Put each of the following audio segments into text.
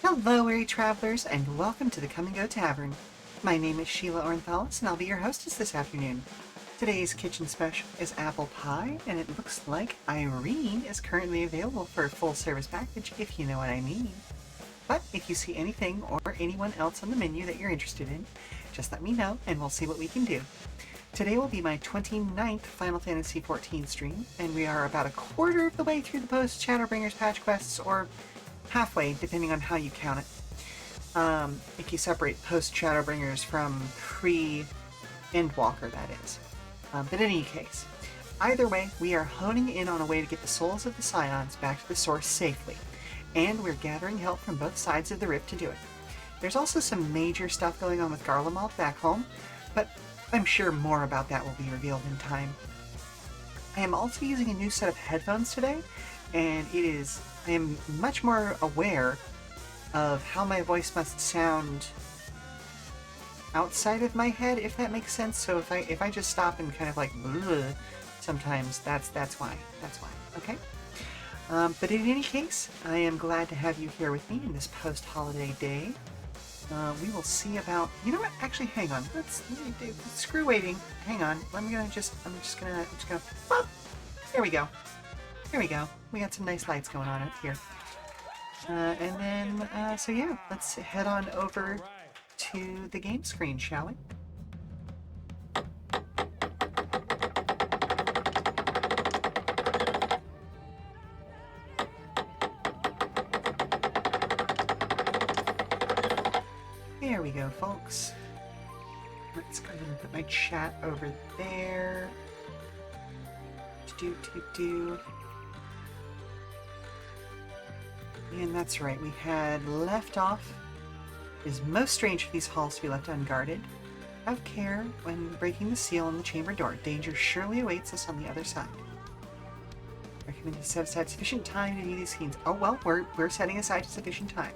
Hello, weary travelers, and welcome to the Come and Go Tavern. My name is Sheela Ornthalis, and I'll be your hostess this afternoon. Today's kitchen special is apple pie, and it looks like Irene is currently available for a full-service package, if you know what I mean. But if you see anything or anyone else on the menu that you're interested in, just let me know, and we'll see what we can do. Today will be my 29th Final Fantasy XIV stream, and we are about a quarter of the way through the post-Shadowbringers patch quests, or halfway, depending on how you count it. If you separate post-Shadowbringers from pre-Endwalker, that is. But in any case, either way, we are honing in on a way to get the souls of the Scions back to the source safely, and we're gathering help from both sides of the rift to do it. There's also some major stuff going on with Garlemald back home, but I'm sure more about that will be revealed in time. I am also using a new set of headphones today, and I am much more aware of how my voice must sound outside of my head, if that makes sense. So if I just stop and kind of like bleh, sometimes that's why. Okay. But in any case, I am glad to have you here with me in this post-holiday day. We will see about, you know what? Actually, hang on. Screw waiting. Hang on. I'm just gonna. Oh, there we go. Here we go. We got some nice lights going on up here. And then, so yeah, let's head on over to the game screen, shall we? There we go, folks. Let's go ahead and put my chat over there. And that's right, we had left off. It is most strange for these halls to be left unguarded. Have care when breaking the seal on the chamber door. Danger surely awaits us on the other side. Recommend to set aside sufficient time to do these scenes. Oh well, we're setting aside sufficient time.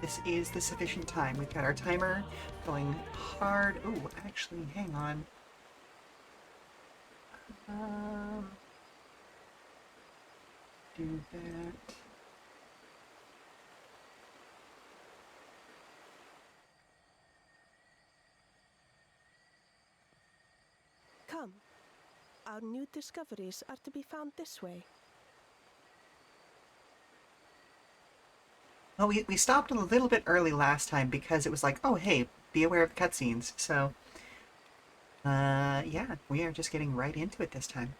This is the sufficient time. We've got our timer going hard. Oh, actually, hang on. Do that. Come. Our new discoveries are to be found this way. Well, we stopped a little bit early last time because it was like, oh, hey, be aware of cutscenes. So, yeah, we are just getting right into it this time.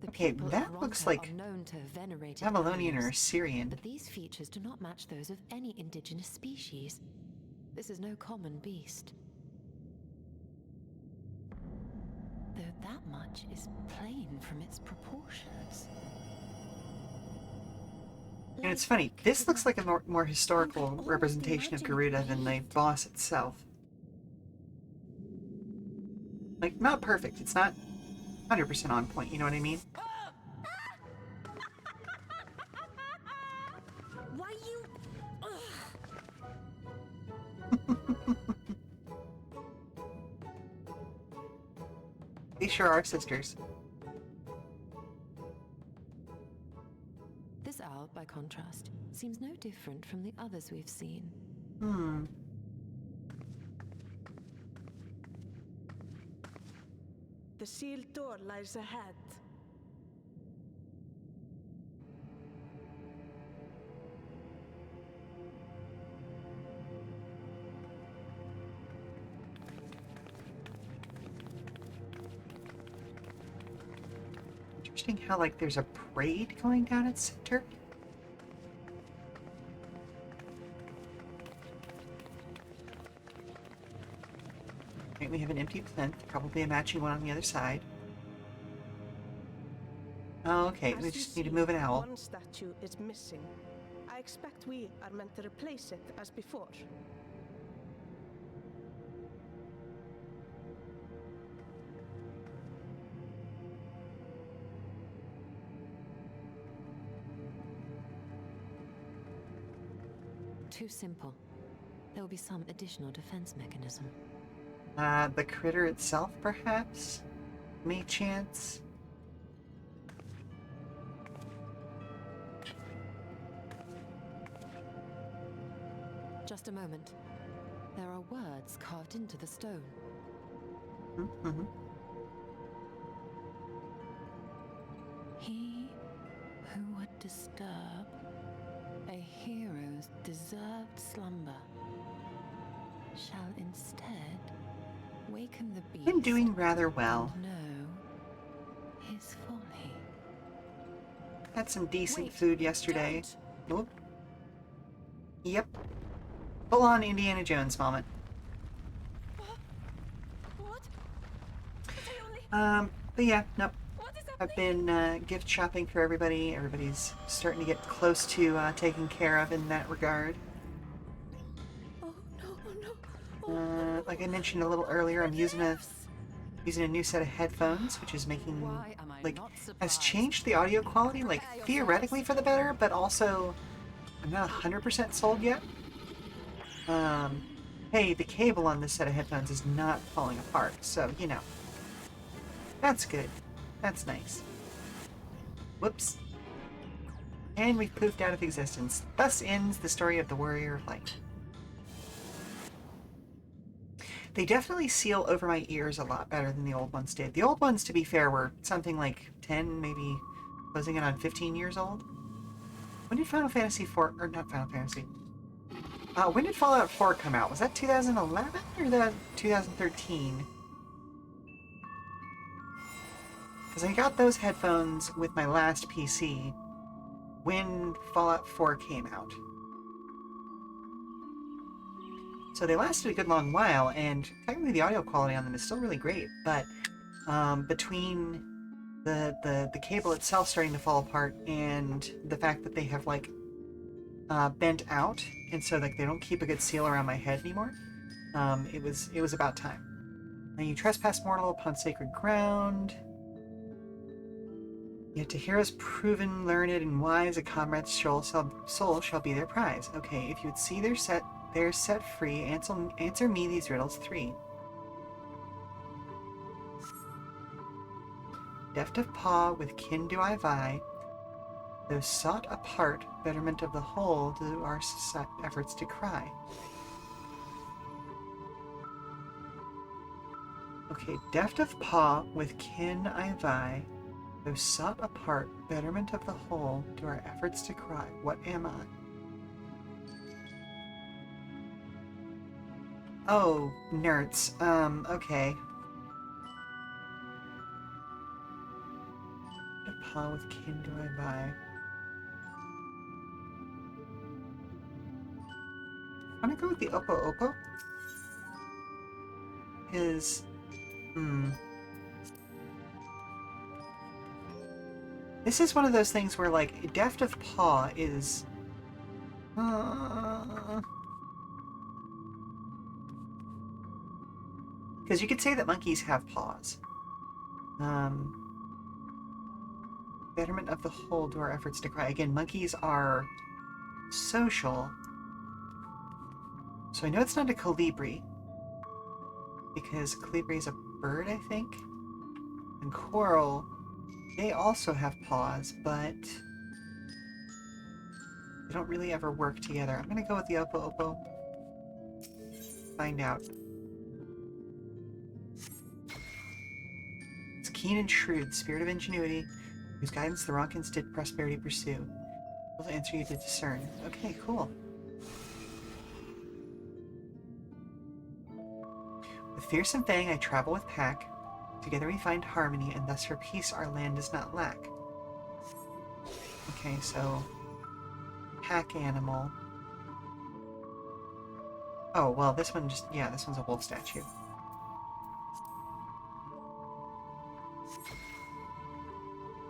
Okay, that looks like Babylonian or Assyrian. But these features do not match those of any indigenous species. This is no common beast. Though that much is plain from its proportions. And it's funny, this looks like a more historical representation of Garuda than the boss itself. Like, not perfect, it's not 100% on point, you know what I mean? Why you... They sure are sisters. This owl, by contrast, seems no different from the others we've seen. The sealed door lies ahead. Interesting how, like, there's a parade going down its center. Okay, we have an empty plinth, probably a matching one on the other side. Oh, okay, we just need to move an owl. One statue is missing. I expect we are meant to replace it as before. too simple. There will be some additional defense mechanism. The critter itself, perhaps? May chance? Just a moment. There are words carved into the stone. Mm-hmm. He who would disturb a hero's deserved slumber shall instead waken the beast. I'm doing rather well. And know his folly. Had some decent Wait, food yesterday. don't. Whoop. Yep. Full on Indiana Jones moment. What? But I only... But yeah, nope. What is I've happening? been gift shopping for everybody. Everybody's starting to get close to taken care of in that regard. Oh no, oh no. Like I mentioned a little earlier, I'm using a new set of headphones, which is making Why am I like not has surprised? changed the audio quality like Prepare theoretically yourselves. for the better, but also I'm not 100% sold yet. Hey, the cable on this set of headphones is not falling apart, so you know. That's good. That's nice. Whoops. And we've poofed out of existence. Thus ends the story of the Warrior of Light. They definitely seal over my ears a lot better than the old ones did. The old ones, to be fair, were something like 10, maybe closing in on 15 years old. When did Final Fantasy IV, or not Final Fantasy, when did Fallout 4 come out? Was that 2011 or that 2013? Because I got those headphones with my last PC when Fallout 4 came out. So they lasted a good long while, and technically the audio quality on them is still really great, but between the cable itself starting to fall apart and the fact that they have like bent out, and so like they don't keep a good seal around my head anymore, it was about time. Now you trespass mortal upon sacred ground. Yet to heroes proven, learned, and wise, a comrade's soul shall be their prize. Okay, if you would see they're set free, answer me these riddles 3. Deft of paw, with kin do I vie. Though sought apart, betterment of the whole do our efforts to cry. Okay, deft of paw, with kin I vie. Though sought apart, betterment of the whole, do our efforts to cry. What am I? Oh, nerds. Okay. Paw with kin do I vie. I'm gonna go with the Oppo Oppo. This is one of those things where, like, deft of paw is... Because you could say that monkeys have paws. Betterment of the whole to our efforts to cry. Again, monkeys are social. So I know it's not a colibri. Because colibri is a bird, I think. And coral, they also have paws, but they don't really ever work together. I'm gonna go with the Oppo Oppo. Find out. It's keen and shrewd, spirit of ingenuity, whose guidance the Ronkins did prosperity pursue. Will answer you to discern. Okay, cool. With fearsome fang I travel with pack. Together we find harmony, and thus for peace our land does not lack. Okay, so... pack animal. Oh, well, this one just... yeah, this one's a wolf statue.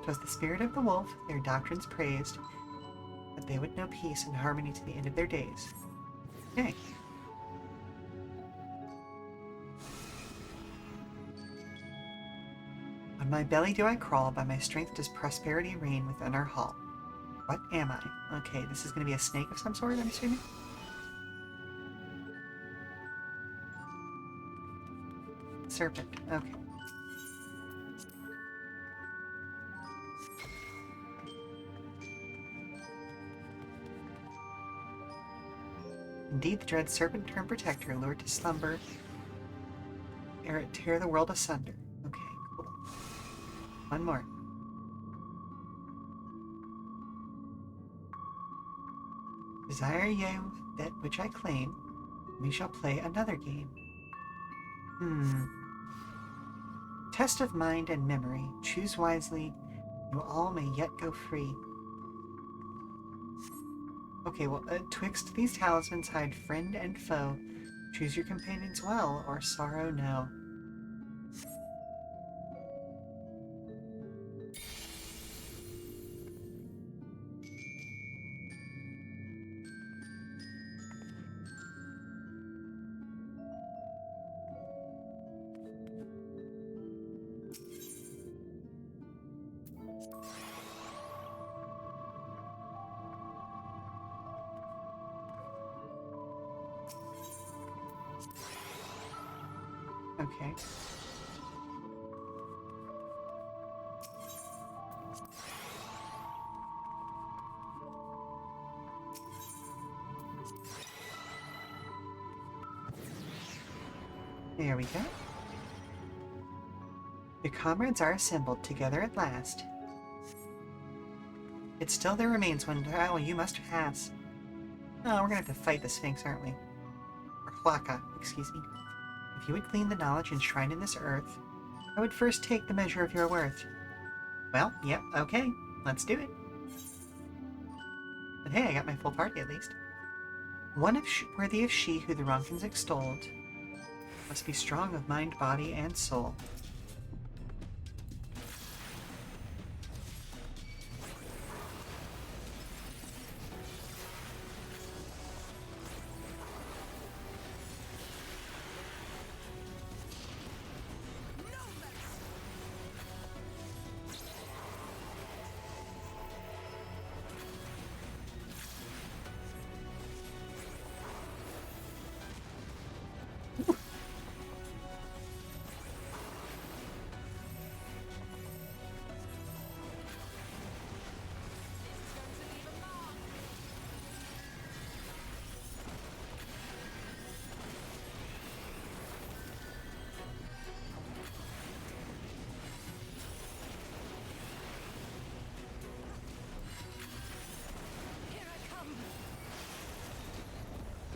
"'Twas the spirit of the wolf, their doctrines praised, that they would know peace and harmony to the end of their days." Okay. "On my belly do I crawl, by my strength does prosperity reign within our hall. What am I?" Okay, this is going to be a snake of some sort, I'm assuming? serpent. Okay. Indeed, the dread serpent turned protector, lured to slumber, ere it tear the world asunder. Okay, cool. One more. Desire you that which I claim, we shall play another game. Test of mind and memory. Choose wisely, you all may yet go free. Okay, well, twixt these talismans hide friend and foe. Choose your companions well, or sorrow no. Okay. There we go. Your comrades are assembled together at last. Yet still there remains one trial you must pass. Oh, we're gonna have to fight the Sphinx, aren't we? Or Hlaka, excuse me. If you would glean the knowledge enshrined in this earth, I would first take the measure of your worth. Well, yep, okay. Let's do it. But hey, I got my full party at least. One worthy of she who the Ronkins extolled must be strong of mind, body, and soul.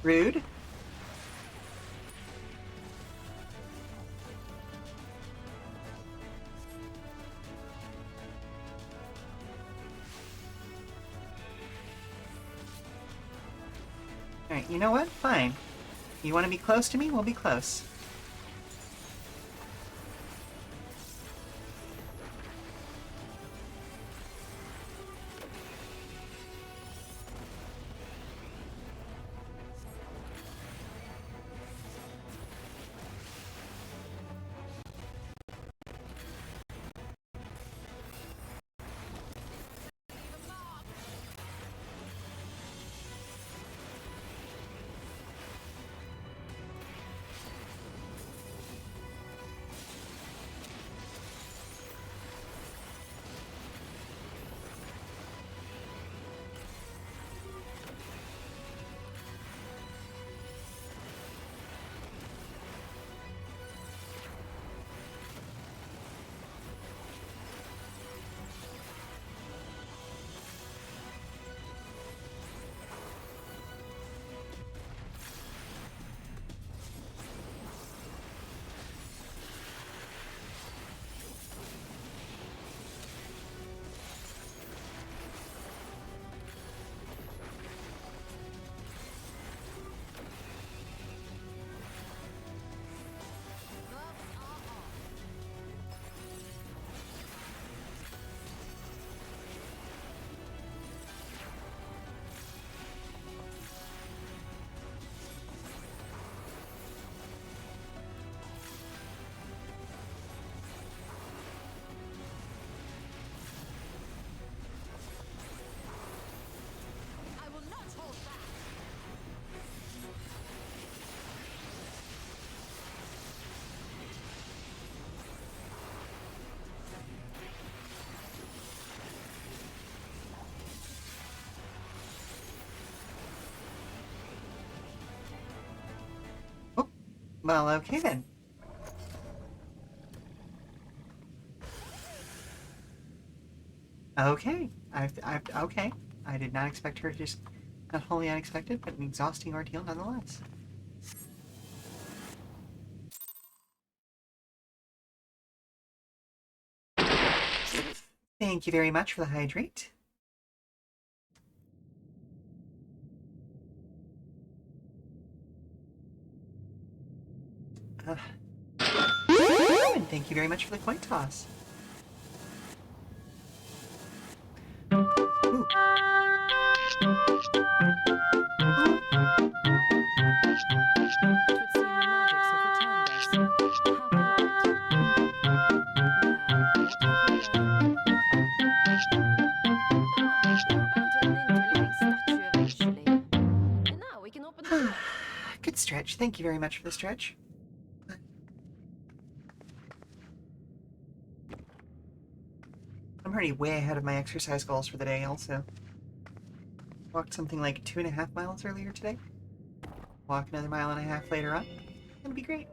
Rude. Alright, you know what? Fine. You want to be close to me? We'll be close. Well, okay then. Okay. Okay. I did not expect her to just... Not wholly unexpected, but an exhausting ordeal nonetheless. Thank you very much for the hydrate. And thank you very much for the coin toss. Ooh. Good stretch. Thank you very much for the stretch. I'm already way ahead of my exercise goals for the day also. Walked something like 2.5 miles earlier today. Walk another 1.5 miles later on. It'll be great.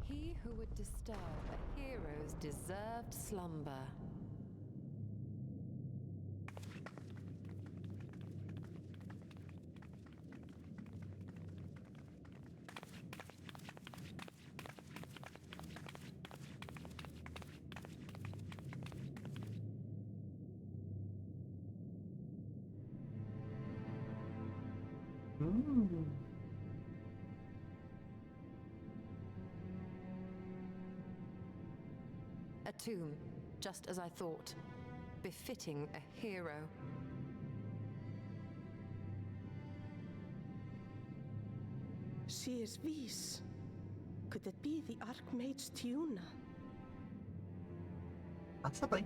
He who would disturb a hero's deserved slumber. Ooh. A tomb, just as I thought. Befitting a hero. She is Vis. Could it be the Archmage Tiuna? Possibly.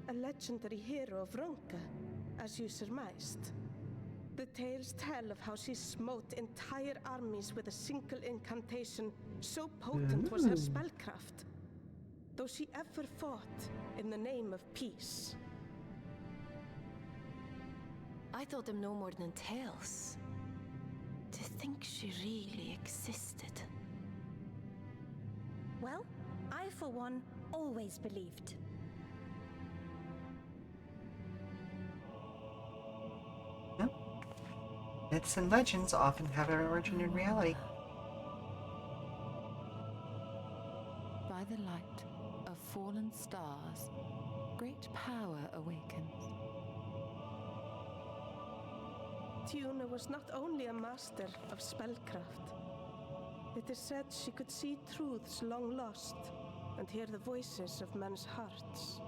A legendary hero of Ronka, as you surmised. The tales tell of how she smote entire armies with a single incantation, so potent was her spellcraft. Though she ever fought in the name of peace. I thought them no more than tales. To think she really existed. Well, I for one always believed. Yep. Myths and legends often have an origin in reality. By the light of fallen stars, great power awakens. Tiuna was not only a master of spellcraft. It is said she could see truths long lost and hear the voices of men's hearts.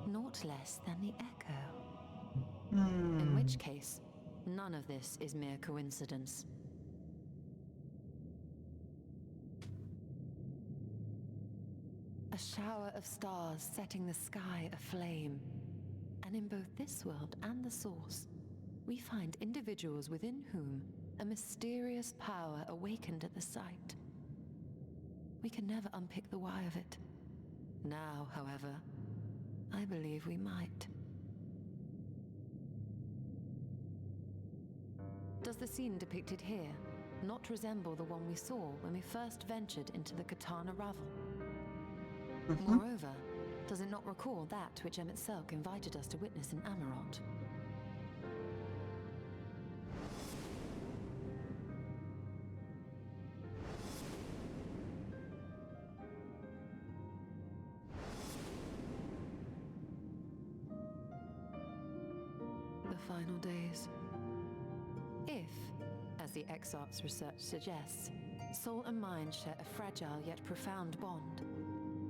Naught less than the echo. In which case, none of this is mere coincidence. A shower of stars setting the sky aflame. And in both this world and the source, we find individuals within whom a mysterious power awakened at the sight. We can never unpick the why of it. Now, however, I believe we might. Does the scene depicted here not resemble the one we saw when we first ventured into the Katana Ravel? Moreover, does it not recall that which Emet-Selk invited us to witness in Amarot? The final days. If, as the Exarch's research suggests, soul and mind share a fragile yet profound bond,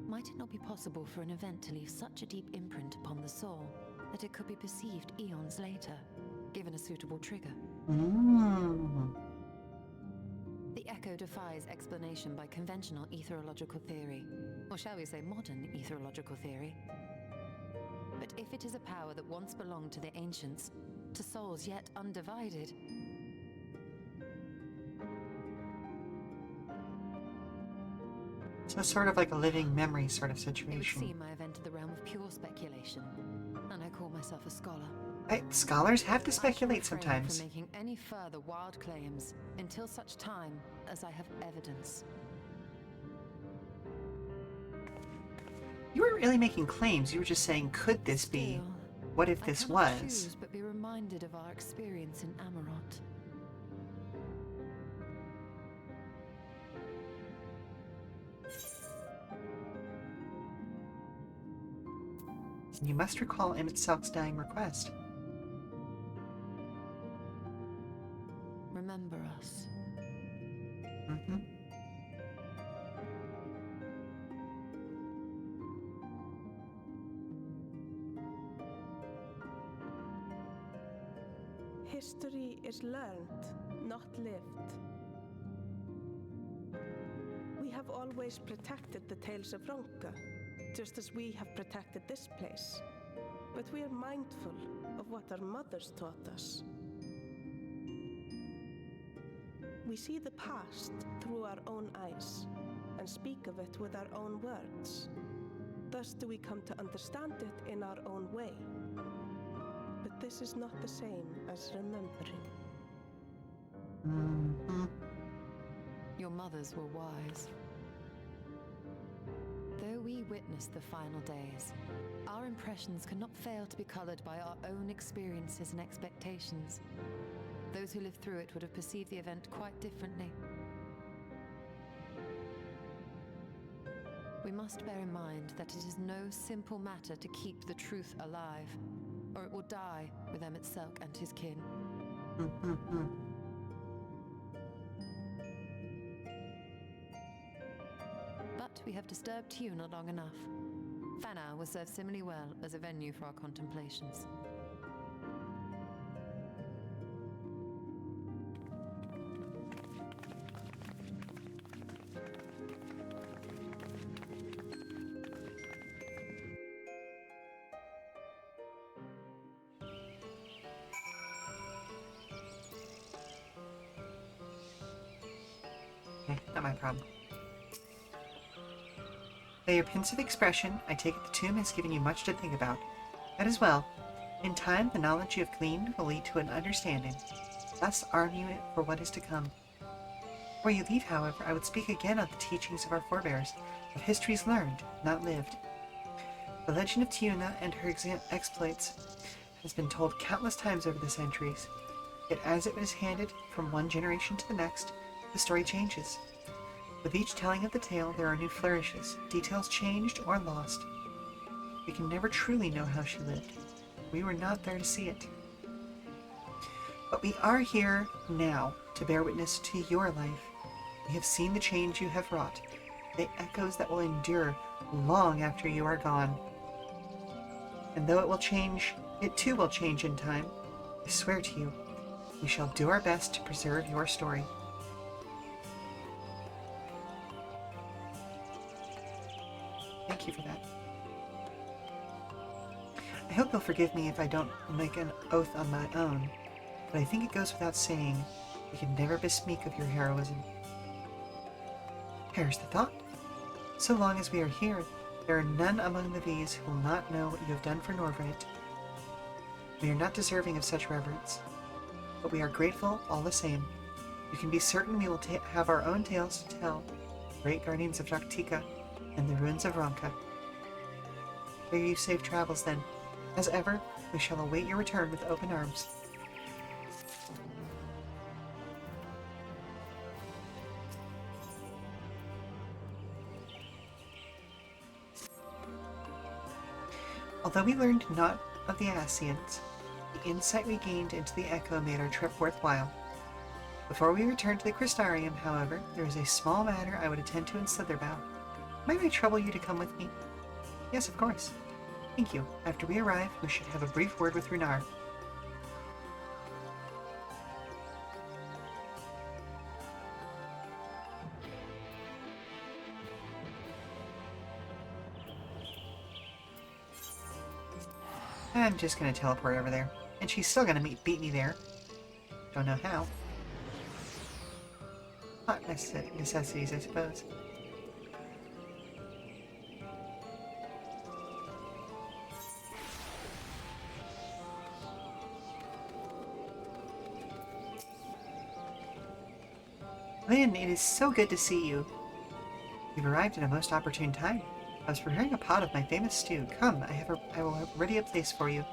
might it not be possible for an event to leave such a deep imprint upon the soul that it could be perceived eons later, given a suitable trigger? The echo defies explanation by conventional etherological theory, or shall we say modern etherological theory. But if it is a power that once belonged to the ancients, to souls yet undivided, So sort of like a living memory sort of It would situation. seem I have entered the realm of pure speculation, and I call myself a scholar. Scholars have to I shall speculate refrain sometimes. from making any further wild claims until such time as I have evidence. You weren't really making claims, you were just saying, could this be? Still, What if I this cannot was? choose but be reminded of our experience in Amarot. You must recall Emmett Selk's dying request. Remember us. Mm-hmm. History is learned, not lived. We have always protected the tales of Ronka, just as we have protected this place. But we are mindful of what our mothers taught us. We see the past through our own eyes and speak of it with our own words. Thus do we come to understand it in our own way. But this is not the same as remembering. Mm-hmm. Your mothers were wise. Though we witnessed the final days, our impressions cannot fail to be colored by our own experiences and expectations. Those who lived through it would have perceived the event quite differently. We must bear in mind that it is no simple matter to keep the truth alive, or it will die with Emmett Selk and his kin. Mm-hmm. But we have disturbed Tuna long enough. Fanau will serve similarly well as a venue for our contemplations. Okay, not my problem. By your pensive expression, I take it the tomb has given you much to think about. That is well. In time, the knowledge you have gleaned will lead to an understanding. Thus arm you for what is to come. Before you leave, however, I would speak again of the teachings of our forebears, of histories learned, not lived. The legend of Tiuna and her exploits has been told countless times over the centuries, yet as it is handed from one generation to the next, the story changes. With each telling of the tale, there are new flourishes, details changed or lost. We can never truly know how she lived. We were not there to see it. But we are here now to bear witness to your life. We have seen the change you have wrought, the echoes that will endure long after you are gone. And though it will change, it too will change in time. I swear to you, we shall do our best to preserve your story. Thank you for that. I hope you'll forgive me if I don't make an oath on my own, but I think it goes without saying, we can never bespeak of your heroism. Perish the thought. So long as we are here, there are none among the V's who will not know what you have done for Norvreit. We are not deserving of such reverence, but we are grateful all the same. You can be certain we will have our own tales to tell, great guardians of Raktika and the ruins of Ronka. May you safe travels then. As ever, we shall await your return with open arms. Although we learned not of the Ascians, the insight we gained into the Echo made our trip worthwhile. Before we return to the Crystarium, however, there is a small matter I would attend to in Slitherbow. Might I trouble you to come with me? Yes, of course. Thank you. After we arrive, we should have a brief word with Runar. I'm just gonna teleport over there. And she's still gonna beat me there. Don't know how. Not necessities, I suppose. Lynn, it is so good to see you. You've arrived at a most opportune time. I was preparing a pot of my famous stew. Come, I will have ready a place for you.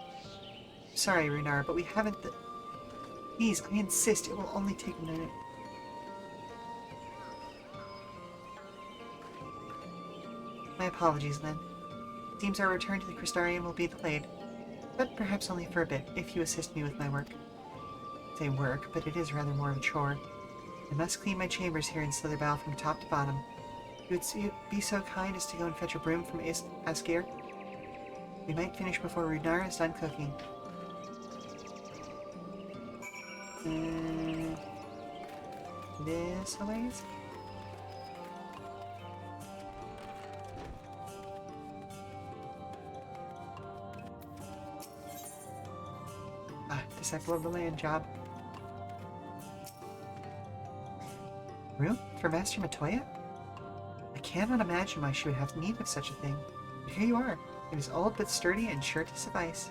Sorry, Runar, but we haven't the... Please, I insist, it will only take a minute. My apologies, Lynn. It seems our return to the Crystarium will be delayed, but perhaps only for a bit, if you assist me with my work. I say work, but it is rather more of a chore. I must clean my chambers here in Slitherbough from top to bottom. You would be so kind as to go and fetch a broom from Asgeir? We might finish before Runar is done cooking. This a ways? Disciple of the Land job. Room for Master Matoya? I cannot imagine why she would have need of such a thing. But here you are. It is old but sturdy and sure to suffice.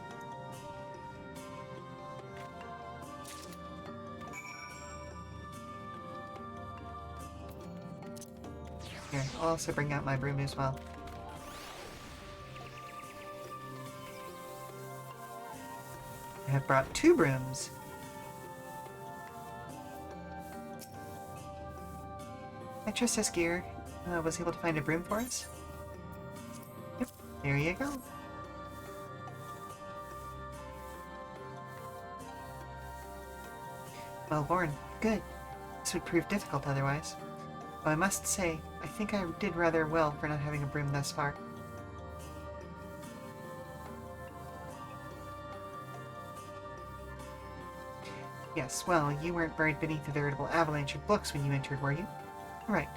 Here, I'll also bring out my broom as well. I have brought 2 brooms. I trust Asgeir was able to find a broom for us. Yep, there you go. Well born. Good. This would prove difficult otherwise. Though I must say, I think I did rather well for not having a broom thus far. Yes, well, you weren't buried beneath a veritable avalanche of books when you entered, were you? Right.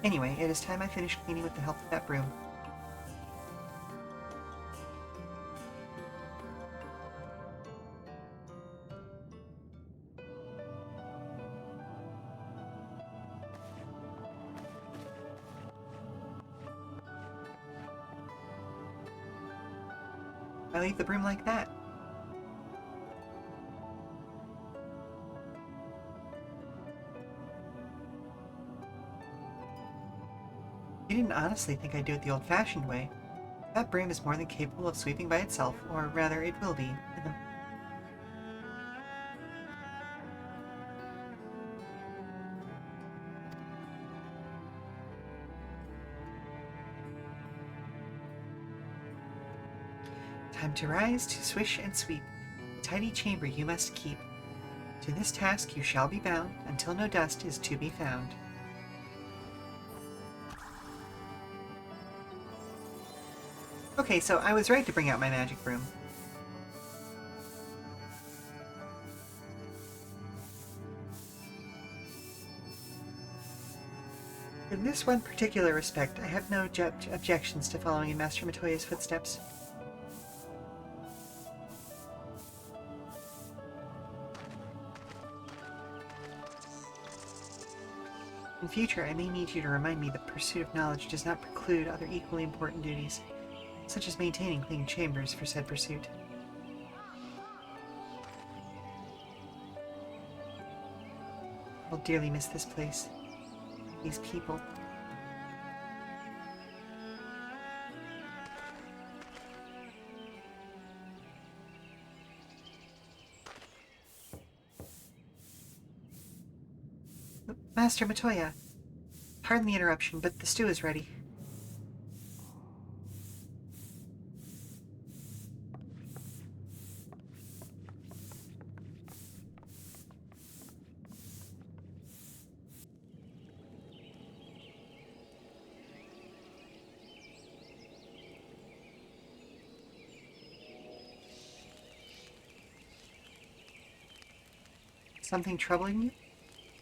Anyway, it is time I finished cleaning with the help of that broom. I leave the broom like that. You didn't honestly think I'd do it the old-fashioned way. That broom is more than capable of sweeping by itself, or rather, it will be. Time to rise, to swish and sweep. A tidy chamber you must keep. To this task you shall be bound, until no dust is to be found. Okay, so I was right to bring out my magic broom. In this one particular respect, I have no objections to following in Master Matoya's footsteps. In future, I may need you to remind me that pursuit of knowledge does not preclude other equally important duties, such as maintaining clean chambers for said pursuit. I'll dearly miss this place. These people. Master Matoya, pardon the interruption, but the stew is ready. Something troubling you?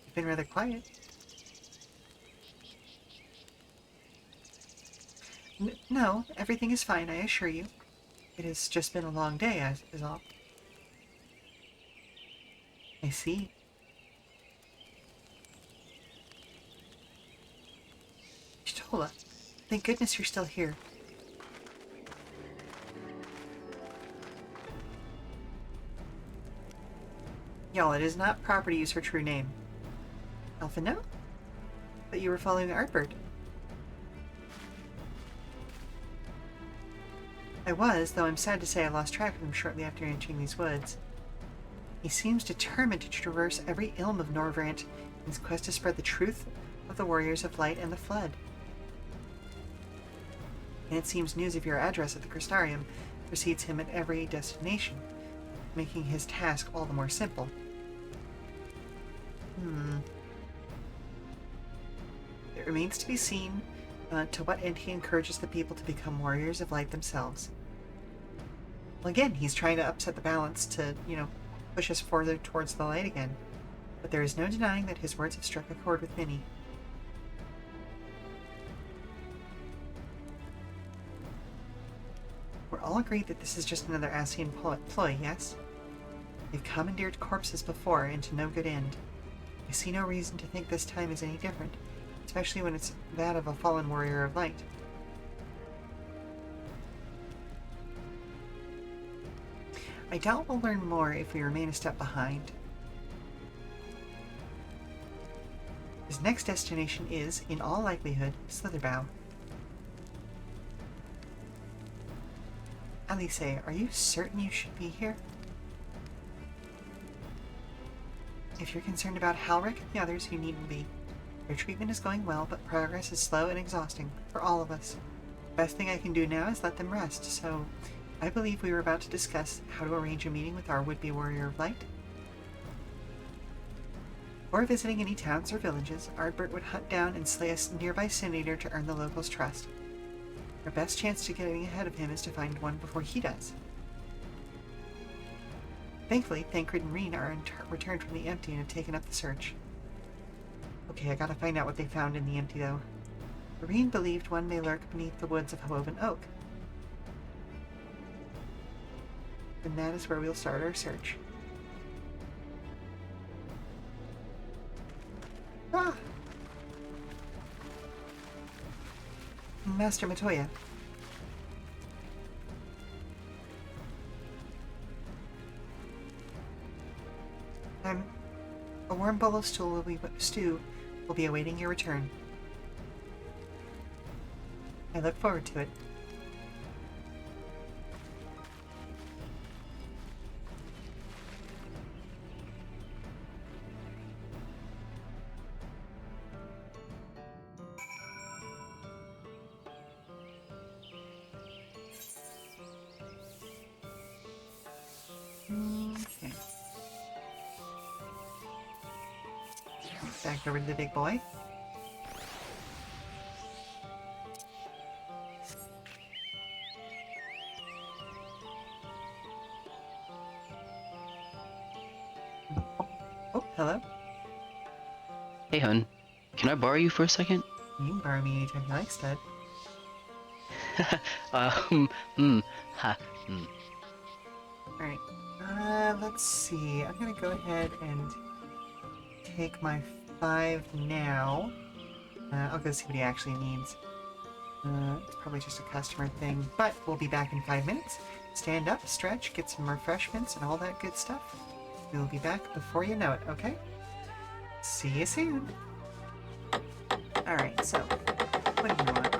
You've been rather quiet. No, everything is fine, I assure you. It has just been a long day, is all. I see. Shtola, thank goodness you're still here. Y'all, it is not proper to use her true name. Alpha, no? But you were following Ardbert. I was, though I'm sad to say I lost track of him shortly after entering these woods. He seems determined to traverse every ilm of Norvrant in his quest to spread the truth of the Warriors of Light and the Flood. And it seems news of your address at the Crystarium precedes him at every destination, making his task all the more simple. It remains to be seen to what end he encourages the people to become Warriors of Light themselves. Well, again, he's trying to upset the balance to, push us further towards the light again. But there is no denying that his words have struck a chord with many. We're all agreed that this is just another Ascian ploy, yes? They've commandeered corpses before, and to no good end. I see no reason to think this time is any different, especially when it's that of a fallen warrior of light. I doubt we'll learn more if we remain a step behind. His next destination is, in all likelihood, Slitherbough. Alice, are you certain you should be here? If you're concerned about Halric and the others, you needn't be. Their treatment is going well, but progress is slow and exhausting, for all of us. The best thing I can do now is let them rest, so I believe we were about to discuss how to arrange a meeting with our would-be Warrior of Light. Before visiting any towns or villages, Ardbert would hunt down and slay a nearby Sin Eater to earn the locals' trust. Our best chance to getting ahead of him is to find one before he does. Thankfully, Thancred and Reen are returned from the Empty and have taken up the search. Okay, I gotta find out what they found in the Empty, though. Reen believed one may lurk beneath the woods of Woven Oak. And that is where we'll start our search. Ah! Master Matoya. A warm bowl of stew will be awaiting your return. I look forward to it. Okay. Back over to the big boy. Oh, hello. Hey, hun. Can I borrow you for a second? You can borrow me anytime you like, stud. Alright. Let's see. I'm gonna go ahead and take my 5 now. I'll go see what he actually needs. It's probably just a customer thing, but we'll be back in 5 minutes. Stand up, stretch, get some refreshments, and all that good stuff. We'll be back before you know it, okay? See you soon! Alright, so, what do you want?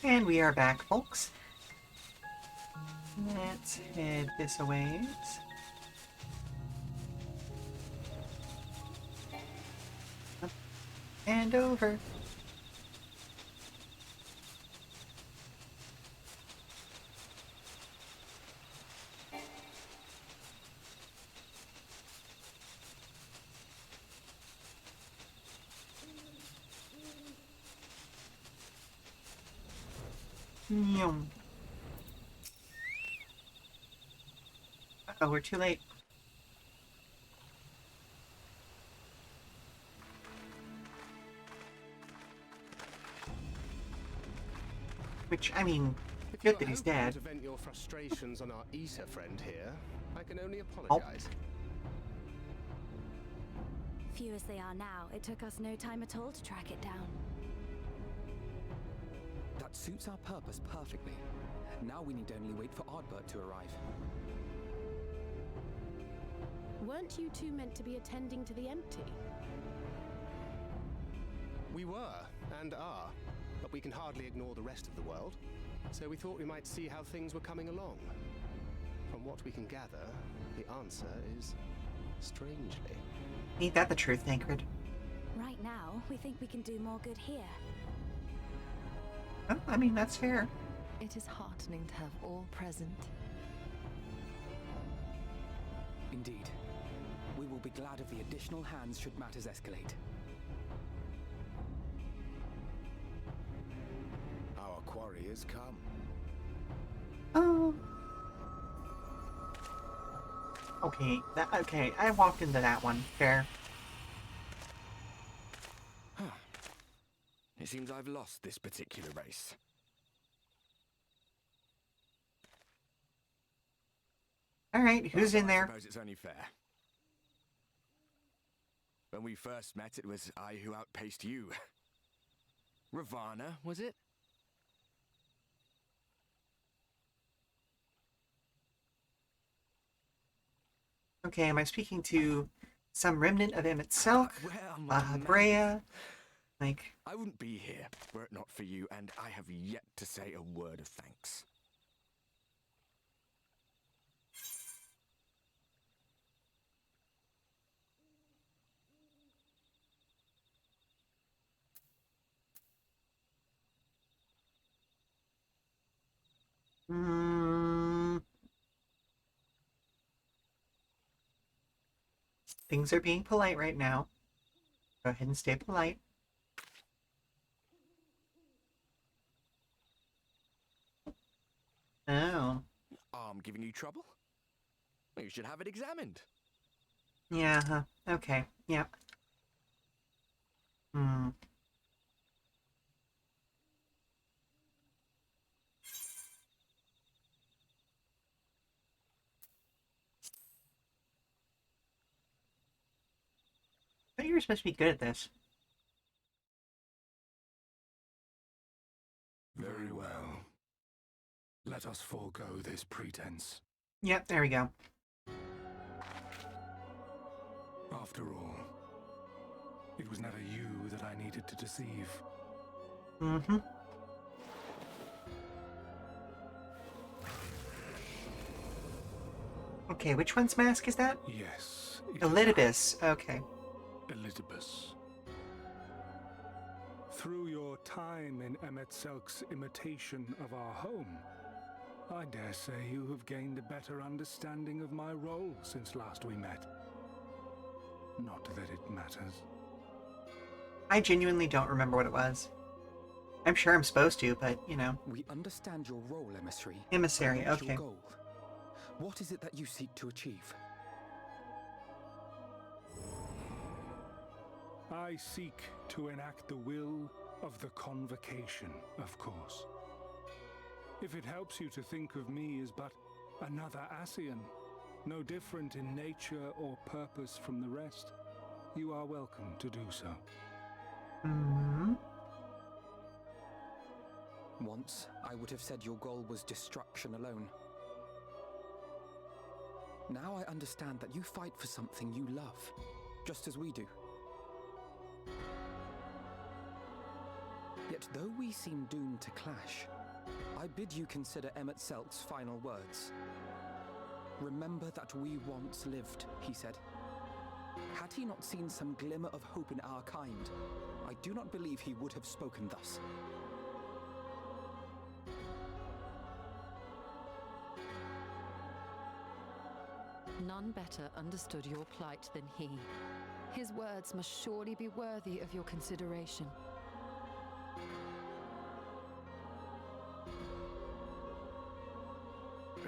And we are back, folks. Let's head this a ways. Up and over. Yum. Uh-oh, we're too late. Which, I mean, good that he's dead. To vent your frustrations on our Issa friend here, I can only apologize. Few as they are now, it took us no time at all to track it down. That suits our purpose perfectly. Now we need only wait for Ardbert to arrive. Weren't you two meant to be attending to the empty? We were, and are, but we can hardly ignore the rest of the world. So we thought we might see how things were coming along. From what we can gather, the answer is strangely. Ain't that the truth, Tancred? Right now, we think we can do more good here. Oh, I mean, that's fair. It is heartening to have all present. Indeed. We will be glad of the additional hands should matters escalate. Our quarry has come. Oh. Okay, I walked into that one. Fair. It seems I've lost this particular race. Alright, who's in there? I suppose it's only fair. When we first met, it was I who outpaced you. Ravana, was it? Okay, am I speaking to some remnant of Emet-Selch? Brea? Like... I wouldn't be here were it not for you, and I have yet to say a word of thanks. Things are being polite right now. Go ahead and stay polite. Oh. Arm giving you trouble? Well, you should have it examined. Yeah, huh. Okay. Yep. I thought you were supposed to be good at this. Very well. Let us forego this pretense. Yep, there we go. After all, it was never you that I needed to deceive. Mm-hmm. Okay, which one's mask is that? Yes. Elidibus. Okay. Elidibus. Through your time in Emet-Selch's imitation of our home, I dare say you have gained a better understanding of my role since last we met. Not that it matters. I genuinely don't remember what it was. I'm sure I'm supposed to, but, you know. We understand your role, emissary. Emissary, What is okay. your goal? What is it that you seek to achieve? I seek to enact the will of the Convocation, of course. If it helps you to think of me as but another Ascian, no different in nature or purpose from the rest, you are welcome to do so. Mm-hmm. Once, I would have said your goal was destruction alone. Now I understand that you fight for something you love, just as we do. Yet Yet though we seem doomed to clash, I bid you consider Emmett Selk's final words. Remember that we once lived, he said. Had he not seen some glimmer of hope in our kind, I do not believe he would have spoken thus. None better understood your plight than he. His words must surely be worthy of your consideration.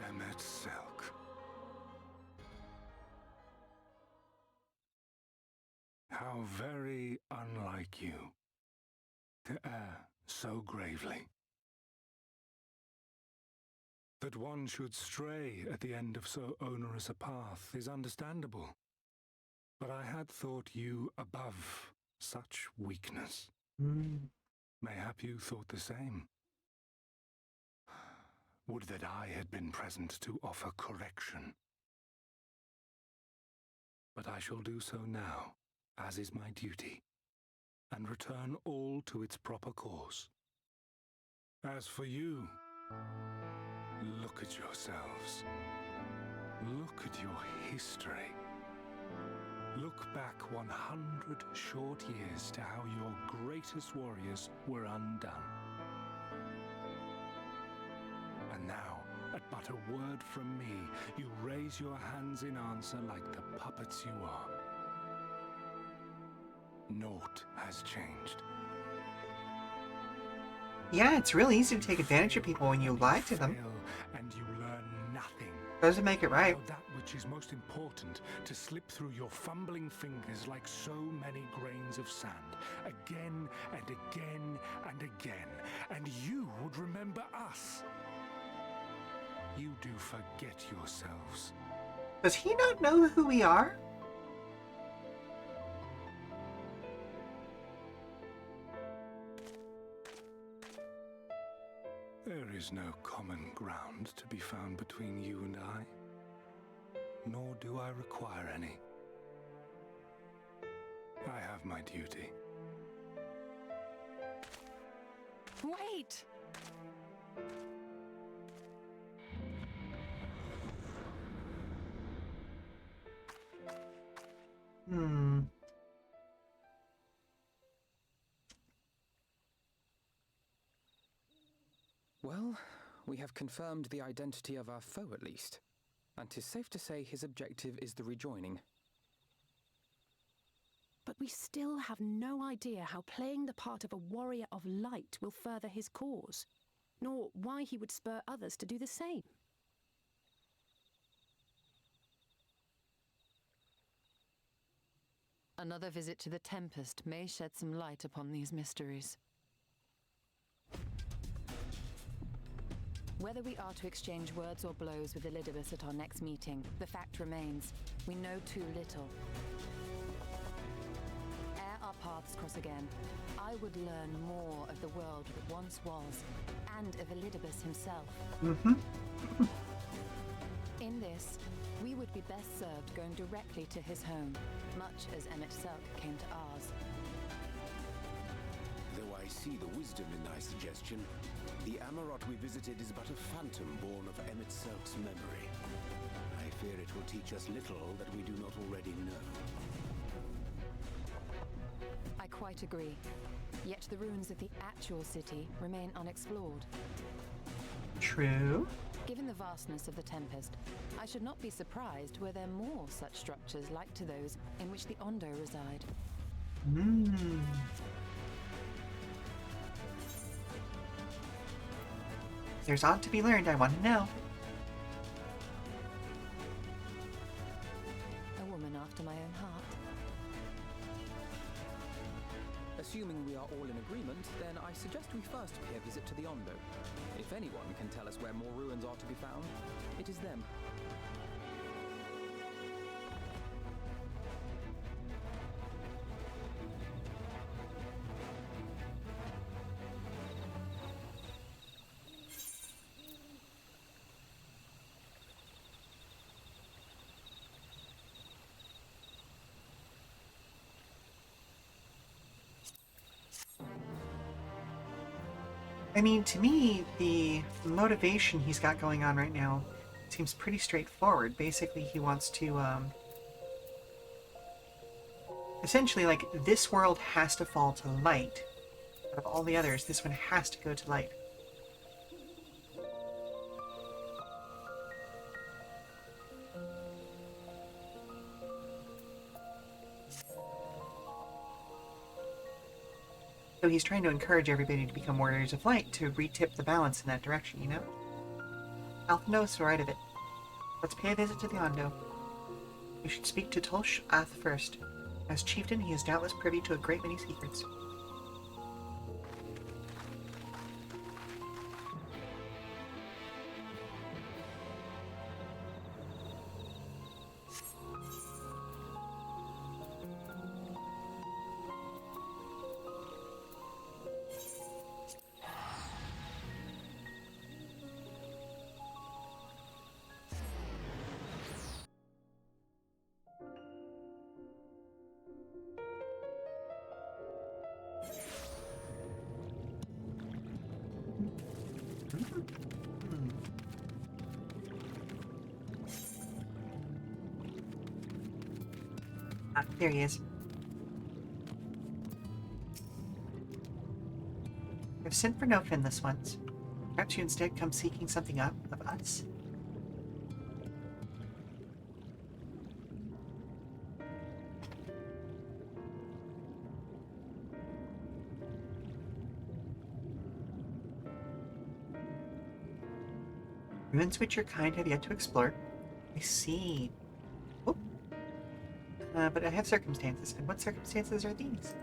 Emmett Selk. How very unlike you to err so gravely. That one should stray at the end of so onerous a path is understandable. But I had thought you above such weakness. Mayhap you thought the same. Would that I had been present to offer correction. But I shall do so now, as is my duty, and return all to its proper course. As for you, look at yourselves. Look at your history. Look back 100 short years to how your greatest warriors were undone. And now, at but a word from me, you raise your hands in answer like the puppets you are. Naught has changed. Yeah, it's really easy to take advantage of people when you lie to them. And you learn nothing. Doesn't make it right. That which is most important, to slip through your fumbling fingers like so many grains of sand, again and again and again, and you would remember us. You do forget yourselves. Does he not know who we are? There is no common ground to be found between you and I, nor do I require any. I have my duty. Wait! Well, we have confirmed the identity of our foe at least, and 'tis safe to say his objective is the rejoining. But we still have no idea how playing the part of a warrior of light will further his cause, nor why he would spur others to do the same. Another visit to the Tempest may shed some light upon these mysteries. Whether we are to exchange words or blows with Elidibus at our next meeting, the fact remains, we know too little. Ere our paths cross again, I would learn more of the world that once was, and of Elidibus himself. In this, we would be best served going directly to his home, much as Emmett Selk came to ours. Though I see the wisdom in thy suggestion, the Amarot we visited is but a phantom born of Emmett Selk's memory. I fear it will teach us little that we do not already know. I quite agree. Yet the ruins of the actual city remain unexplored. True. Given the vastness of the Tempest, I should not be surprised were there more such structures like to those in which the Ondo reside. There's ought to be learned, I want to know. A woman after my own heart. Assuming we are all in agreement, then I suggest we first pay a visit to the Ondo. If anyone can tell us where more ruins are to be found, it is them. I mean, to me, the motivation he's got going on right now seems pretty straightforward. Basically, he wants to, essentially, like, this world has to fall to light. Out of all the others, this one has to go to light. So he's trying to encourage everybody to become warriors of light, to re-tip the balance in that direction, you know? Althnos right of it. Let's pay a visit to the Ondo. We should speak to Tolsh Ath first. As chieftain, he is doubtless privy to a great many secrets. Ah, there he is. I've sent for no Finn this once. Perhaps you instead come seeking something up of us? Ruins which your kind have yet to explore. I see. Oh. But I have circumstances. And what circumstances are these?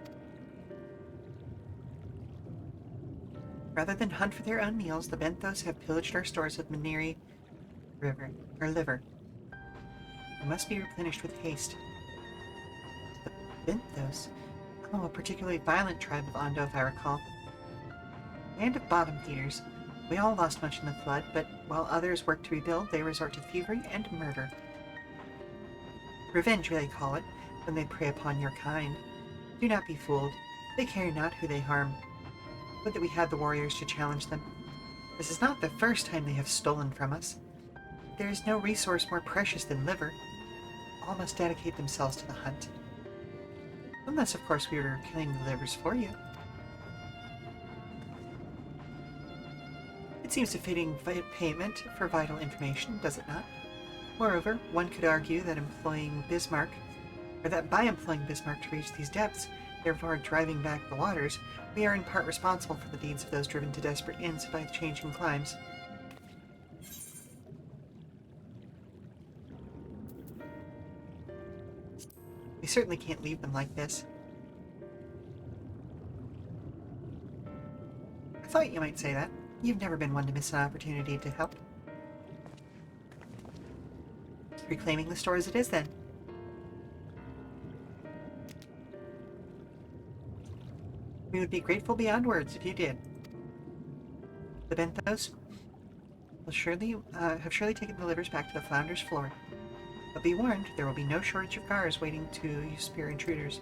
Rather than hunt for their own meals, the Benthos have pillaged our stores of Maniri liver. It must be replenished with haste. The Benthos? Oh, a particularly violent tribe of Ondo, if I recall. Land of bottom feeders. We all lost much in the flood, but while others work to rebuild, they resort to thievery and murder. Revenge, they call it, when they prey upon your kind. Do not be fooled. They care not who they harm. Would that we had the warriors to challenge them. This is not the first time they have stolen from us. There is no resource more precious than liver. All must dedicate themselves to the hunt. Unless, of course, we were killing the livers for you. It seems a fitting payment for vital information, does it not? Moreover, one could argue that by employing Bismarck to reach these depths, therefore driving back the waters, we are in part responsible for the deeds of those driven to desperate ends by changing climes. We certainly can't leave them like this. I thought you might say that. You've never been one to miss an opportunity to help. Reclaiming the store as it is, then. We would be grateful beyond words if you did. The Benthos will have surely taken the livers back to the Flounder's floor. But be warned, there will be no shortage of cars waiting to spear intruders.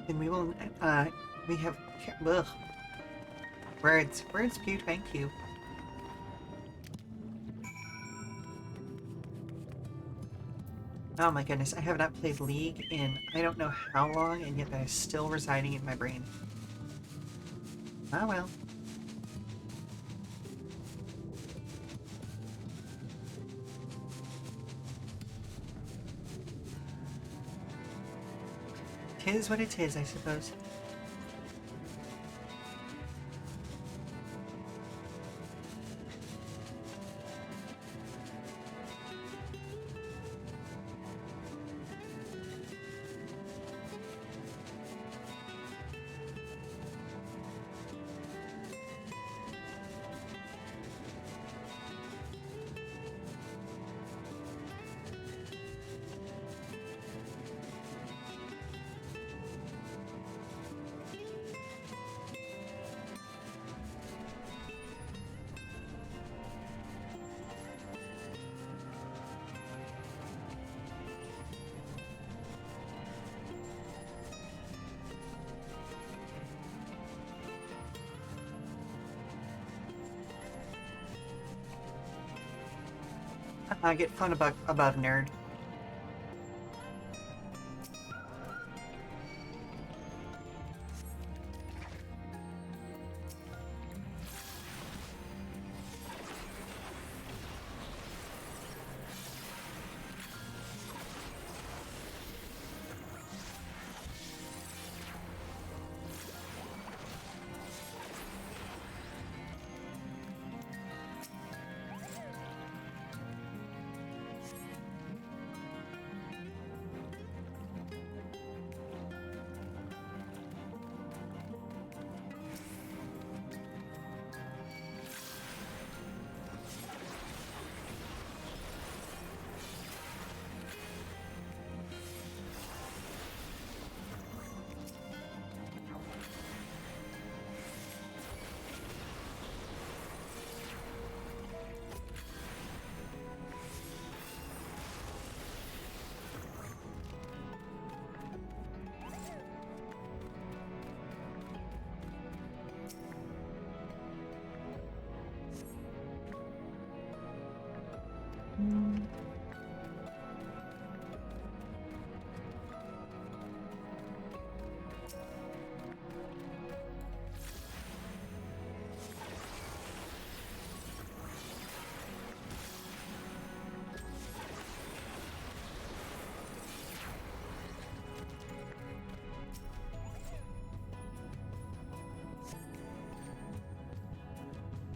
Then we will, ugh. Words few, thank you. Oh my goodness, I have not played League in I don't know how long, and yet that is still residing in my brain. Ah well. Tis what it is, I suppose. I get fun above nerd.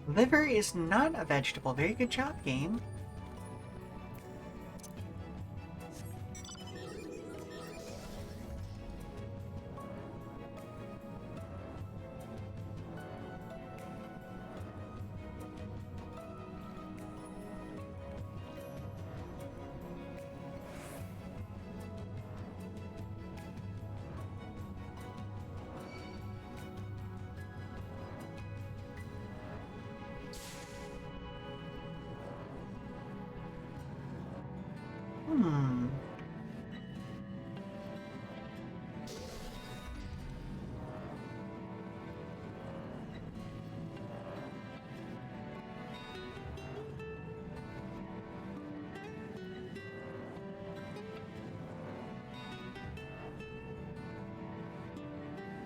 Liver is not a vegetable. Very good job, game.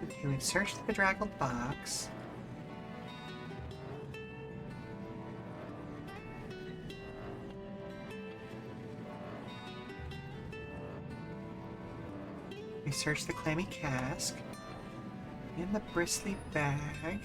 Okay, we've searched the bedraggled box. We searched the clammy cask. And the bristly bag.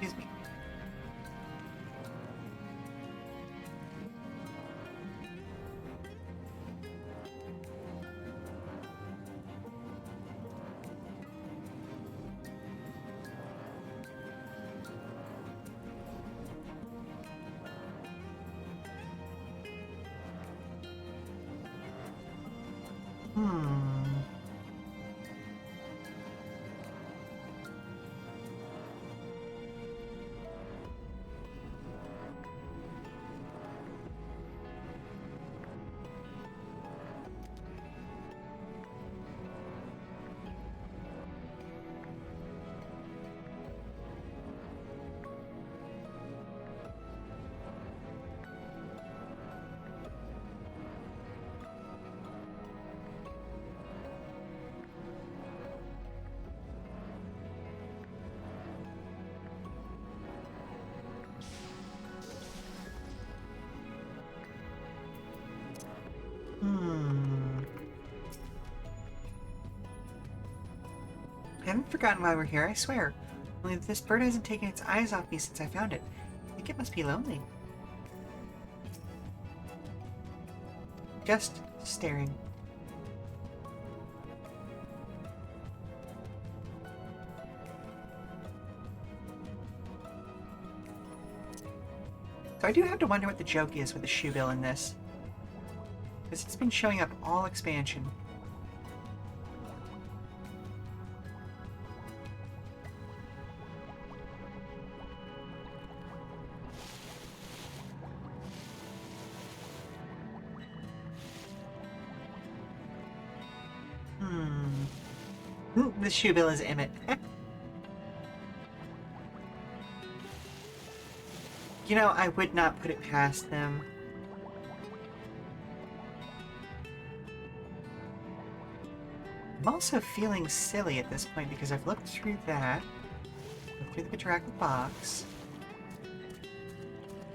Excuse me. I haven't forgotten why we're here, I swear. Only this bird hasn't taken its eyes off me since I found it. I think it must be lonely. just staring. So I do have to wonder what the joke is with the shoe bill in this. Because it's been showing up all expansion. The shoe bill is Emmett. You know, I would not put it past them. I'm also feeling silly at this point because I've looked through that, looked through the bedraggled box,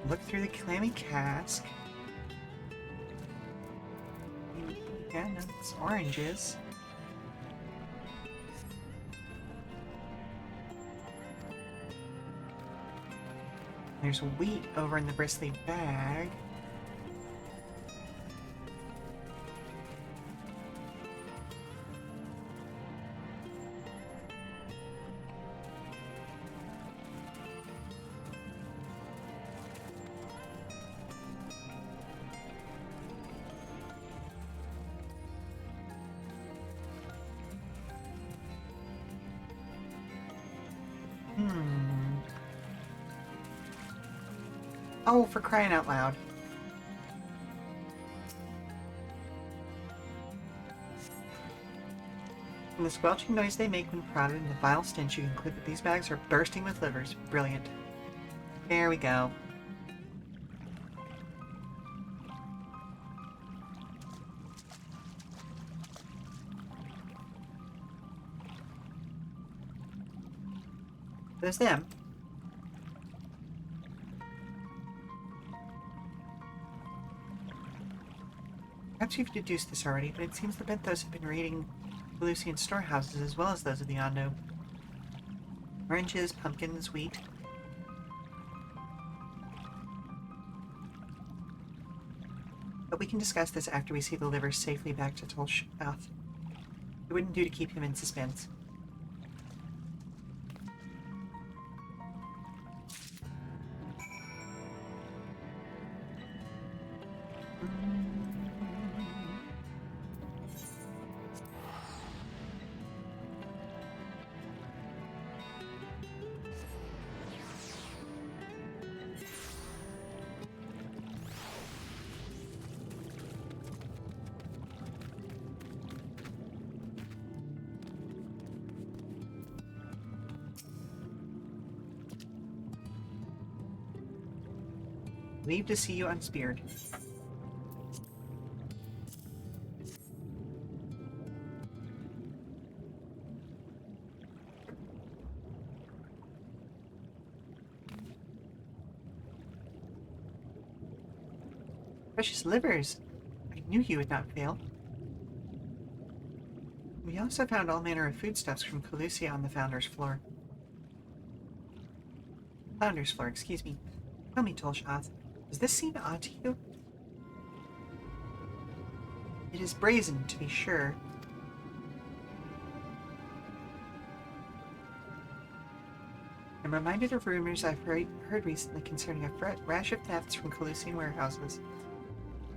looked through the clammy cask. Yeah, no, it's oranges. There's wheat over in the bristly bag. Oh, for crying out loud. From the squelching noise they make when prodded and the vile stench, you conclude that these bags are bursting with livers. Brilliant. There we go. There's them. Perhaps you've deduced this already, but it seems the Benthos have been raiding the Lucian storehouses as well as those of the Ondo. Oranges, pumpkins, wheat. But we can discuss this after we see the livers safely back to Tolshath. It wouldn't do to keep him in suspense. Leave to see you unspeared. Precious livers! I knew you would not fail. We also found all manner of foodstuffs from Colusia on the Founder's floor. Founder's floor, excuse me. Tell me, Tolshath, does this seem odd to you? It is brazen, to be sure. I'm reminded of rumors I've heard recently concerning a rash of thefts from Colusian warehouses.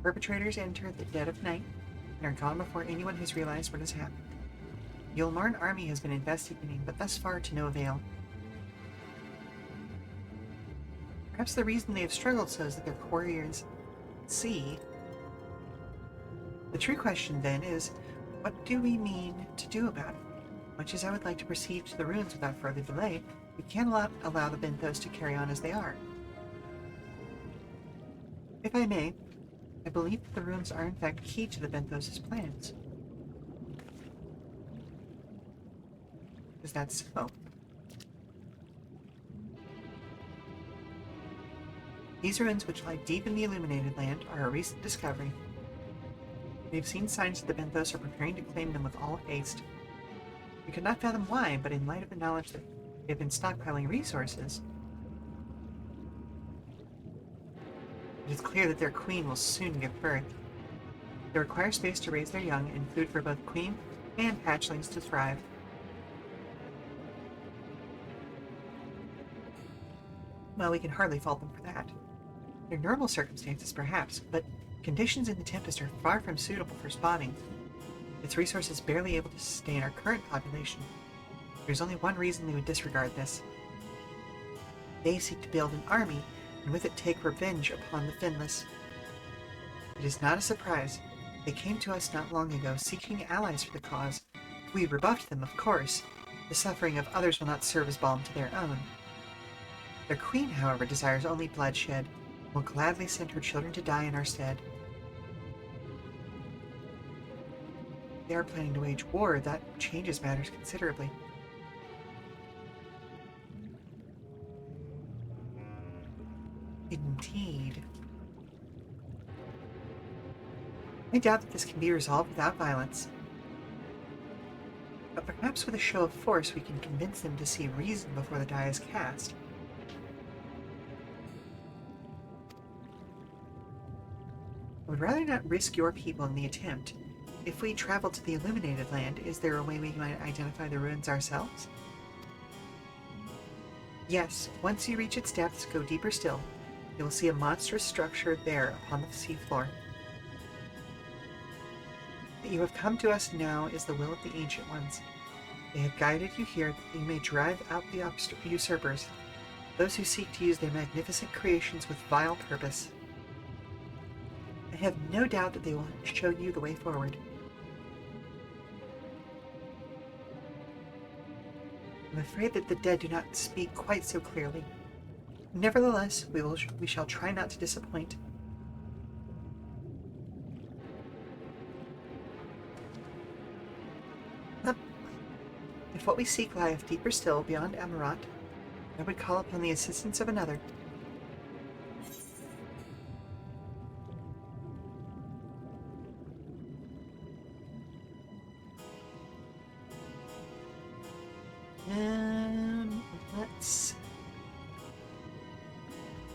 Perpetrators enter at the dead of night and are gone before anyone has realized what has happened. The Ulmarn army has been investigating, but thus far to no avail. Perhaps the reason they have struggled so is that their quarry is at sea. The true question then is, what do we mean to do about it? Much as I would like to proceed to the ruins without further delay, we can't allow the Benthos to carry on as they are. If I may, I believe that the ruins are in fact key to the Benthos' plans. Is that so? These ruins, which lie deep in the Illuminated Land, are a recent discovery. We have seen signs that the Benthos are preparing to claim them with all haste. We could not fathom why, but in light of the knowledge that they have been stockpiling resources, it is clear that their queen will soon give birth. They require space to raise their young and food for both queen and hatchlings to thrive. Well, we can hardly fault them for that. Under normal circumstances, perhaps, but conditions in the Tempest are far from suitable for spawning. Its resources barely able to sustain our current population. There's only one reason they would disregard this. They seek to build an army, and with it take revenge upon the Finless. It is not a surprise. They came to us not long ago, seeking allies for the cause. We rebuffed them, of course. The suffering of others will not serve as balm to their own. Their queen, however, desires only bloodshed, and will gladly send her children to die in our stead. They are planning to wage war. That changes matters considerably. Indeed. I doubt that this can be resolved without violence. But perhaps with a show of force we can convince them to see reason before the die is cast. I would rather not risk your people in the attempt. If we travel to the Illuminated Land, is there a way we might identify the ruins ourselves? Yes, once you reach its depths, go deeper still. You will see a monstrous structure there upon the seafloor. That you have come to us now is the will of the Ancient Ones. They have guided you here that you may drive out the usurpers, those who seek to use their magnificent creations with vile purpose. I have no doubt that they will show you the way forward. I'm afraid that the dead do not speak quite so clearly. Nevertheless, we shall try not to disappoint. If what we seek lieth deeper still beyond Amarat, I would call upon the assistance of another.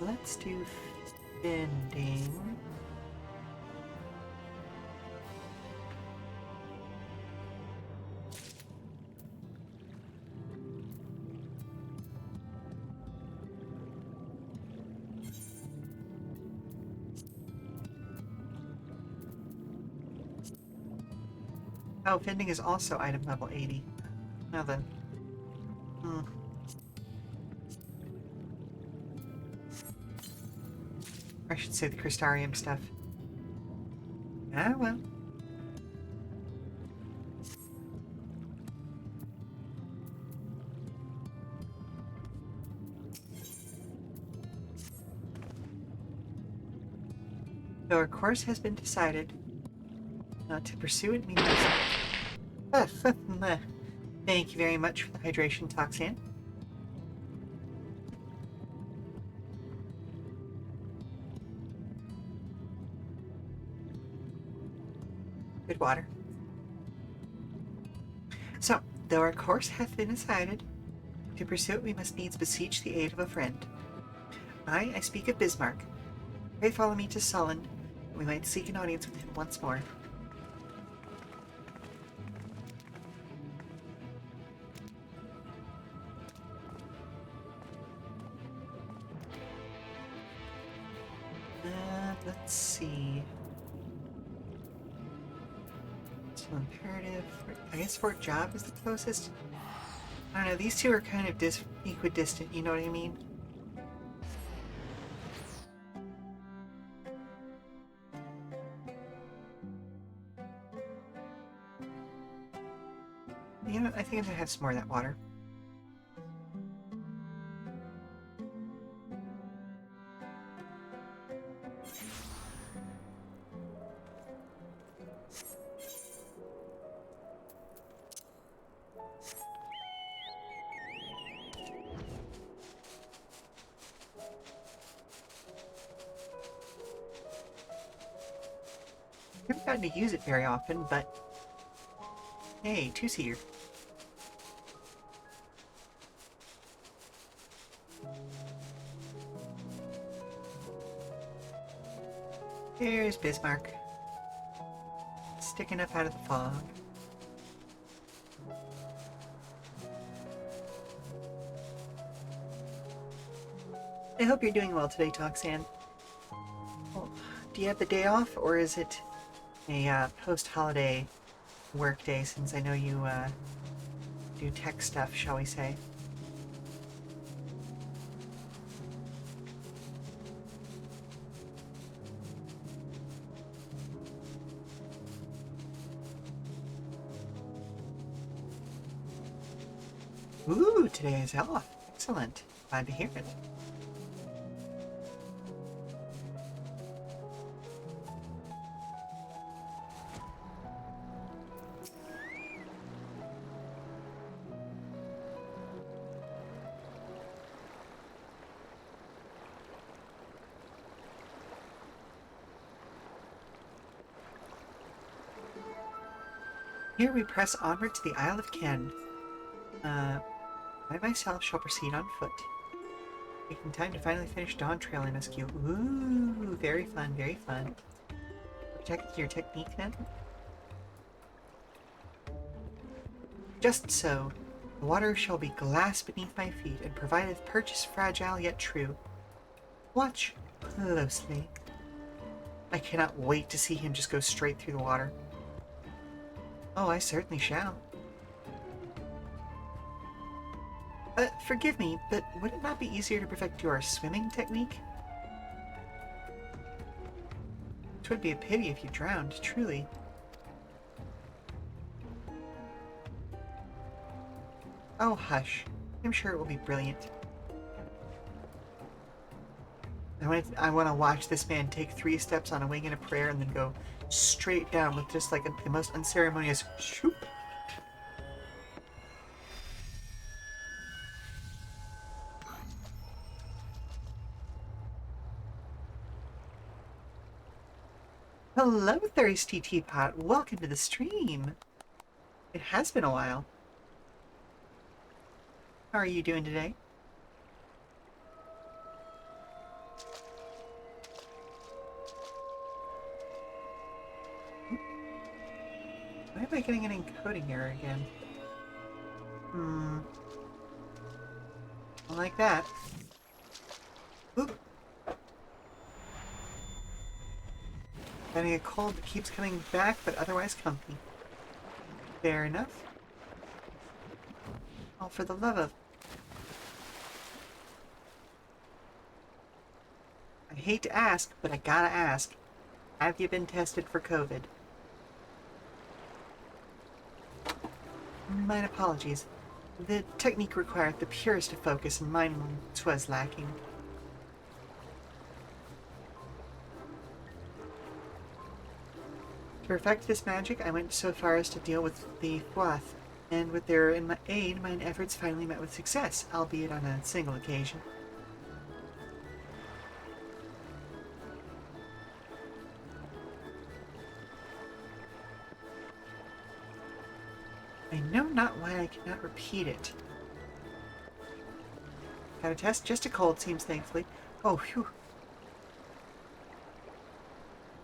Let's do fending. Oh, fending is also item level 80. Now then. I should say the Crystarium stuff. Ah, well. So our course has been decided. Not to pursue it means... Thank you very much for the hydration, Toxan. Good water. So, though our course hath been decided, to pursue it we must needs beseech the aid of a friend. I speak of Bismarck. Pray follow me to Sullen, that we might seek an audience with him once more. Let's see. So imperative. I guess Fort Job is the closest. I don't know. These two are kind of equidistant. You know what I mean? You know, I think I'm gonna have some more of that water. I haven't gotten to use it very often, but hey, two-seater. There's Bismarck. sticking up out of the fog. I hope you're doing well today, Toxan. Well, do you have the day off, or is it a post-holiday work day, since I know you do tech stuff, shall we say? Ooh, today is off. Excellent. Glad to hear it. Here we press onward to the Isle of Ken. I myself shall proceed on foot. Taking time to finally finish Dawn Trail MSQ. Ooh, very fun, very fun. Protect your technique then? Just so. The water shall be glass beneath my feet, and provideth purchase fragile yet true. Watch closely. I cannot wait to see him just go straight through the water. Oh, I certainly shall. Forgive me, but would it not be easier to perfect your swimming technique? It would be a pity if you drowned, truly. Oh, hush. I'm sure it will be brilliant. I want to watch this man take 3 steps on a wing and a prayer and then go straight down with just like the most unceremonious shoop. Hello, Thirsty Teapot. Welcome to the stream. It has been a while. How are you doing today? Why am I getting an encoding error again? I like that. Oop. Having a cold that keeps coming back, but otherwise comfy. Fair enough. Oh, for the love of... I hate to ask, but I gotta ask. Have you been tested for COVID? Mine apologies. The technique required the purest of focus, and mine was lacking. To perfect this magic, I went so far as to deal with the Thwath, and with their aid, mine efforts finally met with success, albeit on a single occasion. I know not why I cannot repeat it. Got a test? Just a cold, seems thankfully. Oh, phew.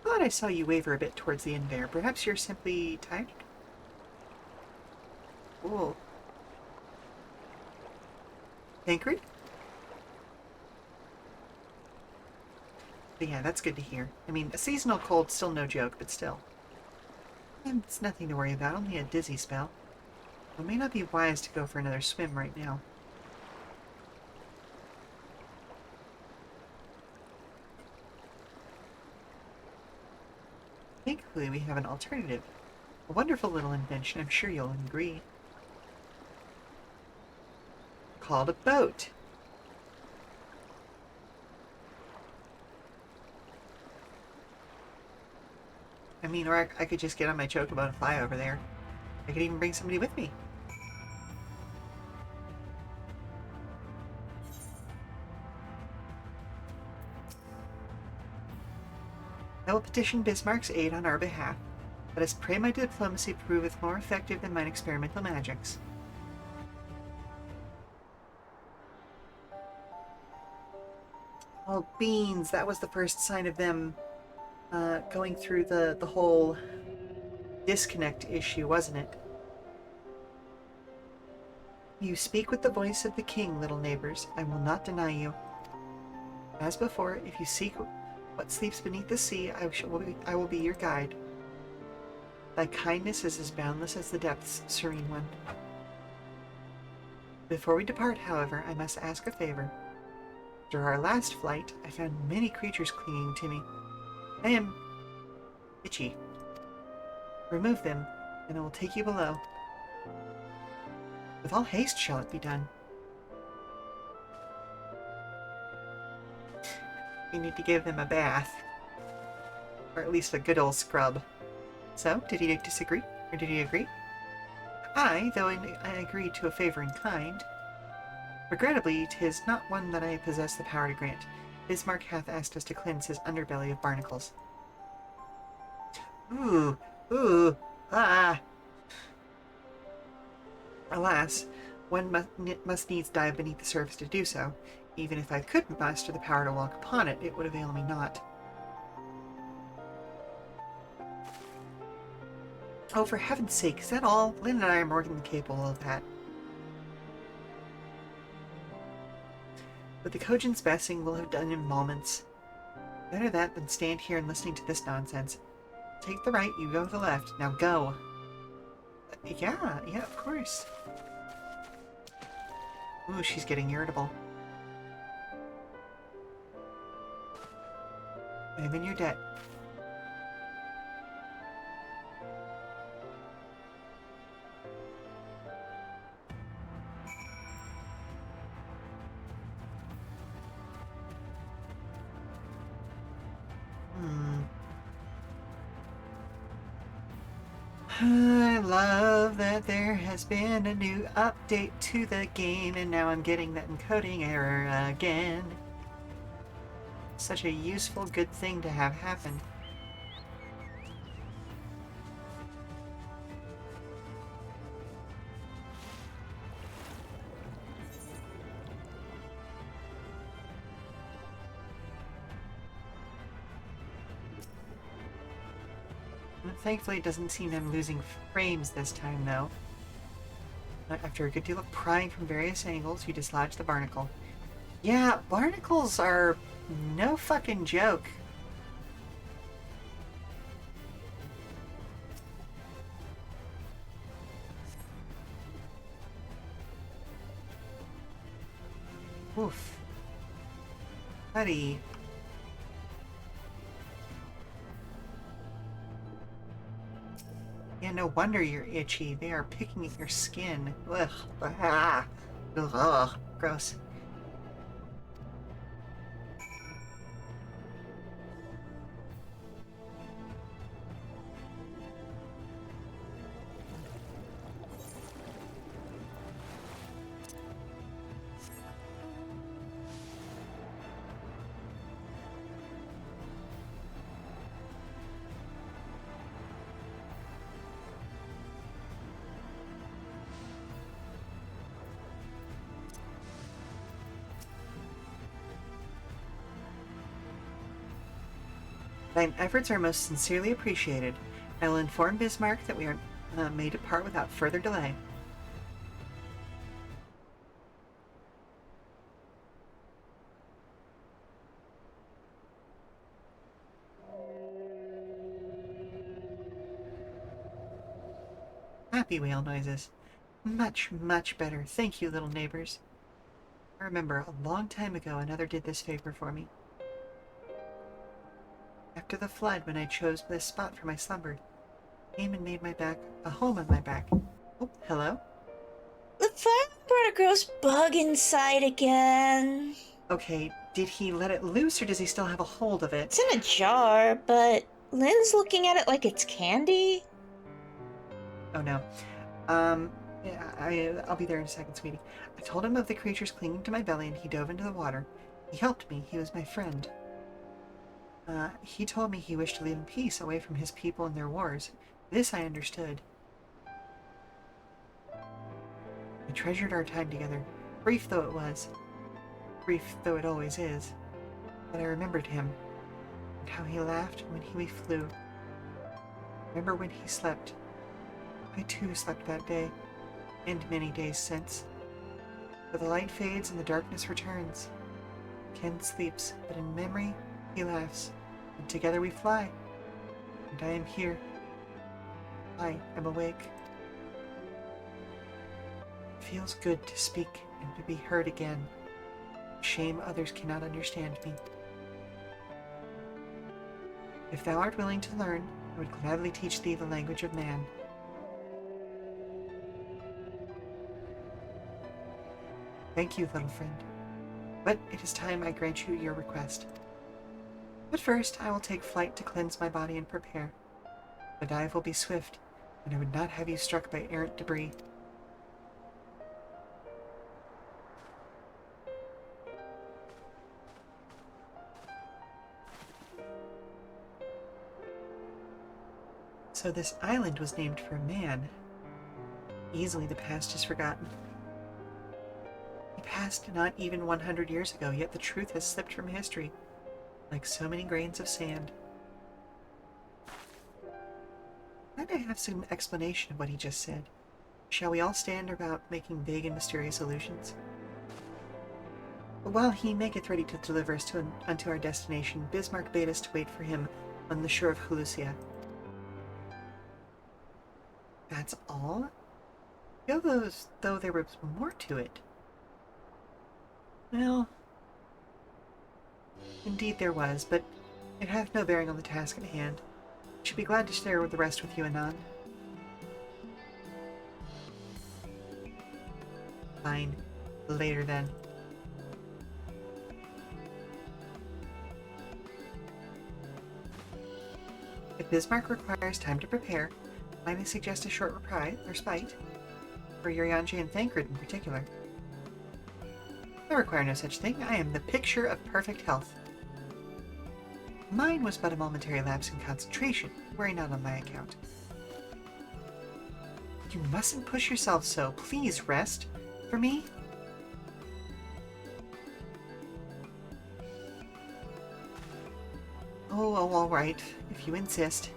Thought I saw you waver a bit towards the end there. Perhaps you're simply tired? Cool. Anchored? But yeah, that's good to hear. I mean, a seasonal cold's still no joke, but still. And it's nothing to worry about, only a dizzy spell. It may not be wise to go for another swim right now. Thankfully, we have an alternative. A wonderful little invention, I'm sure you'll agree. Called a boat. I mean, or I could just get on my chocobo and fly over there. I could even bring somebody with me. I will petition Bismarck's aid on our behalf. Let us pray my diplomacy proveth more effective than mine experimental magics. Oh, beans! That was the first sign of them going through the whole disconnect issue, wasn't it? You speak with the voice of the king, little neighbors. I will not deny you. As before, if you seek what sleeps beneath the sea, I will be your guide. Thy kindness is as boundless as the depths, serene one. Before we depart, however, I must ask a favor. After our last flight, I found many creatures clinging to me. I am itchy. Remove them, and I will take you below. With all haste shall it be done. We need to give them a bath. Or at least a good old scrub. So, did he disagree? Or did he agree? I, though I agreed to a favor in kind. Regrettably, 'tis not one that I possess the power to grant. Bismarck hath asked us to cleanse his underbelly of barnacles. Ooh, ah! Alas, one must needs dive beneath the surface to do so. Even if I could master the power to walk upon it, it would avail me not. Oh, for heaven's sake, is that all? Lynn and I are more than capable of that. But the Kojin's besting will have done in moments. Better that than stand here and listening to this nonsense. Take the right, you go to the left. Now go. Yeah, of course. Ooh, she's getting irritable. I'm in your debt. I love that there has been a new update to the game, and now I'm getting that encoding error again. Such a useful, good thing to have happen. Thankfully, it doesn't seem I'm losing frames this time, though. After a good deal of prying from various angles, you dislodge the barnacle. Yeah, barnacles are no fucking joke. Oof. Buddy. Yeah, no wonder you're itchy. They are picking at your skin. Ugh. Ah. Ugh. Gross. Thine efforts are most sincerely appreciated. I will inform Bismarck that we are may depart without further delay. Happy whale noises. Much, much better. Thank you, little neighbors. I remember a long time ago another did this favor for me. After the flood, when I chose this spot for my slumber, came and made my back a home on my back. Oh, hello? The fire brought a gross bug inside again. Okay, did he let it loose or does he still have a hold of it? It's in a jar, but Lynn's looking at it like it's candy. Oh no. Yeah, I'll be there in a second, sweetie. I told him of the creatures clinging to my belly and he dove into the water. He helped me. He was my friend. He told me he wished to live in peace away from his people and their wars. This I understood. I treasured our time together, brief though it was. Brief though it always is. But I remembered him, and how he laughed when we flew. Remember when he slept? I too slept that day, and many days since. But the light fades and the darkness returns. Ken sleeps, but in memory he laughs, and together we fly. And I am here. I am awake. It feels good to speak and to be heard again. Shame others cannot understand me. If thou art willing to learn, I would gladly teach thee the language of man. Thank you, little friend. But it is time I grant you your request. But first, I will take flight to cleanse my body and prepare. The dive will be swift, and I would not have you struck by errant debris. So this island was named for a man. Easily the past is forgotten. He passed not even 100 years ago, yet the truth has slipped from history, like so many grains of sand. Glad I have some explanation of what he just said. Shall we all stand about making big and mysterious allusions? But while he maketh ready to deliver us unto our destination, Bismarck bade us to wait for him on the shore of Hulusia. That's all? I feel as though there was more to it. Well, indeed there was, but it hath no bearing on the task at hand. I should be glad to share the rest with you anon. Fine. Later then. If Bismarck requires time to prepare, might I suggest a short respite? For Urianger and Thancred in particular. I require no such thing. I am the picture of perfect health. Mine was but a momentary lapse in concentration. Worry not on my account. You mustn't push yourself so. Please rest. For me? Oh, all right. If you insist.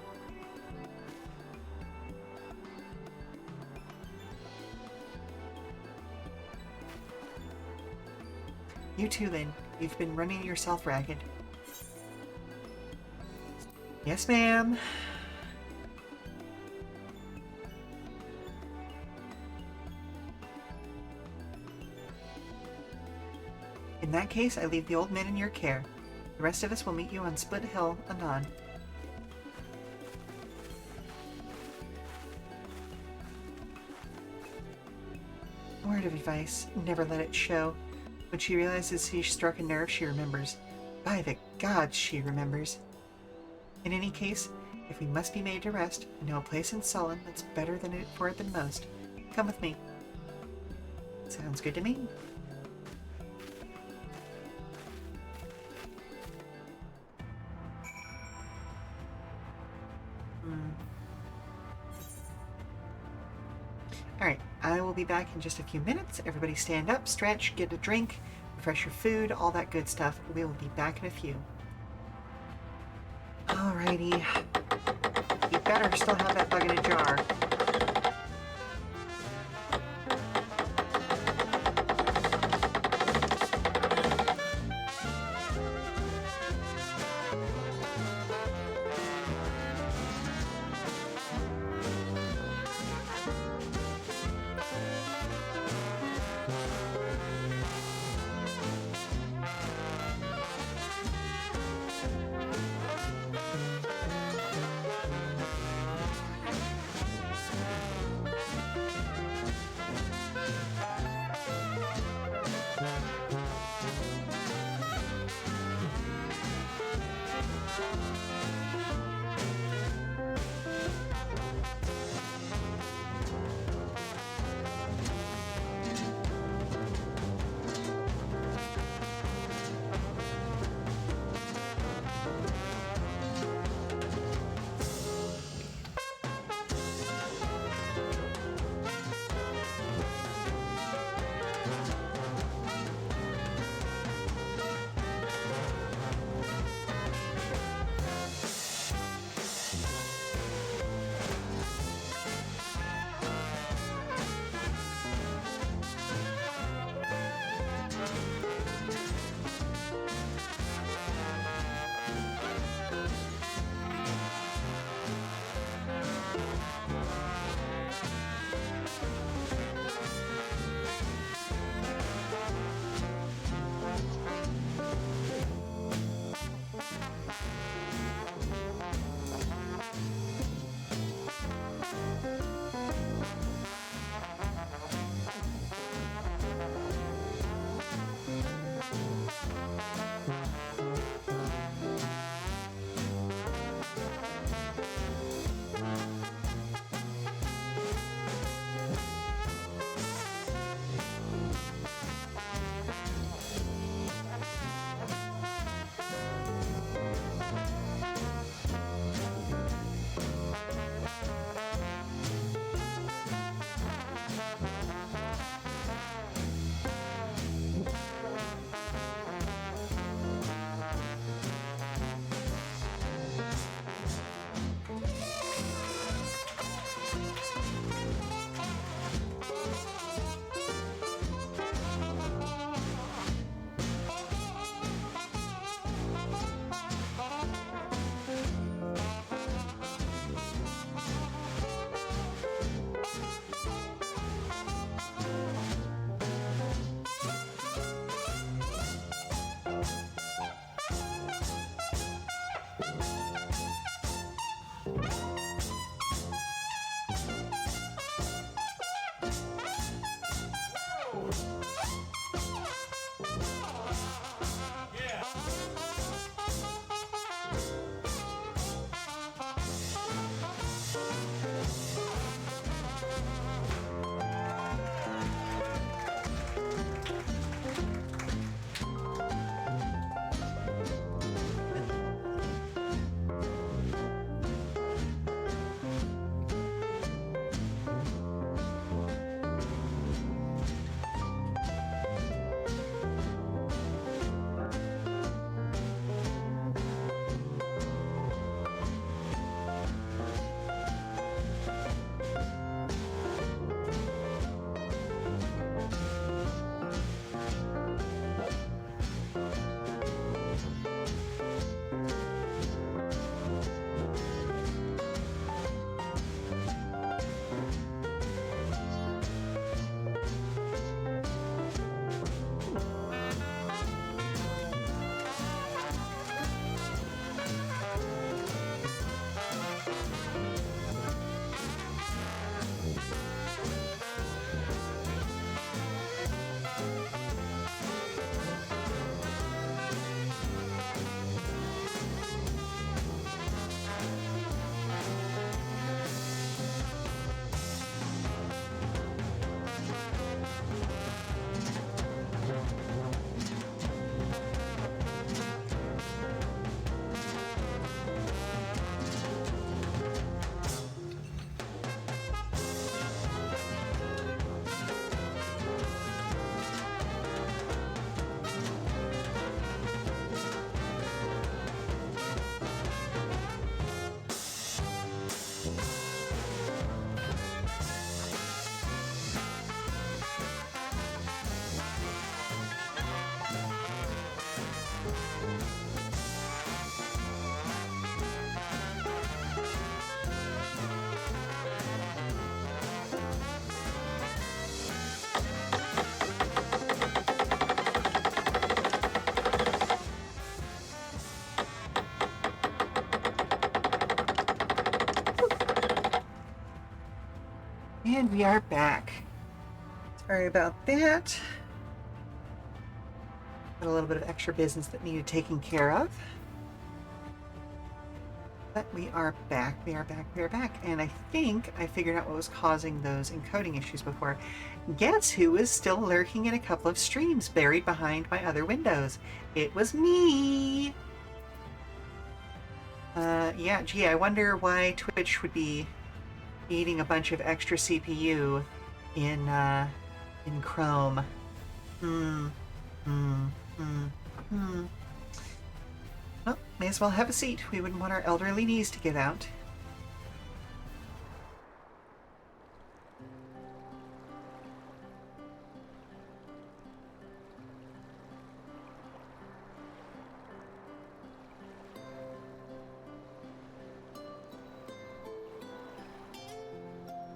You too, Lynn. You've been running yourself ragged. Yes, ma'am. In that case, I leave the old man in your care. The rest of us will meet you on Split Hill anon. Word of advice, never let it show. When she realizes she struck a nerve, she remembers. By the gods, she remembers. In any case, if we must be made to rest, I know a place in Sullen that's better for it than most. Come with me. Sounds good to me. Alright, I will be back in just a few minutes. Everybody stand up, stretch, get a drink, refresh your food, all that good stuff. We will be back in a few. Alrighty. You better still have that bug in a jar. And we are back. Sorry about that. Got a little bit of extra business that needed taking care of. But we are back, we are back, we are back. And I think I figured out what was causing those encoding issues before. Guess who is still lurking in a couple of streams buried behind my other windows? It was me! Yeah, gee, I wonder why Twitch would be eating a bunch of extra CPU in Chrome. Well, may as well have a seat. We wouldn't want our elderly knees to give out.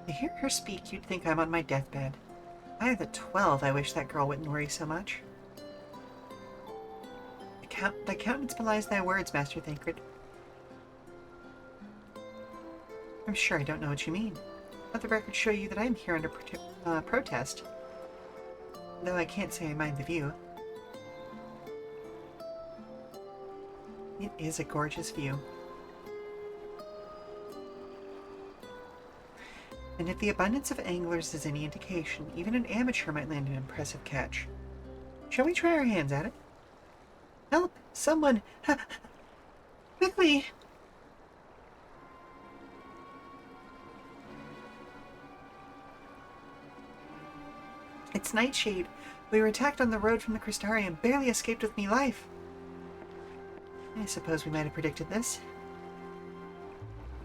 To hear her speak, you'd think I'm on my deathbed. I have a 12. I wish that girl wouldn't worry so much. Thy countenance belies thy words, Master Thancred. I'm sure I don't know what you mean. Let the record show you that I am here under protest. Though I can't say I mind the view. It is a gorgeous view. And if the abundance of anglers is any indication, even an amateur might land an impressive catch. Shall we try our hands at it? Help! Someone! Quickly! It's Nightshade. We were attacked on the road from the Crystarium, barely escaped with me life. I suppose we might have predicted this.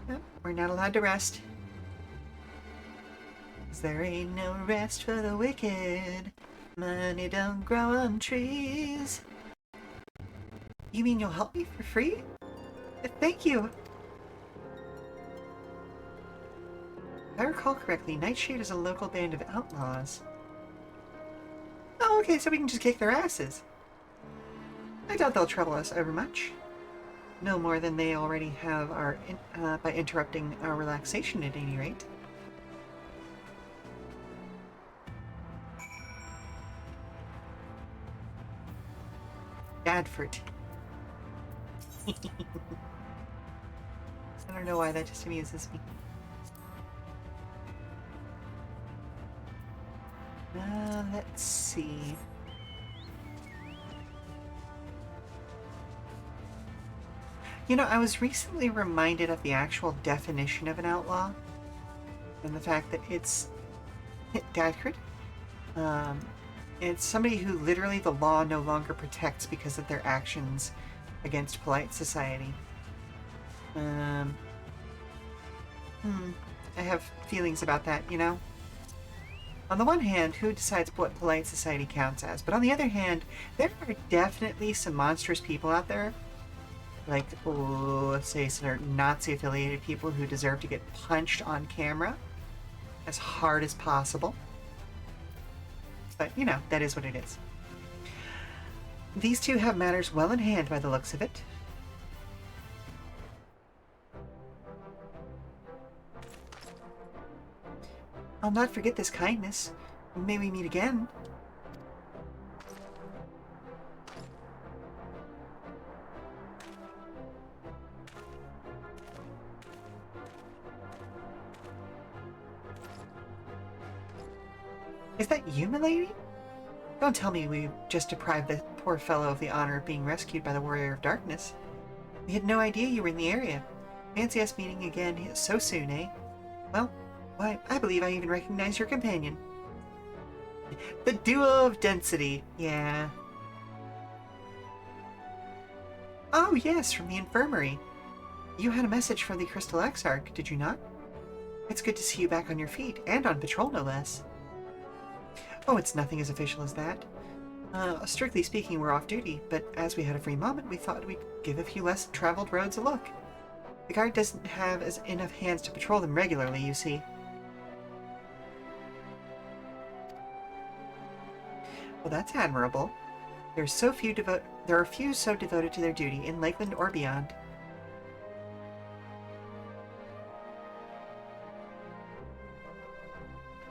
No, we're not allowed to rest. 'Cause there ain't no rest for the wicked. Money don't grow on trees. You mean you'll help me for free? Thank you! If I recall correctly, Nightshade is a local band of outlaws. Oh, okay, so we can just kick their asses. I doubt they'll trouble us overmuch. No more than they already have by interrupting our relaxation at any rate. Ardbert. I don't know why that just amuses me. Let's see. You know, I was recently reminded of the actual definition of an outlaw, and the fact that it's Ardbert. It's somebody who literally the law no longer protects because of their actions against polite society. I have feelings about that, you know? On the one hand, who decides what polite society counts as? But on the other hand, there are definitely some monstrous people out there, like, let's say, some Nazi-affiliated people who deserve to get punched on camera as hard as possible. But, you know, that is what it is. These two have matters well in hand by the looks of it. I'll not forget this kindness. May we meet again. Is that you, milady? Don't tell me we just deprived the poor fellow of the honor of being rescued by the Warrior of Darkness. We had no idea you were in the area. Fancy us meeting again so soon, eh? Well, why, I believe I even recognize your companion. The duo of density, yeah. Oh yes, from the infirmary. You had a message from the Crystal Exarch, did you not? It's good to see you back on your feet, and on patrol no less. Oh, it's nothing as official as that. Strictly speaking, we're off duty, but as we had a free moment, we thought we'd give a few less traveled roads a look. The guard doesn't have enough hands to patrol them regularly, you see. Well, that's admirable. There are few so devoted to their duty in Lakeland or beyond.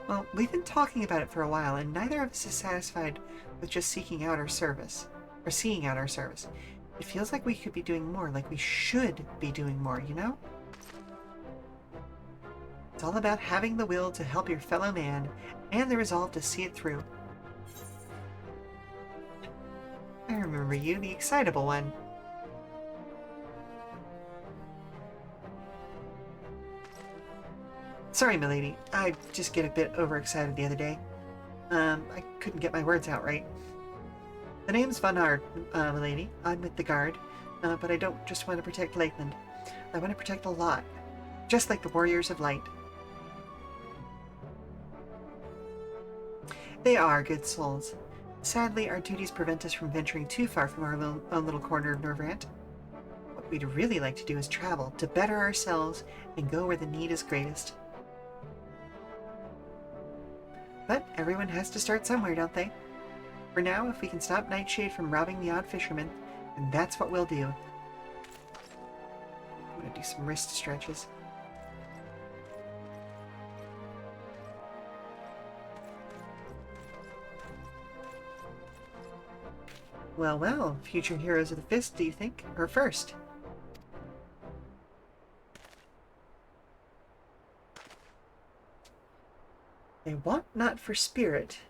Well, we've been talking about it for a while, and neither of us is satisfied with just seeking out our service, or seeing out our service. It feels like we could be doing more, like we should be doing more, you know? It's all about having the will to help your fellow man, and the resolve to see it through. I remember you, the excitable one. Sorry, milady. I just get a bit overexcited the other day. I couldn't get my words out right. The name's Von Ard, milady. I'm with the guard, but I don't just want to protect Lakeland. I want to protect a lot, just like the Warriors of Light. They are good souls. Sadly, our duties prevent us from venturing too far from our own little corner of Norvrant. What we'd really like to do is travel, to better ourselves, and go where the need is greatest. But everyone has to start somewhere, don't they? For now, if we can stop Nightshade from robbing the odd fisherman, then that's what we'll do. I'm gonna do some wrist stretches. Well, well, future heroes of the fist, do you think? Or first? They want not for spirit.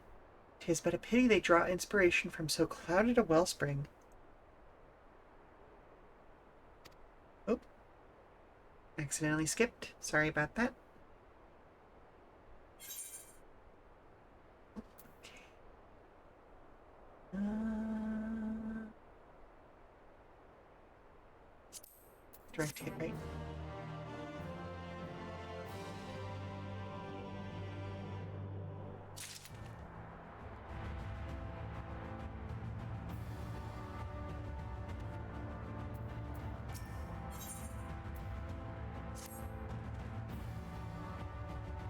'Tis but a pity they draw inspiration from so clouded a wellspring. Oh. Accidentally skipped. Sorry about that. Okay. Direct hit, right?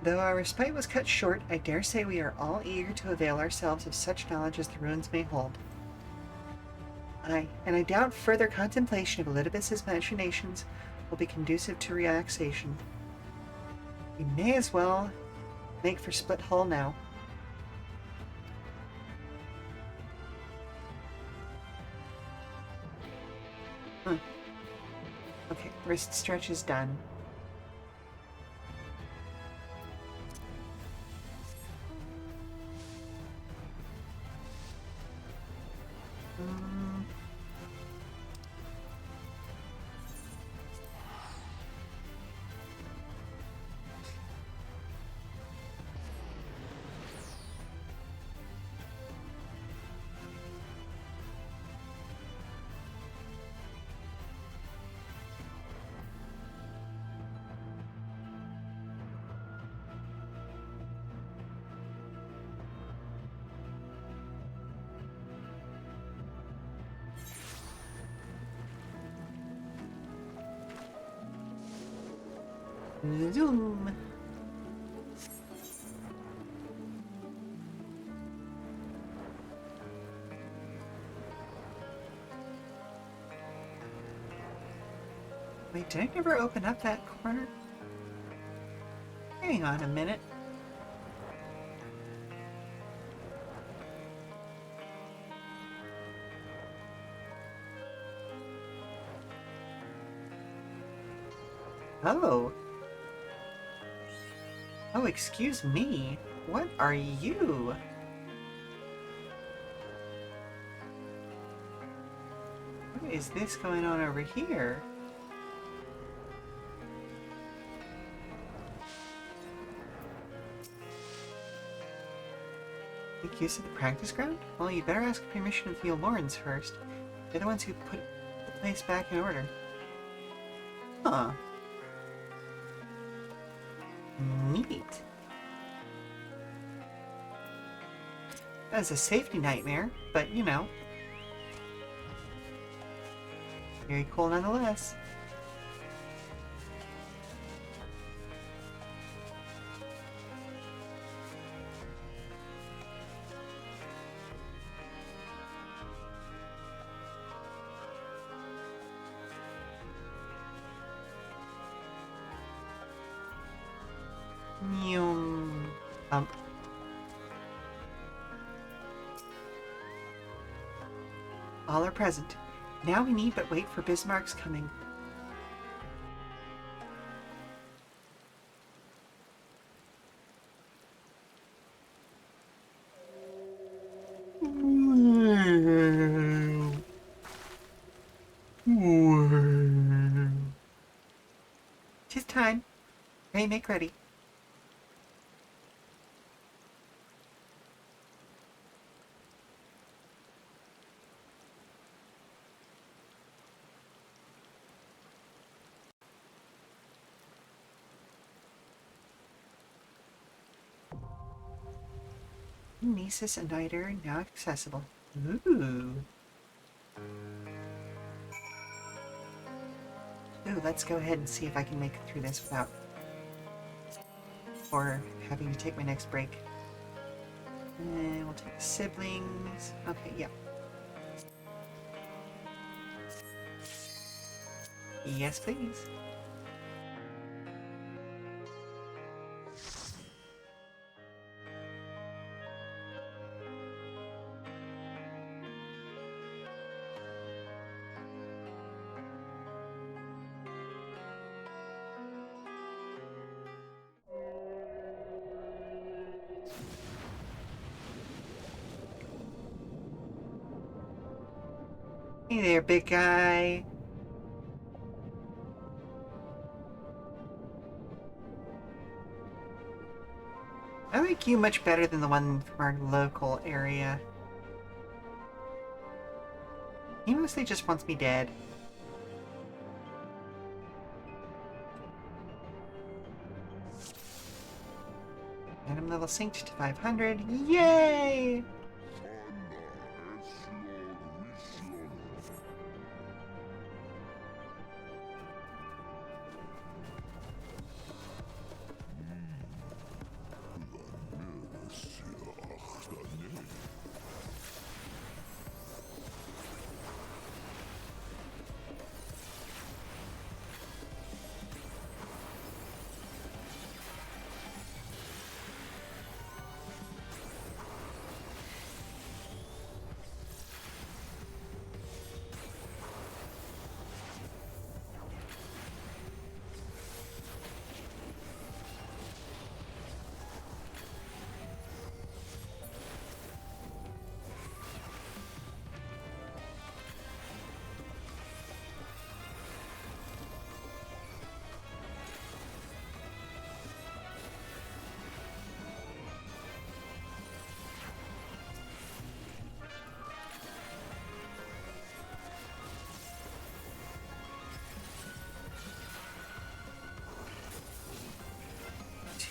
Though our respite was cut short, I dare say we are all eager to avail ourselves of such knowledge as the ruins may hold. Aye, and I doubt further contemplation of Elidibus's machinations will be conducive to relaxation. We may as well make for Split Hull now. Okay, wrist stretch is done. Zoom. Wait, did I never open up that corner? Hang on a minute. Oh. Oh, excuse me. What are you? What is this going on over here? Make use of the practice ground? Well, you better ask permission of the Olorans first. They're the ones who put the place back in order. Huh. Neat. That's a safety nightmare, but you know. Very cool nonetheless. Bump. All are present. Now we need but wait for Bismarck's coming. Tis time. Pray make ready. Nisus and Niter now accessible. Ooh. Ooh, let's go ahead and see if I can make it through this without or having to take my next break. And we'll take the siblings. Okay, yeah. Yes, please. Hey there, big guy. I like you much better than the one from our local area. He mostly just wants me dead. And I'm level synced to 500. Yay!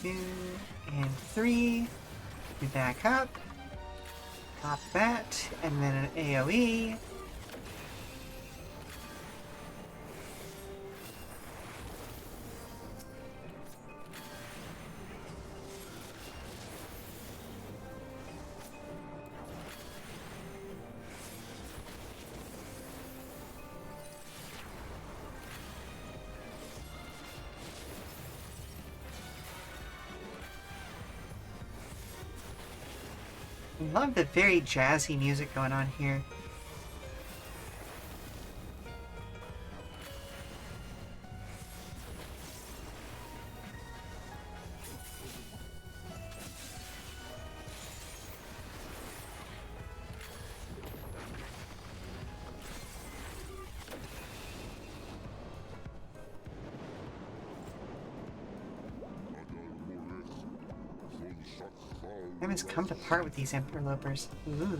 Two and three. We back up. Pop that, and then an AoE. Love the very jazzy music going on here. Time has come to part with these interlopers. Ooh.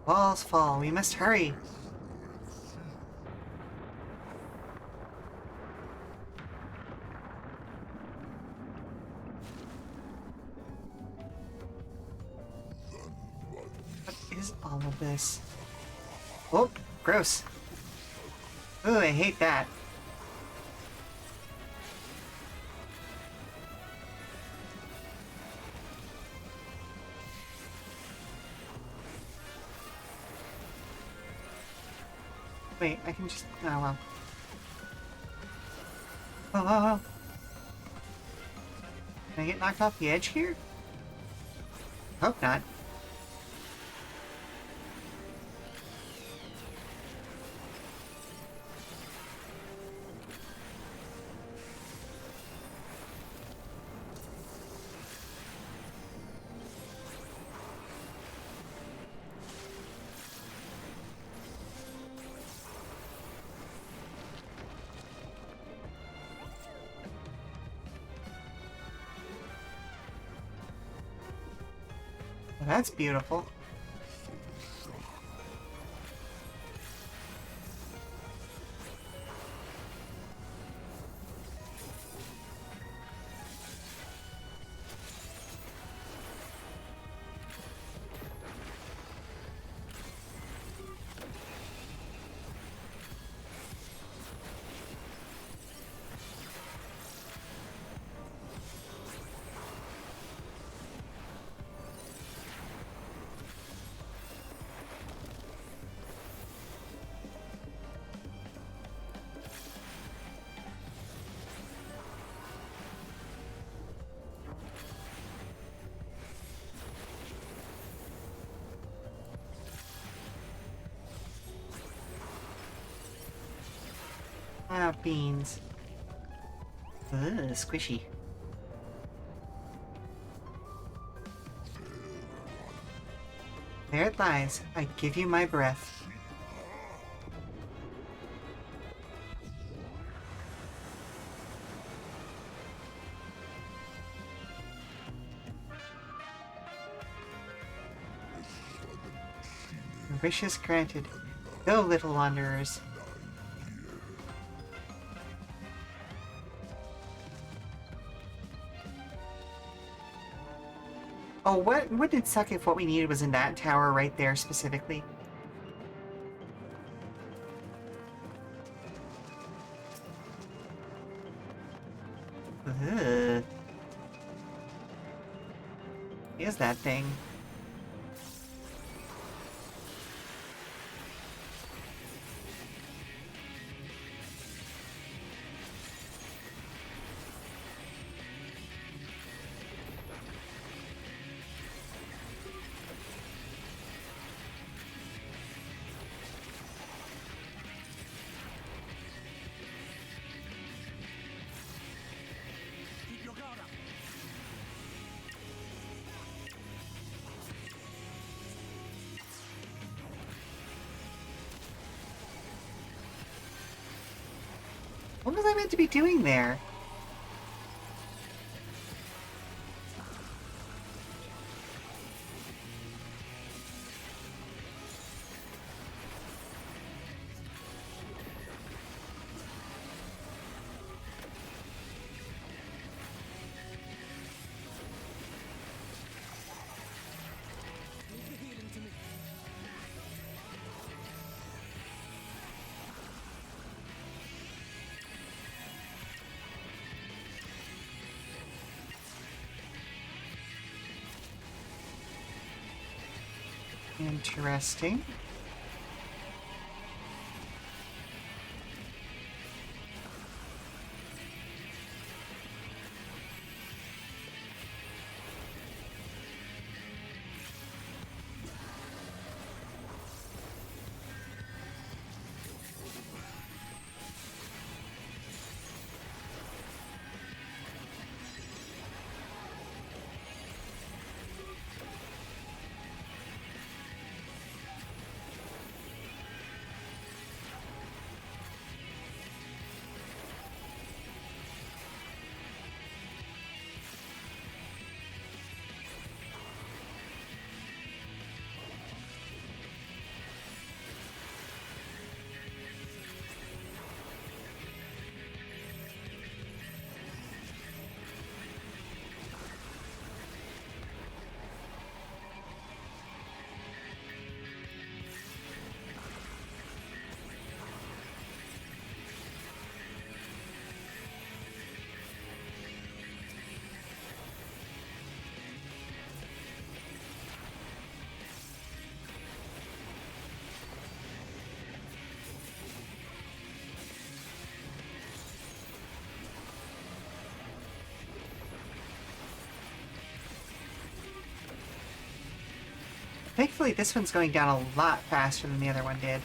Walls fall. We must hurry. What is all of this? Oh, gross. Ooh, I hate that. Wait, I can just... Oh, well. Oh. Can I get knocked off the edge here? Hope not. Well, that's beautiful. Ah, beans. Ugh, squishy. There it lies. I give you my breath. Your wish is granted. Go, little wanderers. Oh, wouldn't it suck if what we needed was in that tower right there specifically? Ugh. Is that thing? What was I meant to be doing there? Interesting. Thankfully, this one's going down a lot faster than the other one did.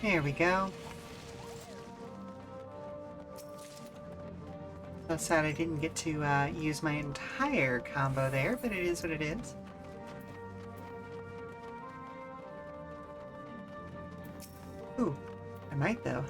There we go. So sad I didn't get to use my entire combo there, but it is what it is. Ooh, I might though.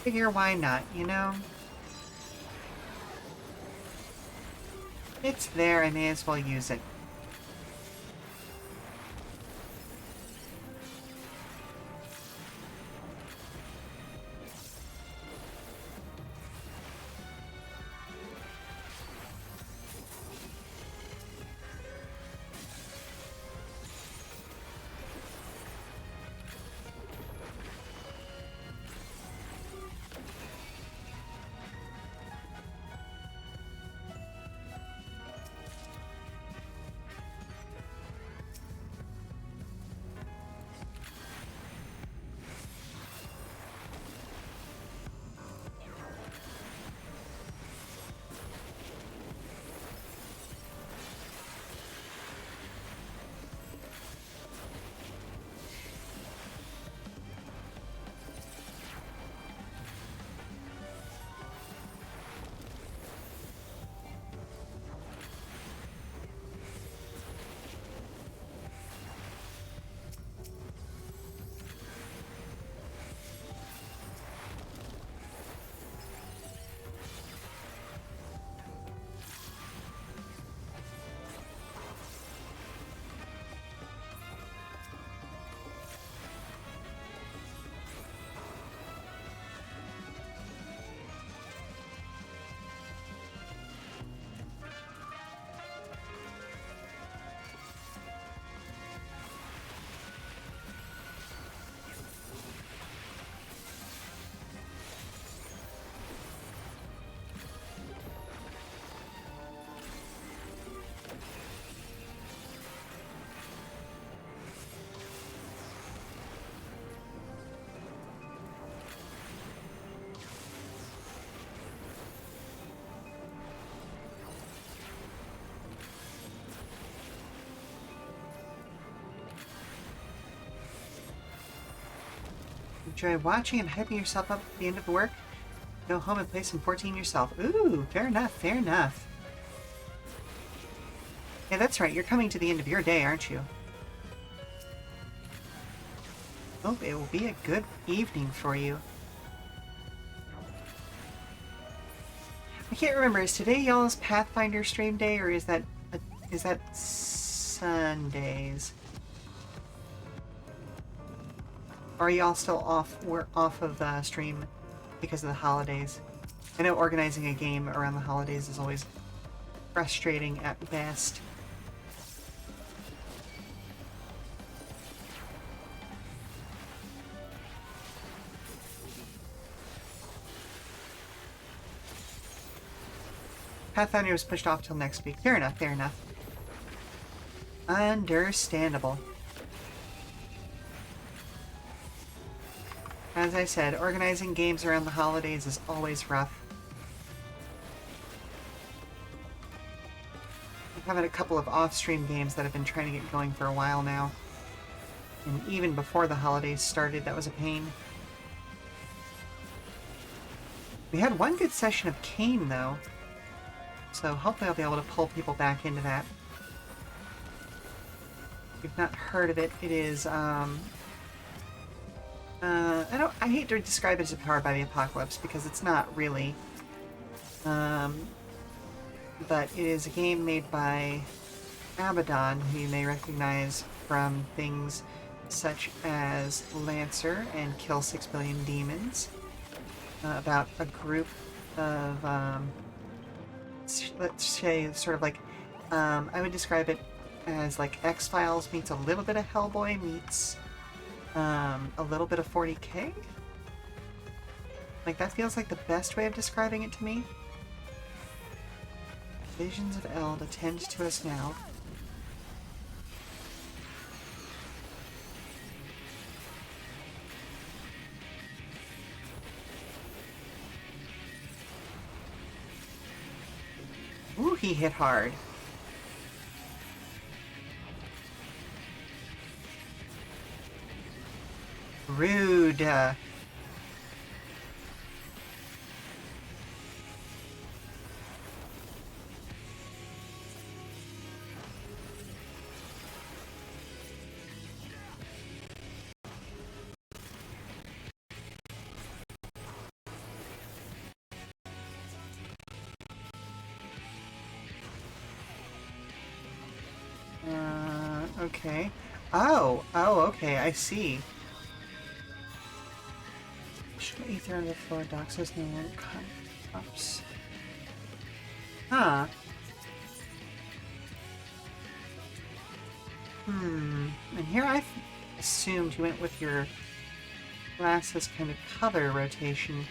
Figure why not, you know? It's there, I may as well use it. Enjoy watching and hyping yourself up at the end of work. Go home and play some 14 yourself. Ooh, fair enough, fair enough. Yeah, that's right. You're coming to the end of your day, aren't you? Hope it will be a good evening for you. I can't remember. Is today y'all's Pathfinder stream day, or is that Sundays? Or are y'all still off? We're off of stream because of the holidays. I know organizing a game around the holidays is always frustrating at best. Pathfinder was pushed off till next week. Fair enough, fair enough. Understandable. As I said, organizing games around the holidays is always rough. I'm having a couple of off-stream games that I've been trying to get going for a while now. And even before the holidays started, that was a pain. We had one good session of Kane, though. So hopefully I'll be able to pull people back into that. If you've not heard of it, it is, I hate to describe it as a Powered by the Apocalypse because it's not really. But it is a game made by Abaddon, who you may recognize from things such as Lancer and Kill 6 Billion Demons. About a group of, let's say, sort of like, I would describe it as like X-Files meets a little bit of Hellboy meets a little bit of 40K. Like, that feels like the best way of describing it to me. Visions of Eld attend to us now. Ooh, he hit hard. Rude. Okay. Oh, okay, I see. Ether on the floor, Doxos no one comes. Huh. And here I assumed you went with your glasses kind of color rotation.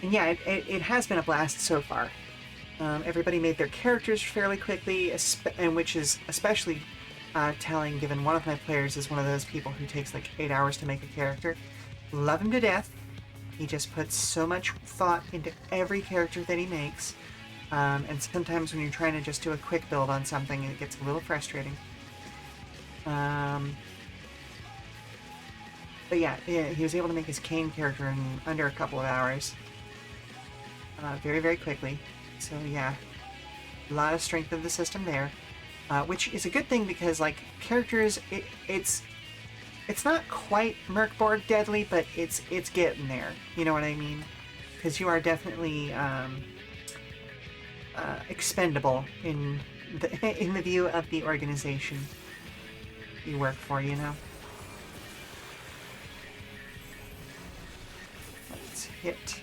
And yeah, it has been a blast so far. Everybody made their characters fairly quickly, and which is especially telling given one of my players is one of those people who takes like 8 hours to make a character. Love him to death. He just puts so much thought into every character that he makes. And sometimes when you're trying to just do a quick build on something, it gets a little frustrating. But yeah, he was able to make his Kane character in under a couple of hours. Very, very quickly. So yeah, a lot of strength of the system there, which is a good thing because like characters, it's not quite Mercborg deadly, but it's getting there. You know what I mean? Because you are definitely expendable in the view of the organization you work for. You know. Let's hit.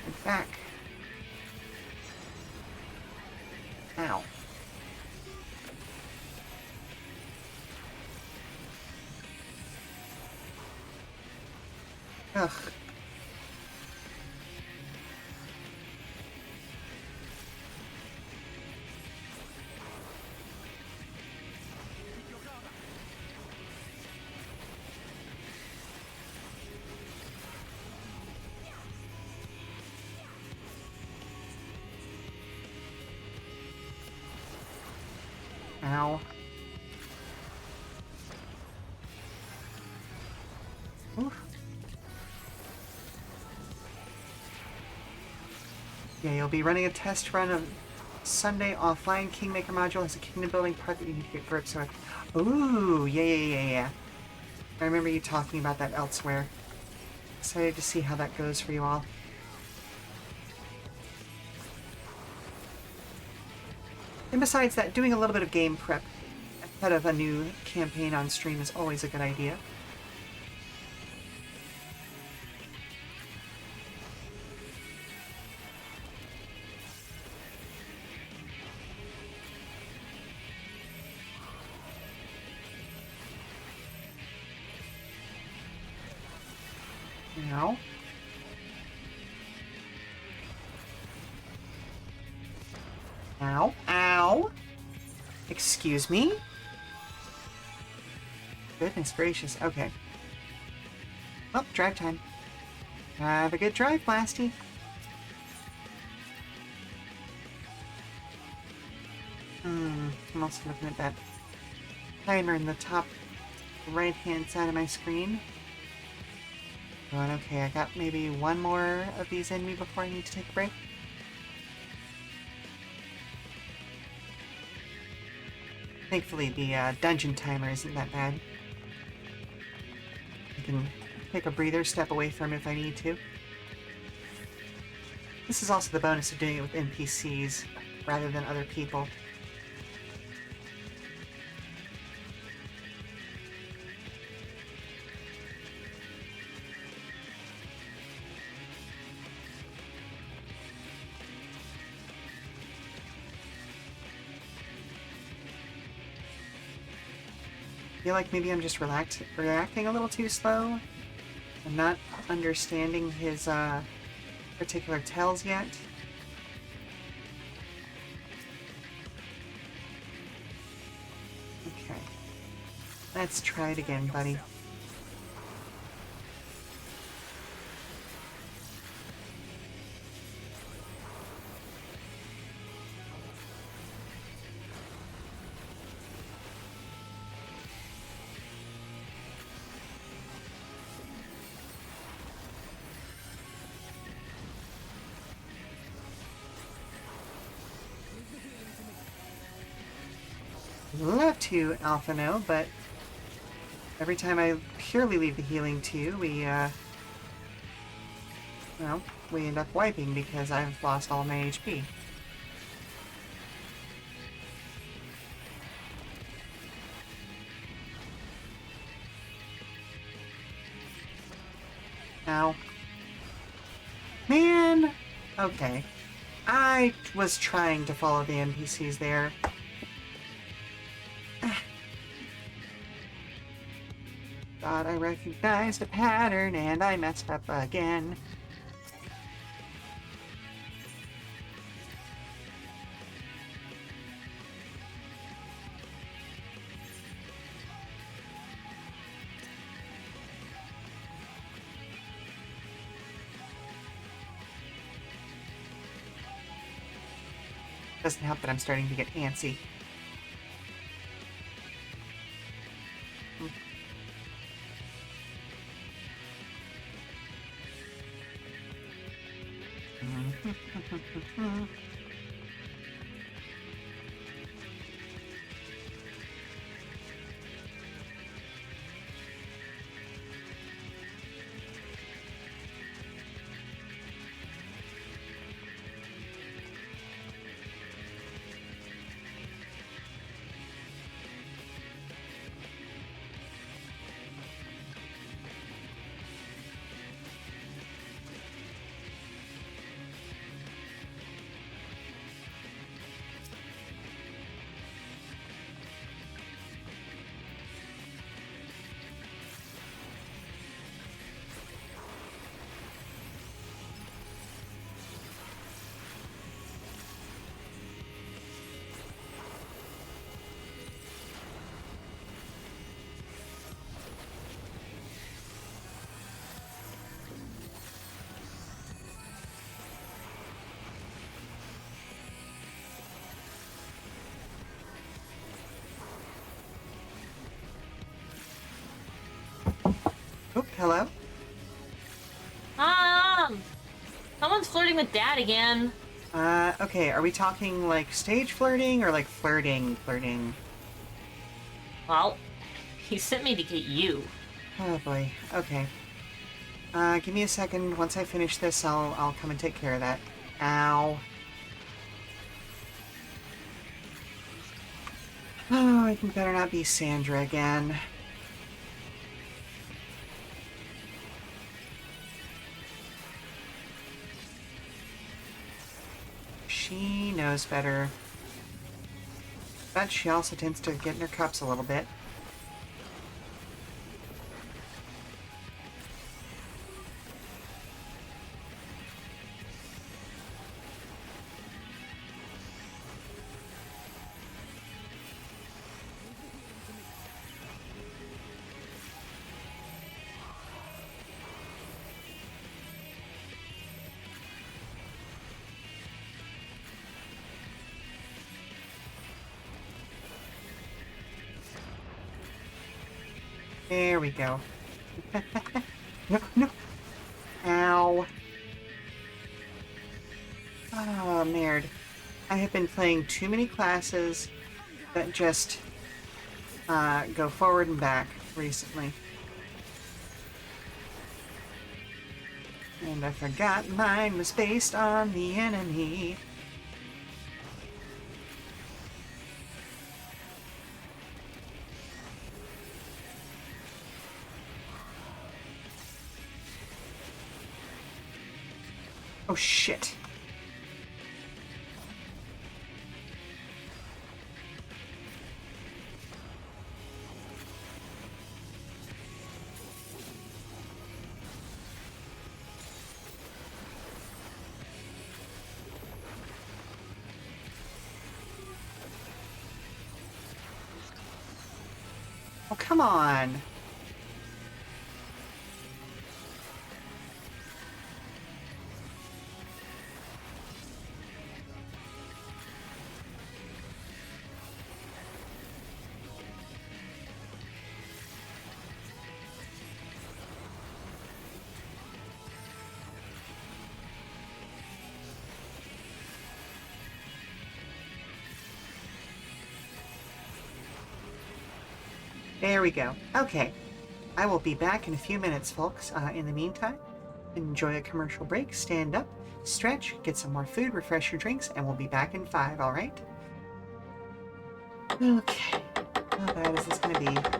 And back. Ow. Ugh. Ow. Yeah, you'll be running a test run of Sunday offline. Kingmaker module has a kingdom building part that you need to get grips with. Ooh, yeah. I remember you talking about that elsewhere. Excited to see how that goes for you all. And besides that, doing a little bit of game prep ahead of a new campaign on stream is always a good idea. Now. Ow. Ow. Excuse me? Goodness gracious. Okay. Oh, drive time. Have a good drive, Blasty. I'm also looking at that timer in the top right-hand side of my screen. But okay, I got maybe one more of these in me before I need to take a break. Thankfully, the dungeon timer isn't that bad. I can take a breather, step away from it if I need to. This is also the bonus of doing it with NPCs rather than other people. I feel like maybe I'm just reacting a little too slow. I'm not understanding his particular tells yet. Okay. Let's try it again, buddy. Love to Alpha No, but every time I purely leave the healing to you, we end up wiping because I've lost all my HP. Ow. Man! Okay. I was trying to follow the NPCs there. Thought I recognized a pattern and I messed up again. Doesn't help that I'm starting to get antsy. Oh, hello? Someone's flirting with Dad again. Okay, are we talking like stage flirting or like flirting? Well, he sent me to get you. Oh boy, okay. Give me a second. Once I finish this, I'll come and take care of that. Ow. Oh, it better not be Sandra again. She knows better. But she also tends to get in her cups a little bit. There we go. No, no. Ow. Oh, merde. I have been playing too many classes that just go forward and back recently. And I forgot mine was based on the enemy. Oh, shit. Oh, come on. There we go. Okay. I will be back in a few minutes, folks. In the meantime, enjoy a commercial break, stand up, stretch, get some more food, refresh your drinks, and we'll be back in 5, alright? Okay. How bad is this going to be?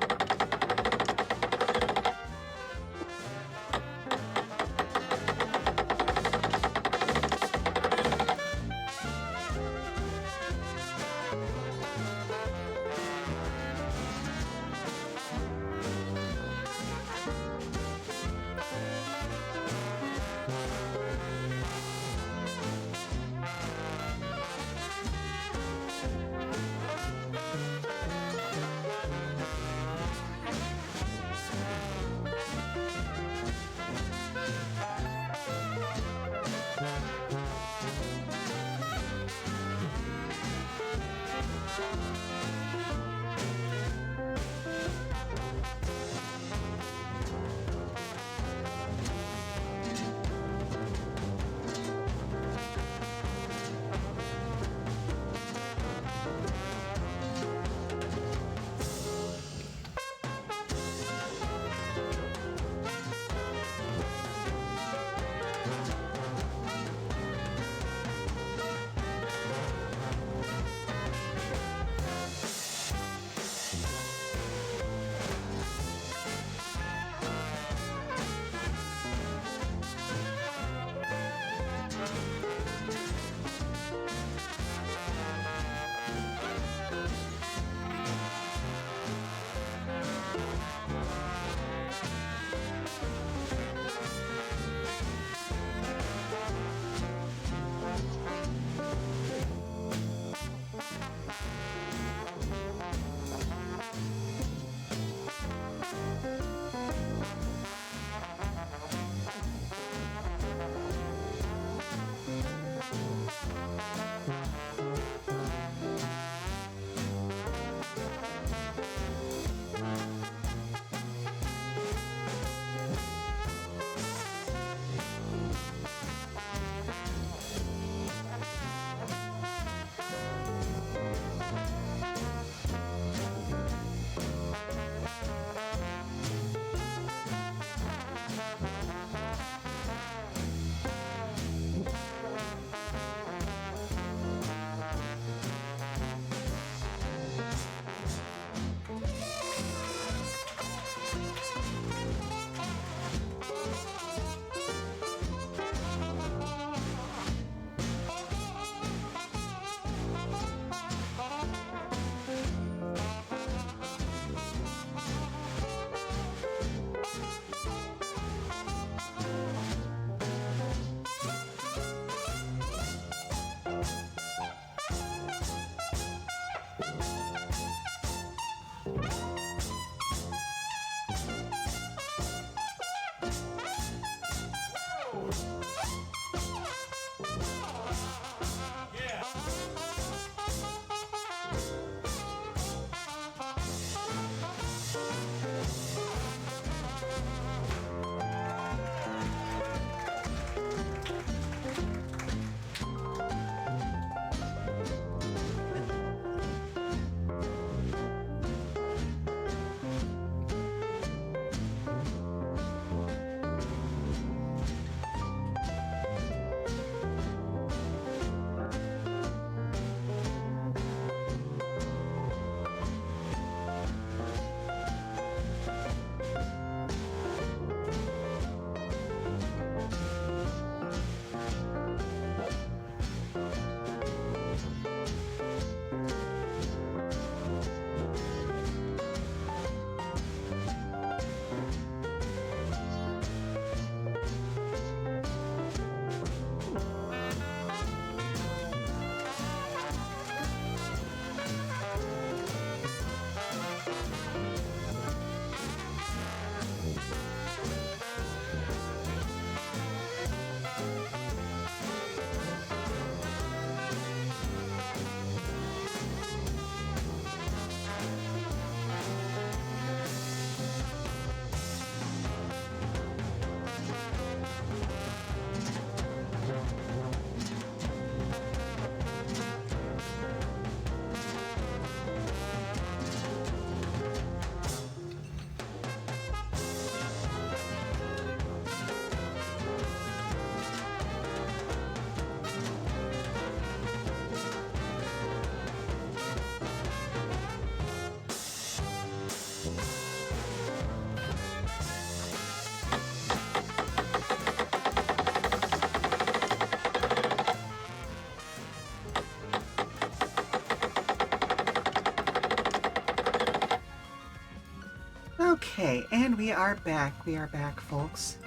Okay, and we are back. We are back, folks.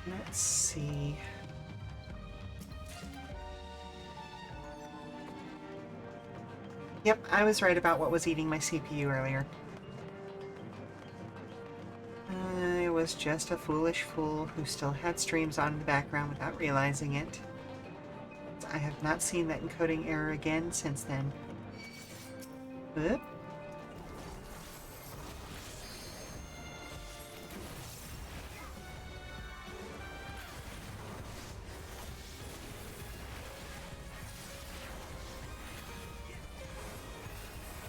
Let's see. Yep, I was right about what was eating my CPU earlier. I was just a foolish fool who still had streams on in the background without realizing it. I have not seen that encoding error again since then. Oop.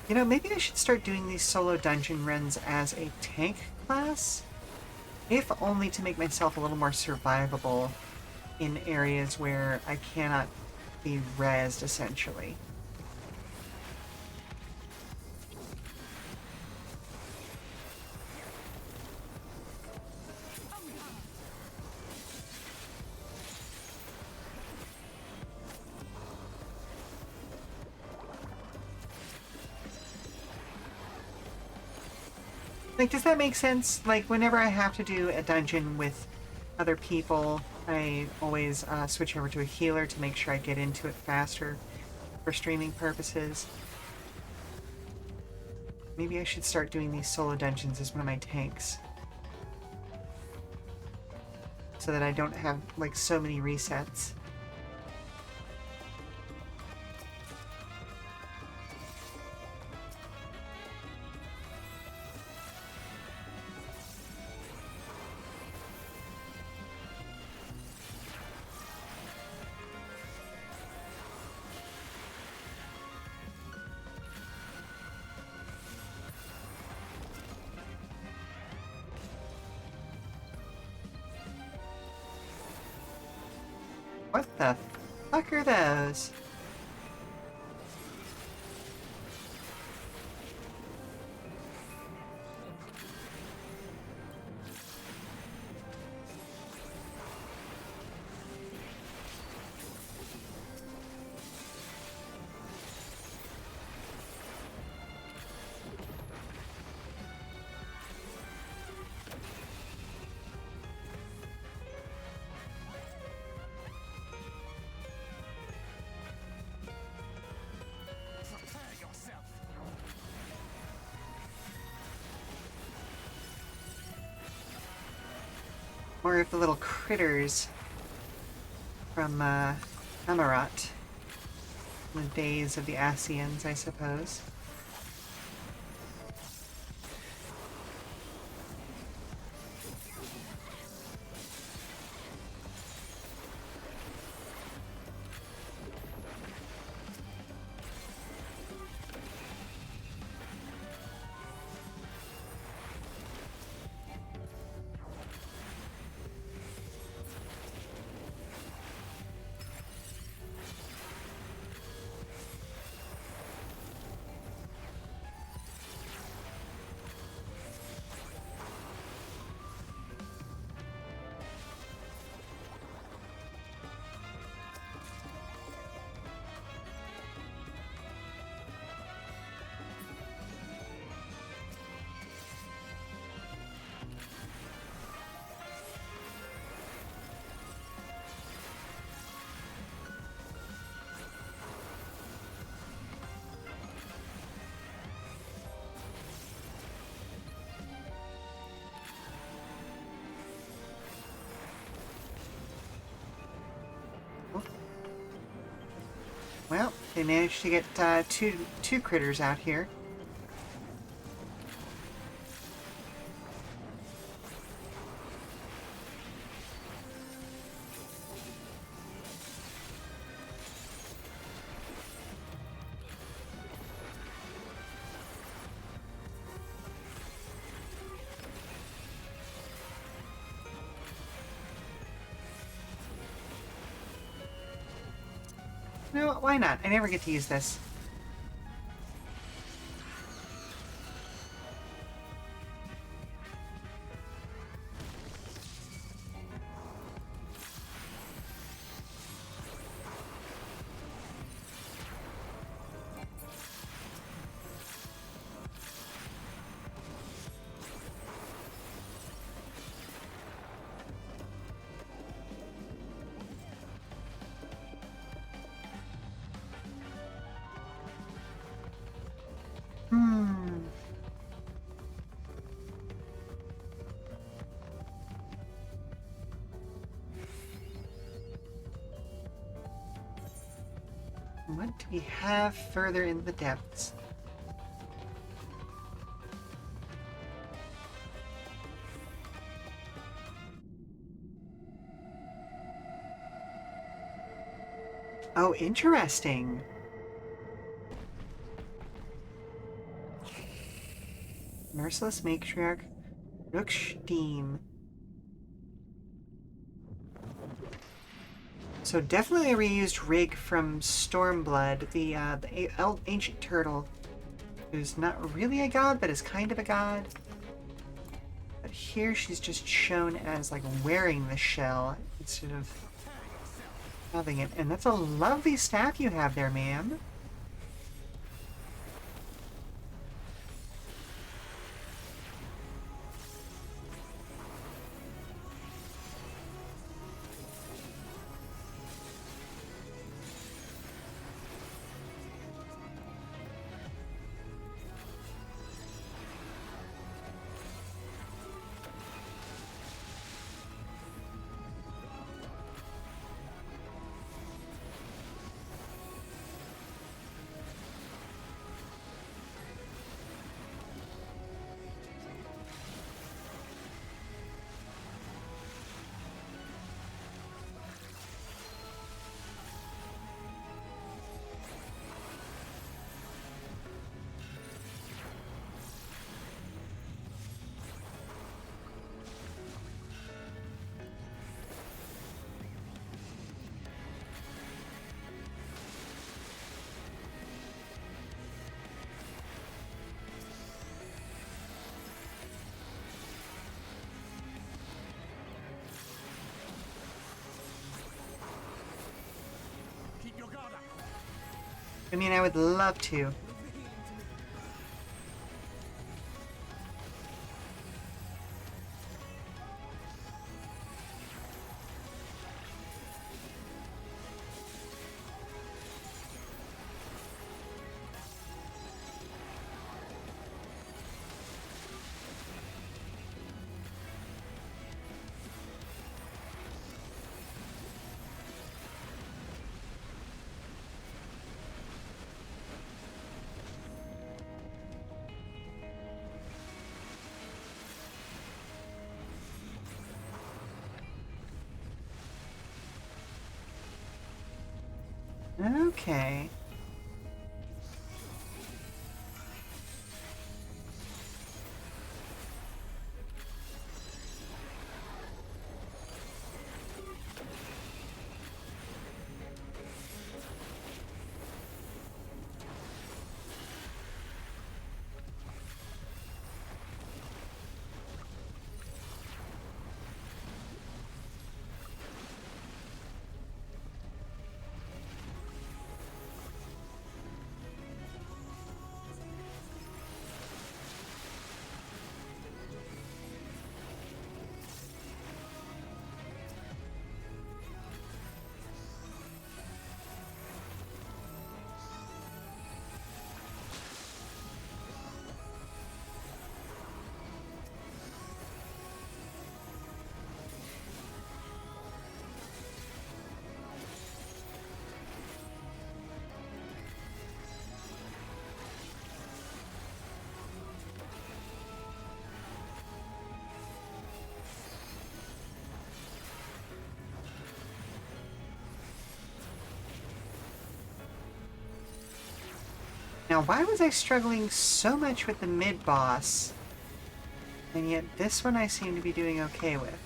You know, maybe I should start doing these solo dungeon runs as a tank class, if only to make myself a little more survivable in areas where I cannot be rezzed, essentially. Like, does that make sense? Like, whenever I have to do a dungeon with other people, I always switch over to a healer to make sure I get into it faster for streaming purposes. Maybe I should start doing these solo dungeons as one of my tanks, so that I don't have, like, so many resets. What the fuck are those? More of the little critters from Amarot, the days of the Asians, I suppose. Well, they managed to get two critters out here. No, why not? I never get to use this. What do we have further in the depths? Oh, interesting. Merciless Matriarch Rooksteam. So definitely a reused rig from Stormblood, the ancient turtle, who's not really a god, but is kind of a god. But here she's just shown as like wearing the shell instead of having it. And that's a lovely staff you have there, ma'am. I mean, I would love to. Okay. Now, why was I struggling so much with the mid-boss, and yet this one I seem to be doing okay with?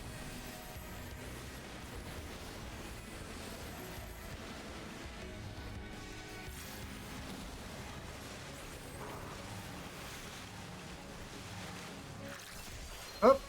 Oh!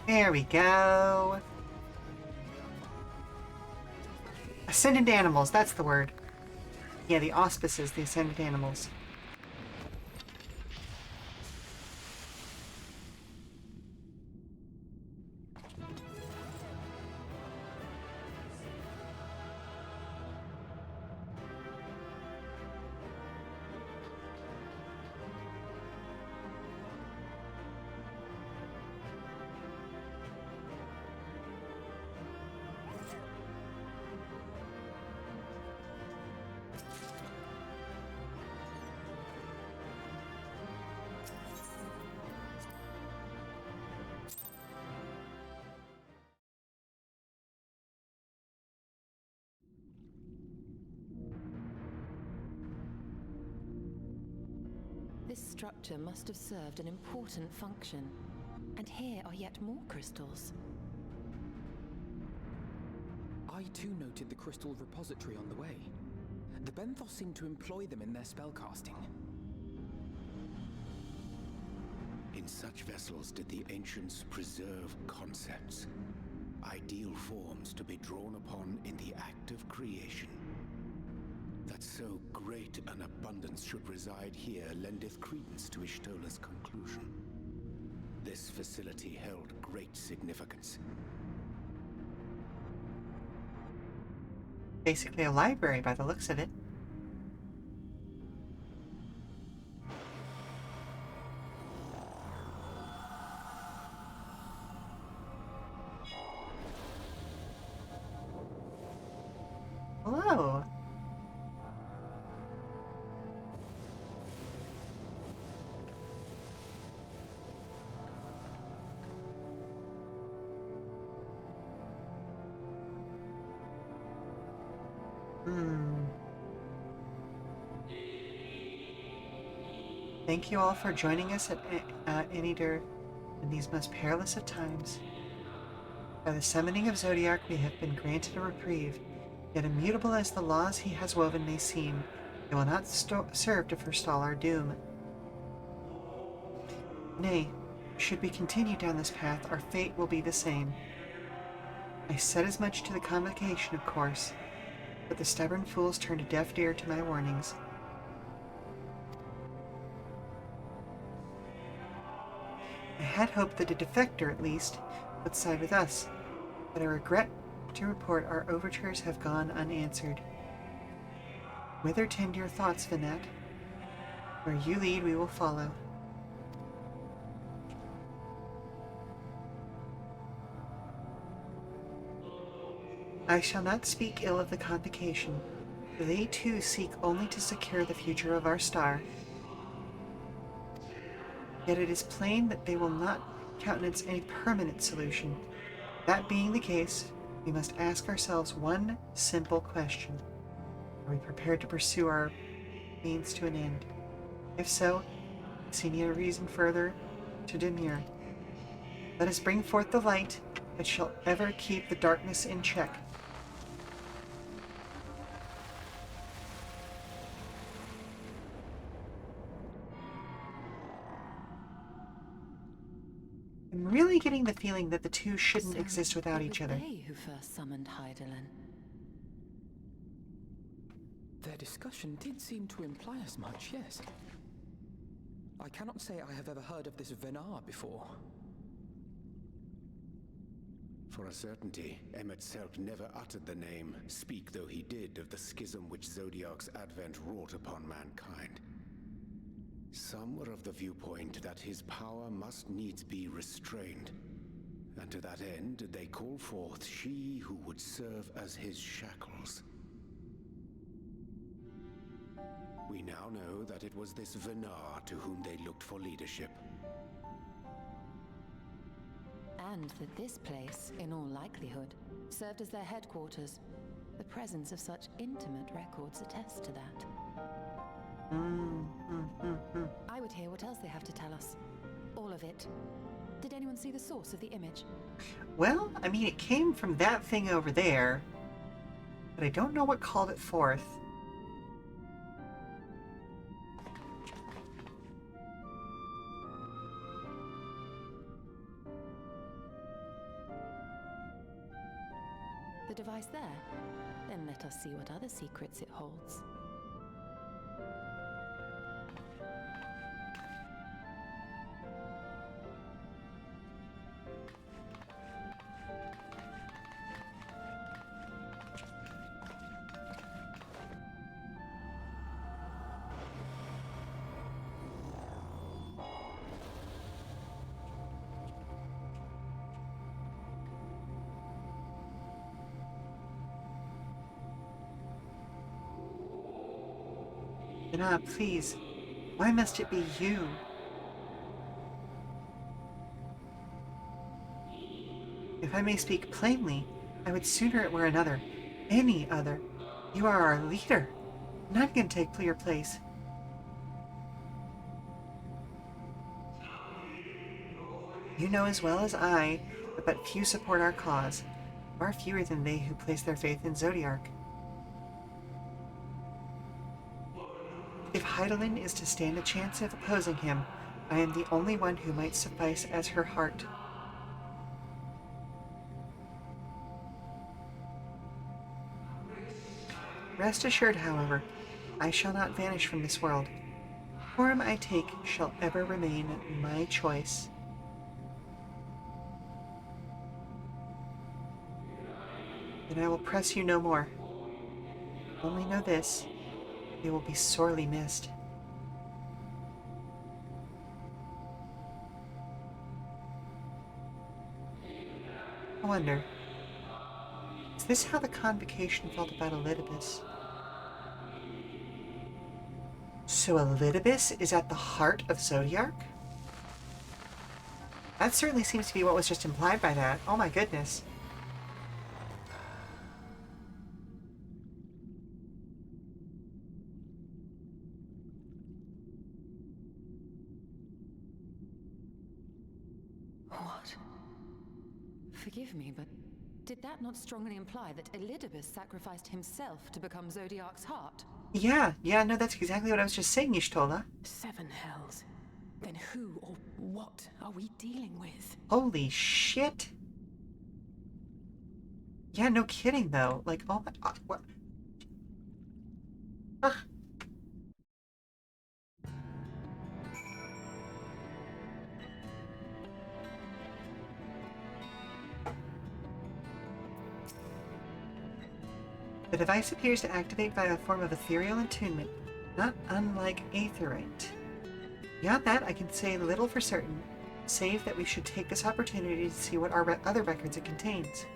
There we go. Ascendant animals, that's the word. Yeah, the auspices, the ascendant animals. This structure must have served an important function. And here are yet more crystals. I too noted the crystal repository on the way. The Benthos seem to employ them in their spellcasting. In such vessels did the ancients preserve concepts, ideal forms to be drawn upon in the act of creation. That so great an abundance should reside here lendeth credence to Ishtola's conclusion. This facility held great significance. Basically a library by the looks of it. Hello. Thank you all for joining us at Anidir in these most perilous of times. By the summoning of Zodiac, we have been granted a reprieve, yet immutable as the laws he has woven may seem, they will not serve to forestall our doom. Nay, should we continue down this path, our fate will be the same. I said as much to the convocation, of course, but the stubborn fools turned a deaf ear to my warnings. I had hoped that a defector, at least, would side with us, but I regret to report our overtures have gone unanswered. Whither tend your thoughts, Vinat? Where you lead, we will follow. I shall not speak ill of the convocation. They too seek only to secure the future of our star. Yet it is plain that they will not countenance any permanent solution. That being the case, we must ask ourselves one simple question. Are we prepared to pursue our means to an end? If so, I see no reason further to demur. Let us bring forth the light that shall ever keep the darkness in check. I'm really getting the feeling that the two shouldn't exist without each other. They who first summoned Hydaelyn. Their discussion did seem to imply as much, yes. I cannot say I have ever heard of this Venar before. For a certainty, Emet-Selch never uttered the name, speak though he did of the schism which Zodiac's advent wrought upon mankind. Some were of the viewpoint that his power must needs be restrained, and to that end did they call forth she who would serve as his shackles. We now know that it was this Venar to whom they looked for leadership. And that this place, in all likelihood, served as their headquarters. The presence of such intimate records attests to that. I would hear what else they have to tell us. All of it. Did anyone see the source of the image? Well, I mean, it came from that thing over there, but I don't know what called it forth. The device there? Then let us see what other secrets it holds. Anna, please. Why must it be you? If I may speak plainly, I would sooner it were another. Any other. You are our leader. None can take your place. You know as well as I that but few support our cause, far fewer than they who place their faith in Zodiark. If Heidelin is to stand a chance of opposing him, I am the only one who might suffice as her heart. Rest assured, however, I shall not vanish from this world. The form I take shall ever remain my choice. Then I will press you no more. Only know this. They will be sorely missed. I wonder, is this how the Convocation felt about Elidibus? So Elidibus is at the heart of Zodiark? That certainly seems to be what was just implied by that. Oh my goodness. What? Forgive me, but did that not strongly imply that Elidibus sacrificed himself to become Zodiark's heart? Yeah, no, that's exactly what I was just saying, Y'shtola. 7 hells. Then who or what are we dealing with? Holy shit. Yeah, no kidding, though. Like, oh my... what? Ugh. The device appears to activate via a form of ethereal attunement, not unlike aetherite. Beyond that, I can say little for certain, save that we should take this opportunity to see what other records it contains.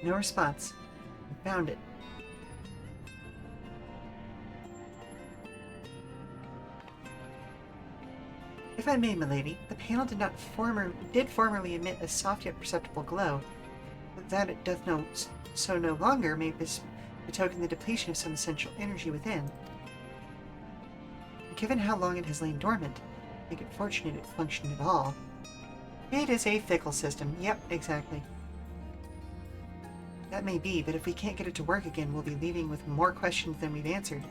No response. I found it. If I may, milady, the panel did formerly emit a soft yet perceptible glow, but that it doth no longer may betoken the depletion of some essential energy within. Given how long it has lain dormant, I think it fortunate it functioned at all. It is a fickle system. Yep, exactly. That may be, but if we can't get it to work again, we'll be leaving with more questions than we've answered.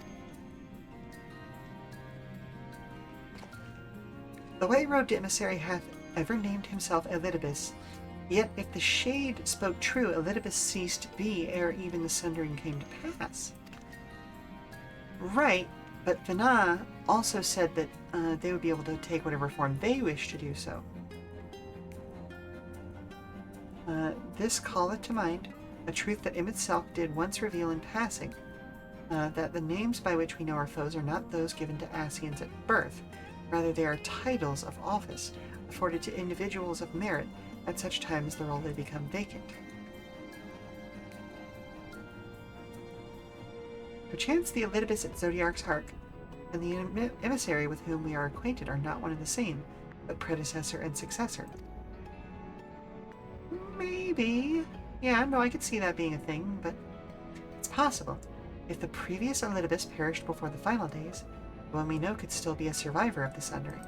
The white-robed emissary hath ever named himself Elidibus. Yet if the shade spoke true, Elidibus ceased to be ere even the sundering came to pass. Right, but Vana also said that they would be able to take whatever form they wish to do so. This calleth to mind a truth that Im itself did once reveal in passing, that the names by which we know our foes are not those given to Asians at birth. Rather, they are titles of office, afforded to individuals of merit at such time as the role they become vacant. Perchance the Elidibus at Zodiark's Heart and the emissary with whom we are acquainted are not one and the same, but predecessor and successor. Maybe. Yeah, no, I could see that being a thing, but it's possible. If the previous Elidibus perished before the final days, the one we know could still be a survivor of the Sundering.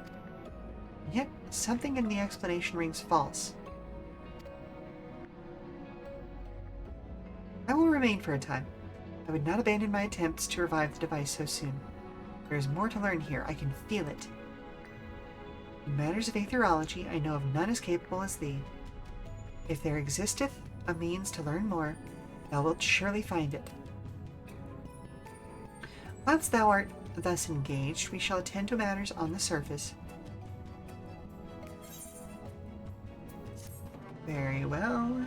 And yet, something in the explanation rings false. I will remain for a time. I would not abandon my attempts to revive the device so soon. There is more to learn here. I can feel it. In matters of aetherology, I know of none as capable as thee. If there existeth a means to learn more, thou wilt surely find it. Whilst thou art thus engaged, we shall attend to matters on the surface. Very well.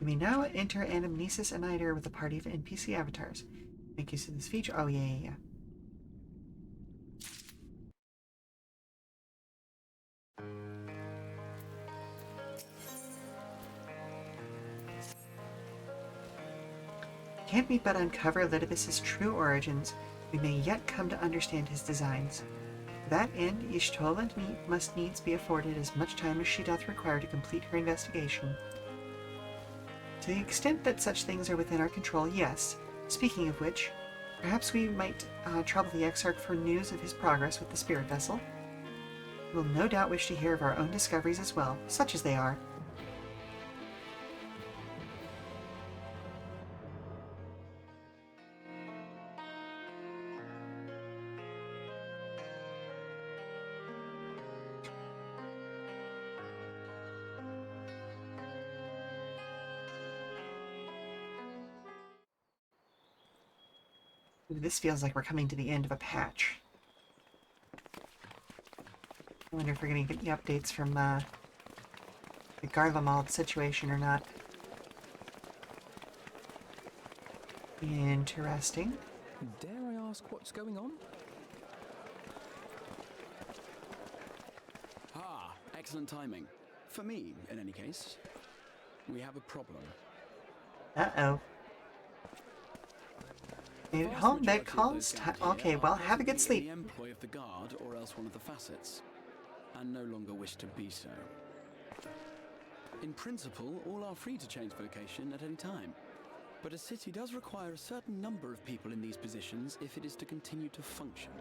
You may now enter Anamnesis Annihilator with a party of NPC avatars. Make use of this feature. Oh, yeah. Can't we but uncover Lidibus's true origins, we may yet come to understand his designs. To that end, Y'shtola must needs be afforded as much time as she doth require to complete her investigation. To the extent that such things are within our control, yes. Speaking of which, perhaps we might trouble the Exarch for news of his progress with the spirit vessel. He will no doubt wish to hear of our own discoveries as well, such as they are. This feels like we're coming to the end of a patch. I wonder if we're going to get any updates from the Garlemald situation or not. Interesting. Dare I ask what's going on? Ah, excellent timing. For me, in any case. We have a problem. Uh-oh. Made it home, bed calls. Okay, well, have a good sleep. The employ of the guard, or else one of the facets, and no longer wish to be so. In principle, all are free to change vocation at any time, but a city does require a certain number of people in these positions if it is to continue to function.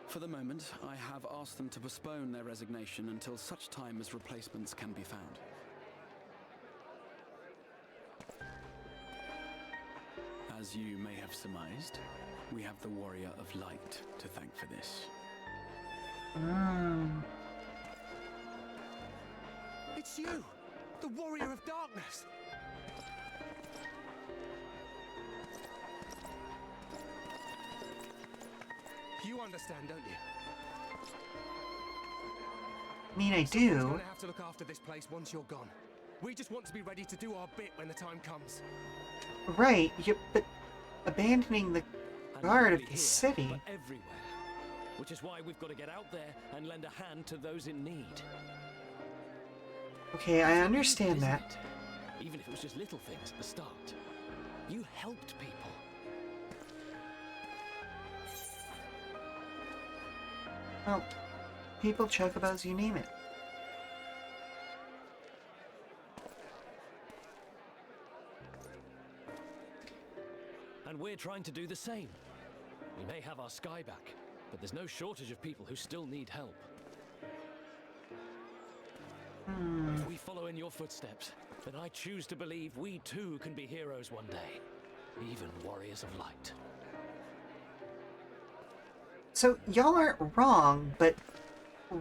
For the moment, I have asked them to postpone their resignation until such time as replacements can be found. As you may have surmised, we have the Warrior of Light to thank for this. It's you! The Warrior of Darkness! You understand, don't you? I mean, I Someone's do. gonna have to look after this place once you're gone. We just want to be ready to do our bit when the time comes. Right, but abandoning the guard of the city. But everywhere. Which is why we've got to get out there and lend a hand to those in need. Okay, I understand that. Even if it was just little things at the start. You helped people. Well, people, chocobos, you name it. And we're trying to do the same. We may have our sky back, but there's no shortage of people who still need help. If we follow in your footsteps, then I choose to believe we too can be heroes one day. Even warriors of light. So, y'all aren't wrong, but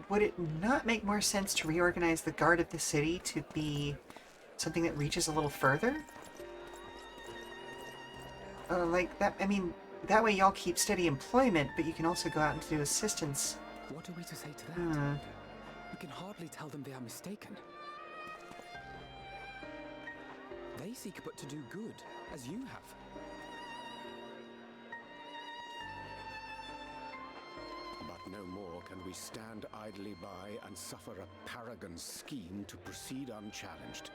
would it not make more sense to reorganize the guard of the city to be something that reaches a little further? Like that, I mean, that way y'all keep steady employment, but you can also go out and do assistance. What are we to say to that? We can hardly tell them they are mistaken. They seek but to do good, as you have. But no more can we stand idly by and suffer a paragon's scheme to proceed unchallenged.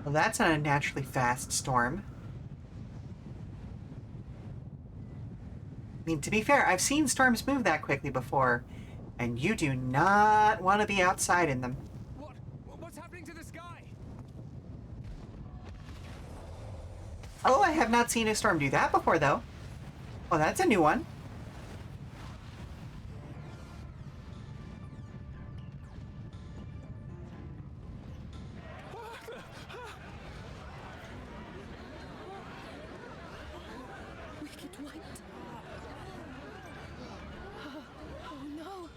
Well, that's an unnaturally fast storm. mean, to be fair, I've seen storms move that quickly before, and you do not want to be outside in them. What's happening to the sky? Oh, I have not seen a storm do that before, though. Oh, that's a new one. Wicked White. Oh no.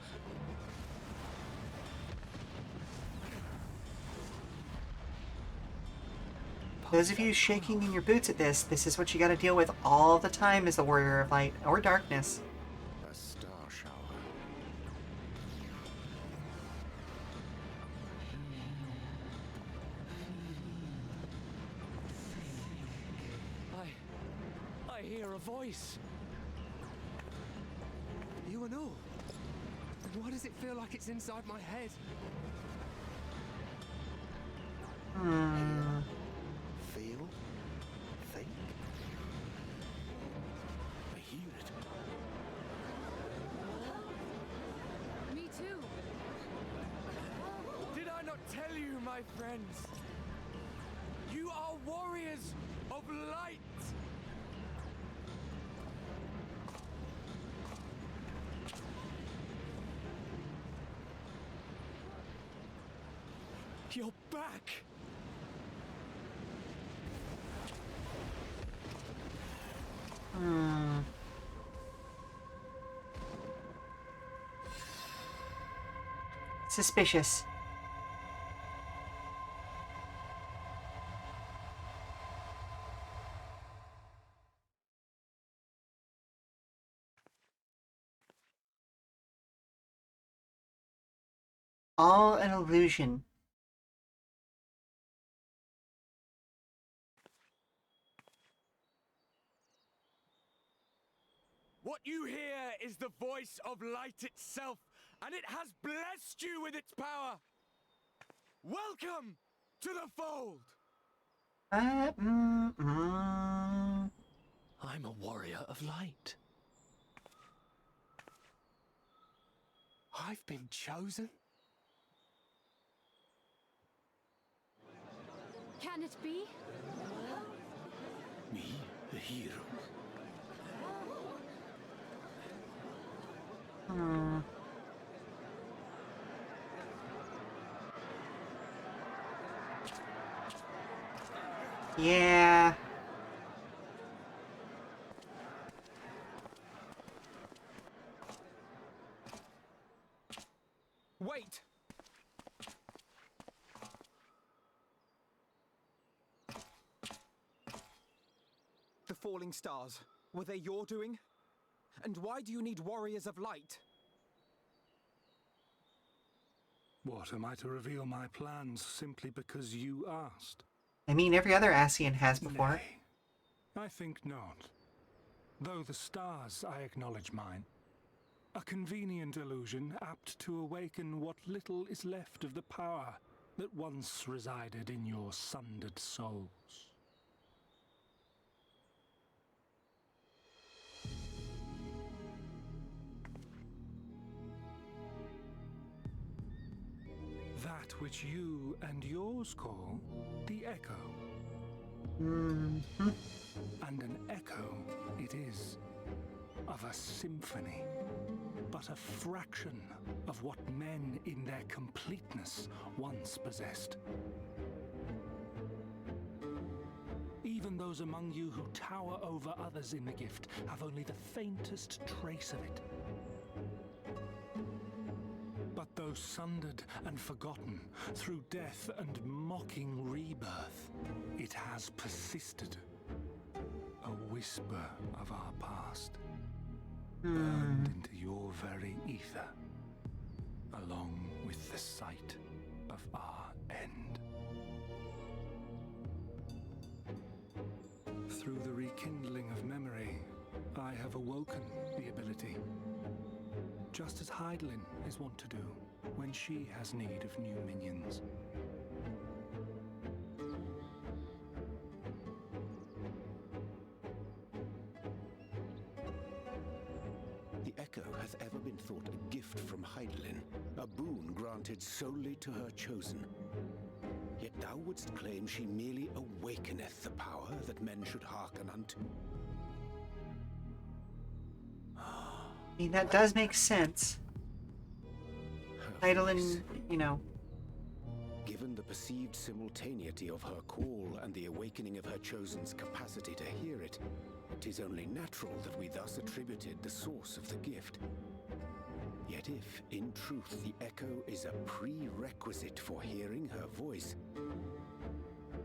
Those of you shaking in your boots at this is what you gotta deal with all the time as the Warrior of Light or Darkness. A star shower. I hear a voice. You and all? And why does it feel like it's inside my head? Feel? Think? I hear it. Me too. Did I not tell you, my friends? You are warriors of light! You're back! Suspicious. All an illusion. What you hear is the voice of light itself, and it has blessed you with its power. Welcome to the fold. I'm a warrior of light. I've been chosen? Can it be? Me, a hero. Yeah. Wait! The falling stars, were they your doing? And why do you need warriors of light? What, am I to reveal my plans simply because you asked? I mean, every other Ascian has before. Nay, I think not. Though the stars, I acknowledge mine. A convenient illusion apt to awaken what little is left of the power that once resided in your sundered souls. That which you and yours call the echo. And an echo it is, of a symphony, but a fraction of what men in their completeness once possessed. Even those among you who tower over others in the gift have only the faintest trace of it. But though sundered and forgotten through death and mocking rebirth, it has persisted. A whisper of our past, burned into your very ether, along with the sight of our end. Through the rekindling of memory, I have awoken the ability, just as Heidelin is wont to do when she has need of new minions. echo hath ever been thought a gift from Hydaelyn, a boon granted solely to her chosen. Yet thou wouldst claim she merely awakeneth the power that men should hearken unto. I mean, that does make sense. Hydaelyn, you know. Given the perceived simultaneity of her call and the awakening of her chosen's capacity to hear it, it is only natural that we thus attributed the source of the gift. Yet if, in truth, the echo is a prerequisite for hearing her voice,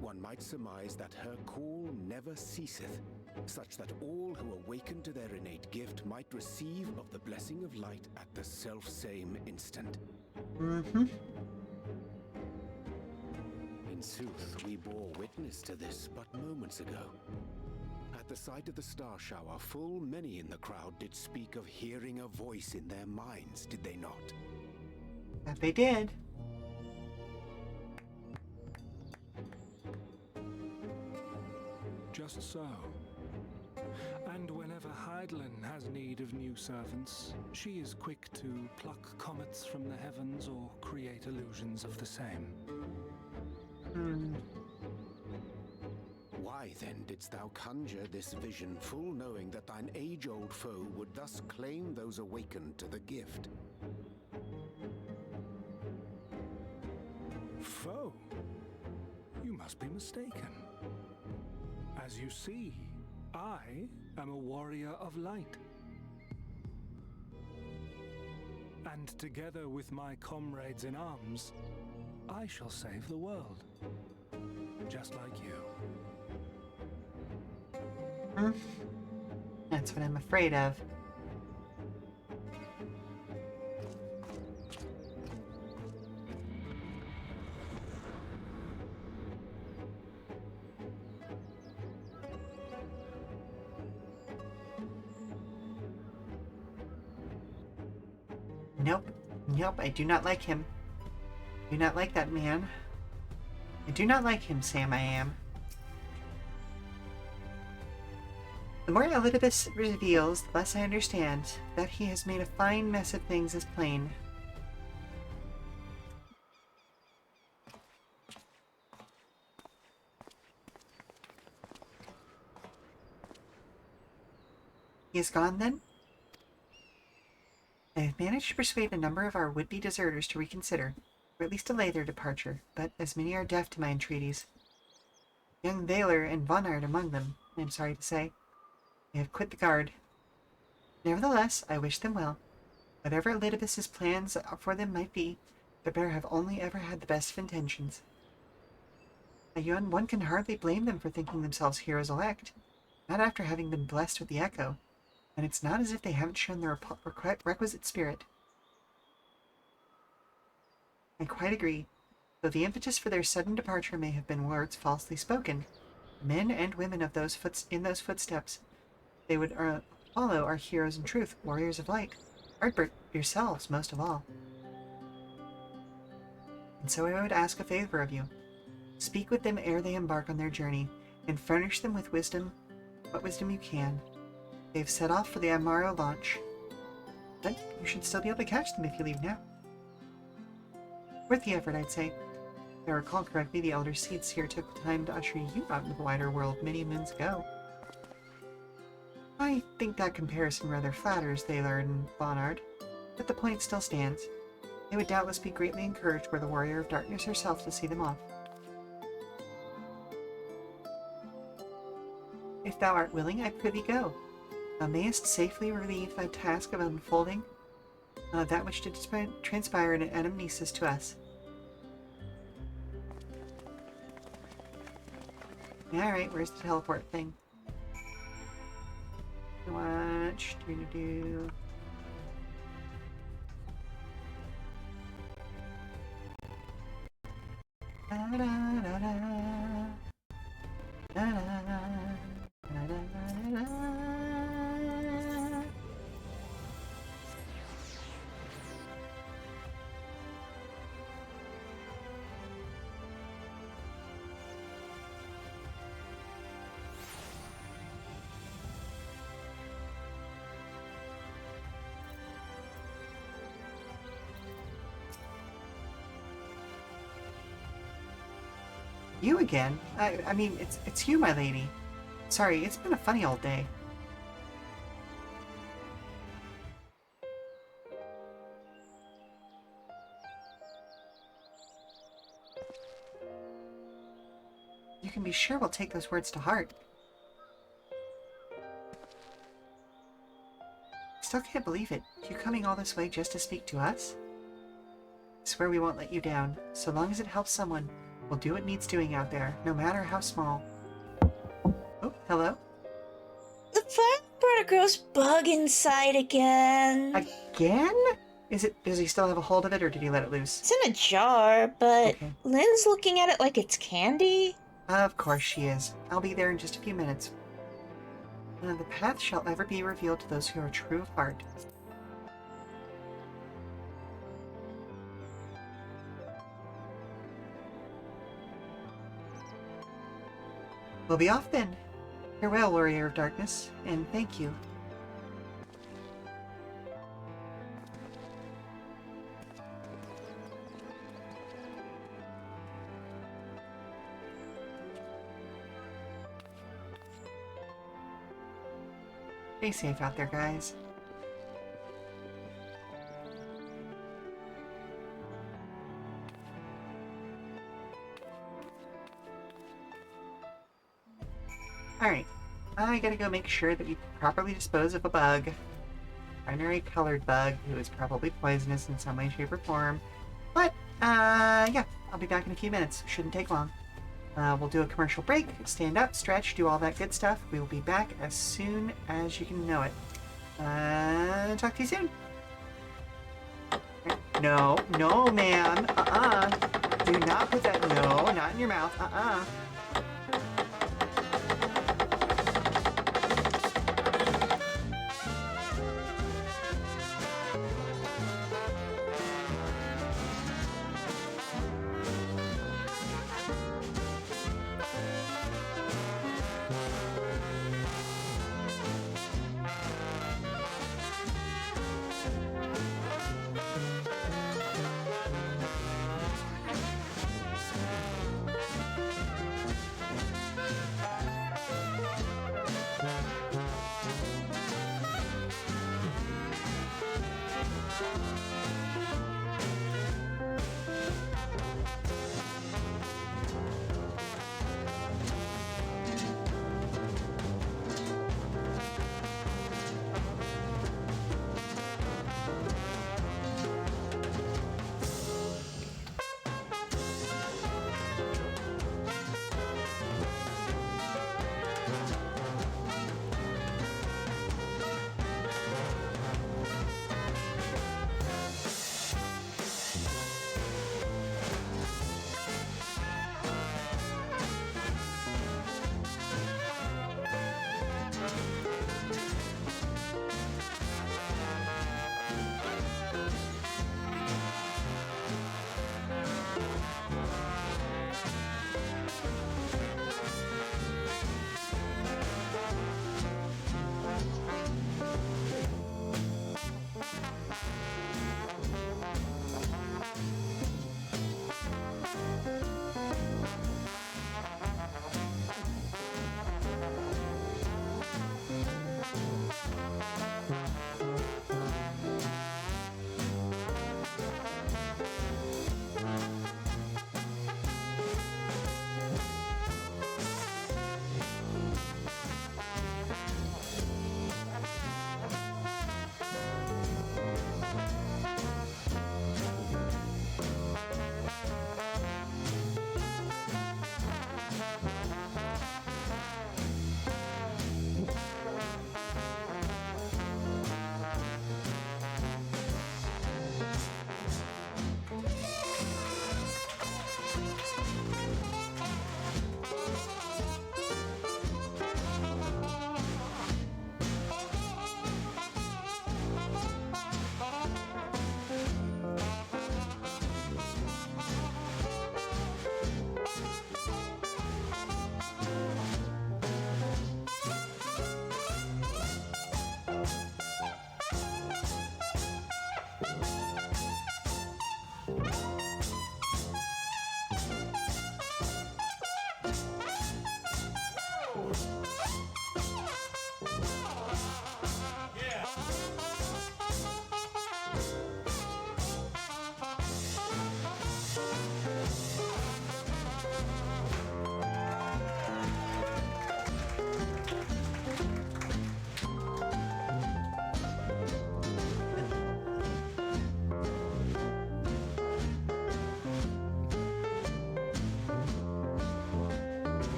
one might surmise that her call never ceaseth, such that all who awaken to their innate gift might receive of the blessing of light at the self-same instant. Mm-hmm. In sooth, we bore witness to this but moments ago. At the sight of the star shower, full many in the crowd did speak of hearing a voice in their minds, did they not? That they did. Just so. And whenever Hydaelyn has need of new servants, she is quick to pluck comets from the heavens or create illusions of the same. Why then didst thou conjure this vision, full knowing that thine age-old foe would thus claim those awakened to the gift? Foe? You must be mistaken. As you see, I am a warrior of light. And together with my comrades in arms, I shall save the world. Just like you. That's what I'm afraid of. Nope. Nope, I do not like him. I do not like that man. I do not like him, Sam, I am. The more Elidibus reveals, the less I understand. That he has made a fine mess of things is plain. He is gone, then? I have managed to persuade a number of our would-be deserters to reconsider, or at least delay their departure, but as many are deaf to my entreaties. Young Valor and Vonard among them, I am sorry to say. They have quit the guard. Nevertheless, I wish them well. Whatever Elidibus's plans for them might be, the bear have only ever had the best of intentions. One can hardly blame them for thinking themselves heroes elect, not after having been blessed with the echo, and it's not as if they haven't shown their requisite spirit. I quite agree. Though the impetus for their sudden departure may have been words falsely spoken, men and women of those in those footsteps, they would follow our heroes in truth, warriors of light. Ardbert, yourselves most of all. And so I would ask a favor of you. Speak with them ere they embark on their journey, and furnish them with wisdom, what wisdom you can. They have set off for the Amaro launch, but you should still be able to catch them if you leave now. Worth the effort, I'd say. If I recall correctly, the Elder Seeds here took the time to usher you out into the wider world many moons ago. I think that comparison rather flatters Thaler and Vonard, but the point still stands. They would doubtless be greatly encouraged were the Warrior of Darkness herself to see them off. If thou art willing, I prithee go. Thou mayest safely relieve thy task of unfolding that which did transpire in anamnesis to us. Alright, where's the teleport thing? Watch. Do. Da da da da. Da da da da da da. You again? I mean, it's you, my lady. Sorry, it's been a funny old day. You can be sure we'll take those words to heart. Still can't believe it. You coming all this way just to speak to us? I swear we won't let you down. So long as it helps someone, we'll do what needs doing out there, no matter how small. Oh, hello? The firefighter girl's bug inside again. Again? Does he still have a hold of it, or did he let it loose? It's in a jar, but okay. Lynn's looking at it like it's candy. Of course she is. I'll be there in just a few minutes. None of the path shall ever be revealed to those who are true of heart. We'll be off then. Farewell, Warrior of Darkness, and thank you. Stay safe out there, guys. Alright, I gotta go make sure that we properly dispose of a bug. Primary colored bug, who is probably poisonous in some way, shape, or form. But, yeah, I'll be back in a few minutes. Shouldn't take long. We'll do a commercial break, stand up, stretch, do all that good stuff. We will be back as soon as you can know it. Talk to you soon. No, no, ma'am. Do not put that, no, not in your mouth.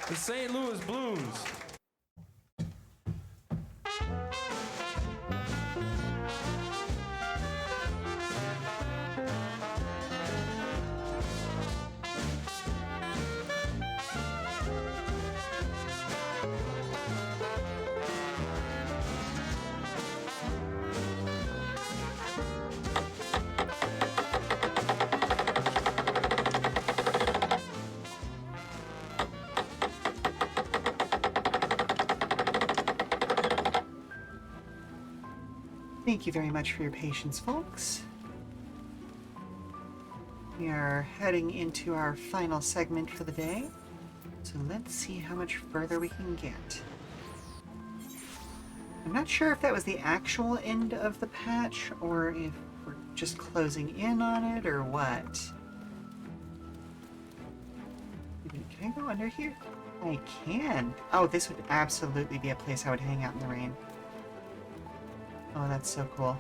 The St. Louis Blues. Thank you very much for your patience, folks. We are heading into our final segment for the day, so let's see how much further we can get. I'm not sure if that was the actual end of the patch, or if we're just closing in on it, or what. Can I go under here? I can. Oh, this would absolutely be a place I would hang out in the rain. Oh, that's so cool.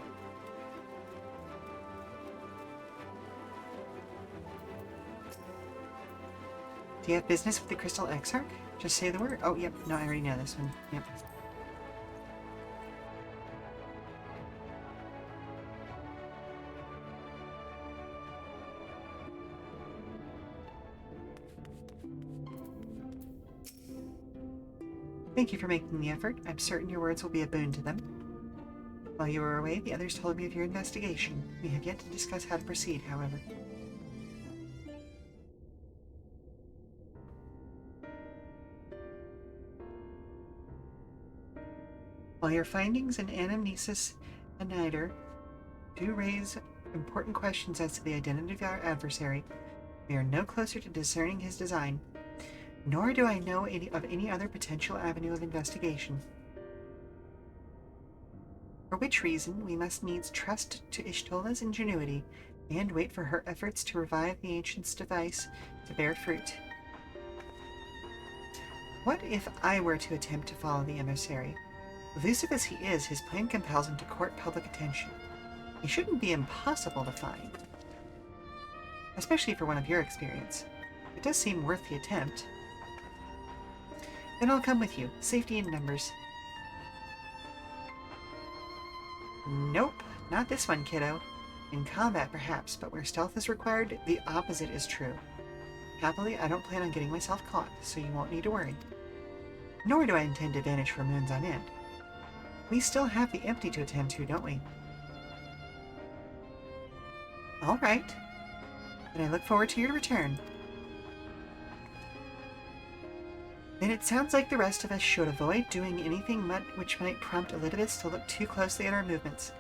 Do you have business with the Crystal Exarch? Just say the word. Oh, yep. No, I already know this one. Yep. Thank you for making the effort. I'm certain your words will be a boon to them. While you were away, the others told me of your investigation. We have yet to discuss how to proceed, however. While your findings in Anamnesis and Nider do raise important questions as to the identity of our adversary, we are no closer to discerning his design, nor do I know of any other potential avenue of investigation. For which reason, we must needs trust to Ishtola's ingenuity and wait for her efforts to revive the Ancient's device to bear fruit. What if I were to attempt to follow the emissary? Elusive as he is, his plan compels him to court public attention. He shouldn't be impossible to find, especially for one of your experience. It does seem worth the attempt. Then I'll come with you. Safety in numbers. Nope, not this one, kiddo. In combat, perhaps, but where stealth is required, the opposite is true. Happily, I don't plan on getting myself caught, so you won't need to worry. Nor do I intend to vanish for moons on end. We still have the empty to attend to, don't we? All right. Then I look forward to your return. Then it sounds like the rest of us should avoid doing anything which might prompt Elidibus to look too closely at our movements.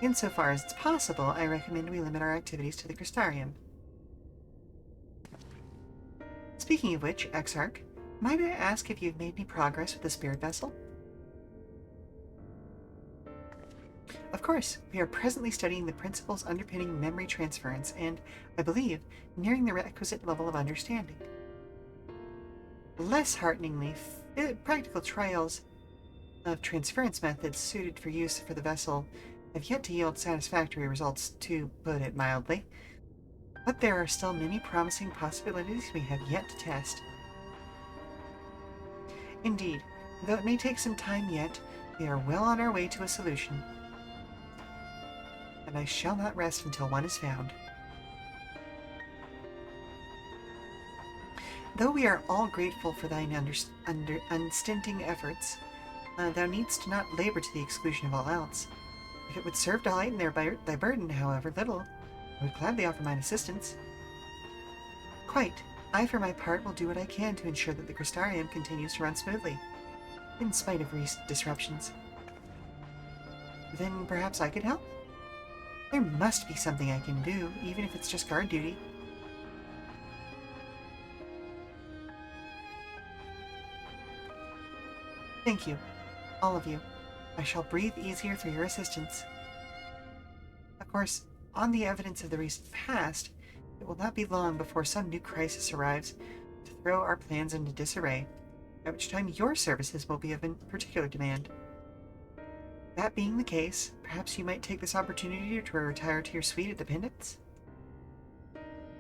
Insofar as it's possible, I recommend we limit our activities to the Crystarium. Speaking of which, Exarch, might I ask if you've made any progress with the spirit vessel? Of course, we are presently studying the principles underpinning memory transference and, I believe, nearing the requisite level of understanding. Less hearteningly, practical trials of transference methods suited for use for the vessel have yet to yield satisfactory results, to put it mildly. But there are still many promising possibilities we have yet to test. Indeed, though it may take some time yet, we are well on our way to a solution. And I shall not rest until one is found. Though we are all grateful for thine unstinting efforts, thou needst not labor to the exclusion of all else. If it would serve to lighten thy burden, however little, I would gladly offer mine assistance. Quite. I, for my part, will do what I can to ensure that the Crystarium continues to run smoothly, in spite of recent disruptions. Then perhaps I could help? There must be something I can do, even if it's just guard duty. Thank you, all of you. I shall breathe easier through your assistance. Of course, on the evidence of the recent past, it will not be long before some new crisis arrives to throw our plans into disarray, at which time your services will be of particular demand. That being the case, perhaps you might take this opportunity to retire to your suite at the Pendants?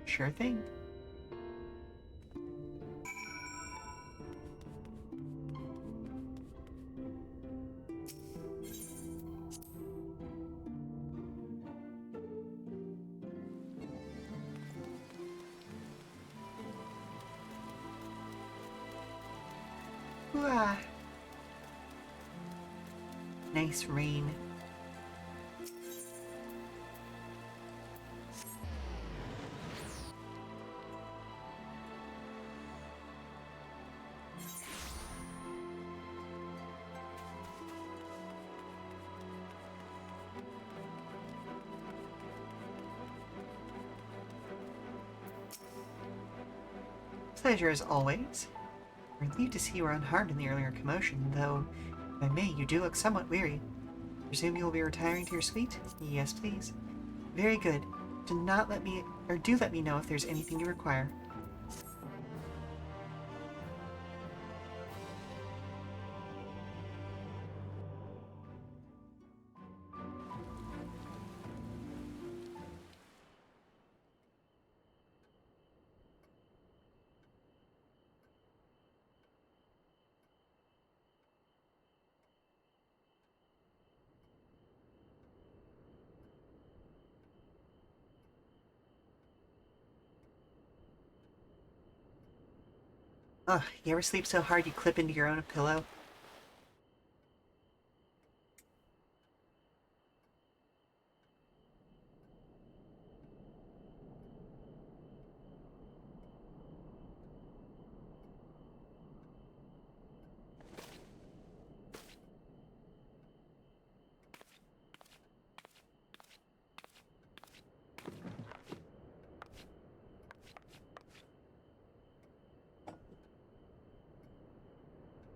Sure thing. Wah. Nice rain. Pleasure as always. We're relieved to see you were unharmed in the earlier commotion, though, if I may, you do look somewhat weary. Presume you will be retiring to your suite? Yes, please. Very good. Do let me know if there's anything you require. Ugh, you ever sleep so hard you clip into your own pillow?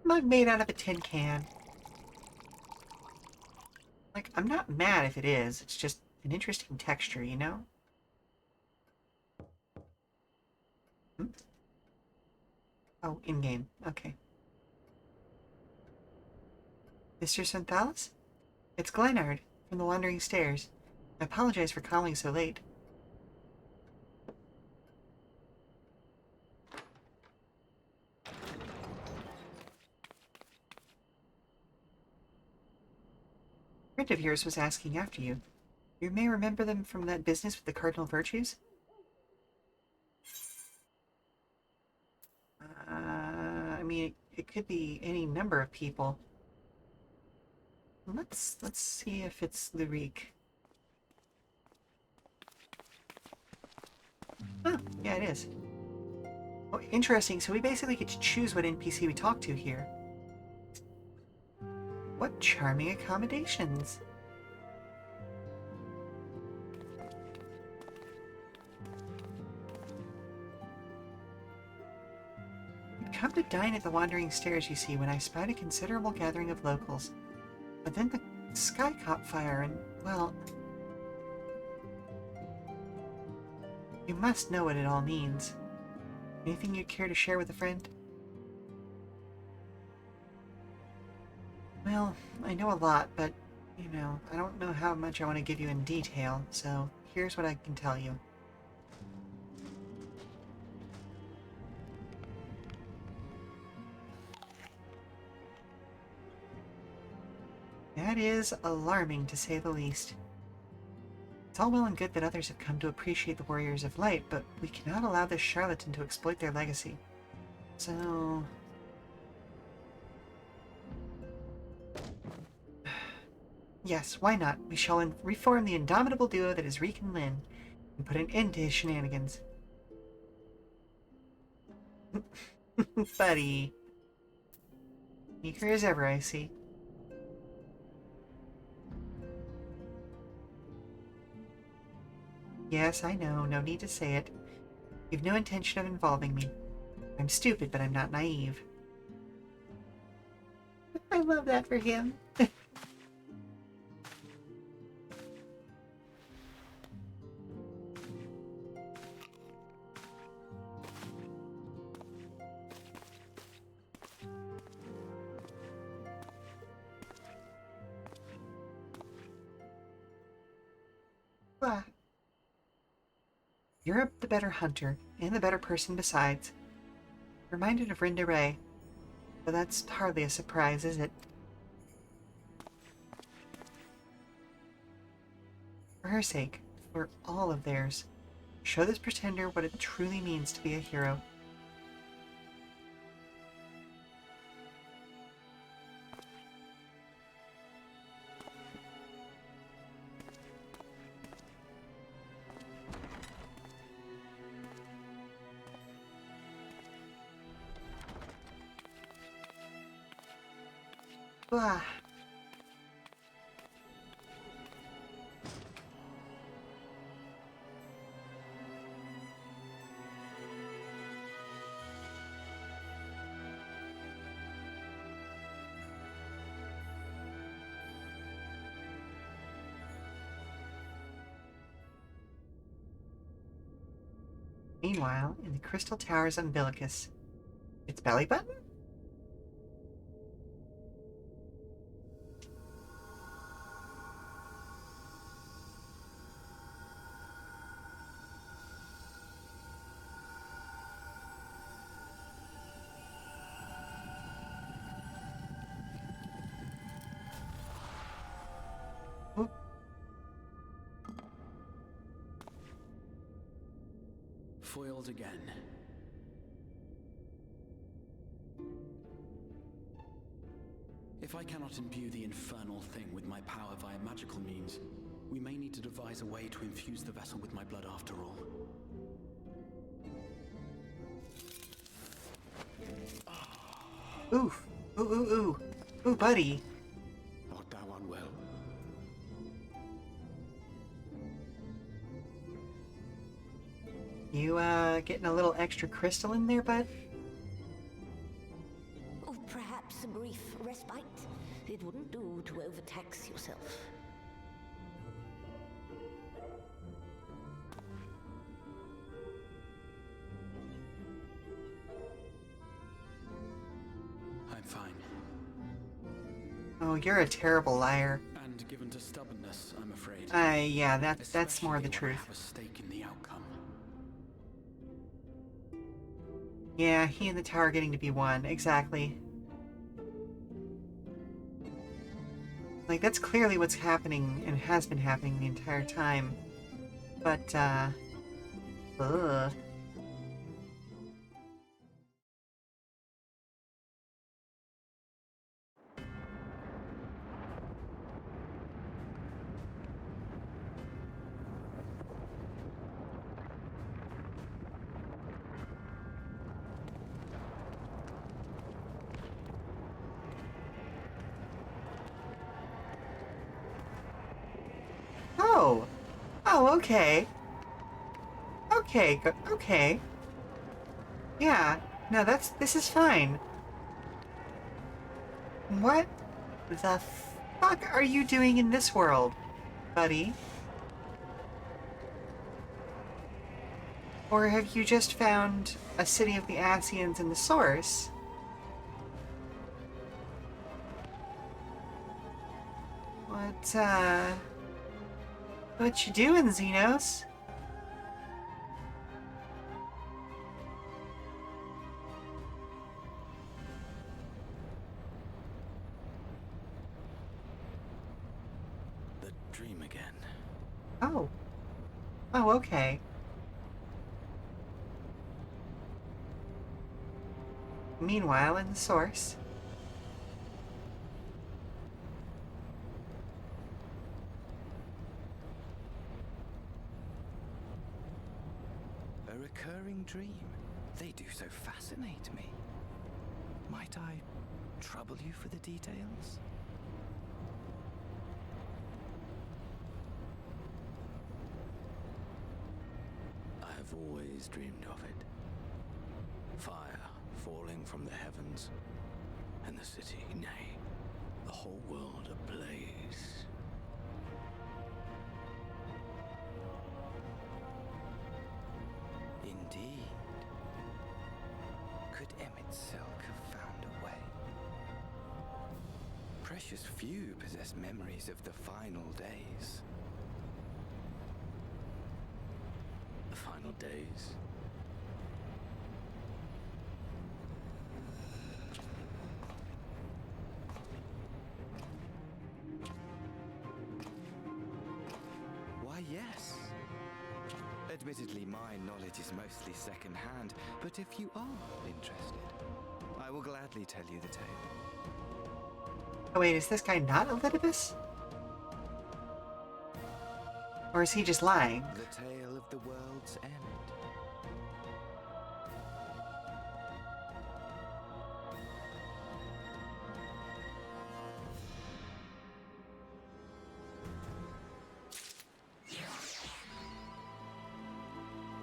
Mug made out of a tin can. Like, I'm not mad if it is. It's just an interesting texture, you know? Hmm? Oh, in-game. Okay. Mr. Synthalis? It's Glennard, from the Wandering Stairs. I apologize for calling so late. A friend of yours was asking after you. You may remember them from that business with the cardinal virtues? I mean, it could be any number of people. Let's see if it's Lyrique. Oh, yeah, it is. Oh, interesting. So we basically get to choose what NPC we talk to here. What charming accommodations. We'd come to dine at the Wandering Stairs, you see, when I spied a considerable gathering of locals. But then the sky caught fire and, well... You must know what it all means. Anything you'd care to share with a friend? Well, I know a lot, but, you know, I don't know how much I want to give you in detail, so here's what I can tell you. That is alarming, to say the least. It's all well and good that others have come to appreciate the Warriors of Light, but we cannot allow this charlatan to exploit their legacy. So... Yes, why not? We shall reform the indomitable duo that is Reek and Lynn, and put an end to his shenanigans. Buddy. Eager as ever, I see. Yes, I know, no need to say it. You've no intention of involving me. I'm stupid, but I'm not naive. I love that for him. You're the better hunter, and the better person besides. Reminded of Rinda Ray. But that's hardly a surprise, is it? For her sake, for all of theirs, show this pretender what it truly means to be a hero. Ah. Meanwhile, in the Crystal Tower's umbilicus, its belly button? Oop. Foiled again. If I cannot imbue the infernal thing with my power via magical means, we may need to devise a way to infuse the vessel with my blood after all. Oof. Ooh, ooh, ooh. Ooh, buddy. Art thou unwell? You, getting a little extra crystal in there, bud? Oh, perhaps a brief respite. It wouldn't do to overtax yourself. I'm fine. Oh, you're a terrible liar. And given to stubbornness, I'm afraid. Yeah, that's more the truth. I have a stake in the outcome. Yeah, he and the tower getting to be one. Exactly. Like, that's clearly what's happening and has been happening the entire time. But, ugh. Oh! Oh, okay. Okay, okay. Yeah, no, this is fine. What the fuck are you doing in this world, buddy? Or have you just found a city of the Asians in the source? What you doing, Xenos? The dream again. Oh. Oh, okay. Meanwhile, in the source. A recurring dream. They do so fascinate me. Might I trouble you for the details? I have always dreamed of it. Fire falling from the heavens, and the city, nay, the whole world ablaze. Indeed. Could Emmett Silk have found a way? Precious few possess memories of the final days. The final days. Why, yes. Admittedly, my knowledge is mostly second-hand, but if you are interested, I will gladly tell you the tale. Oh wait, is this guy not Elidibus? Or is he just lying? The tale of the world's end.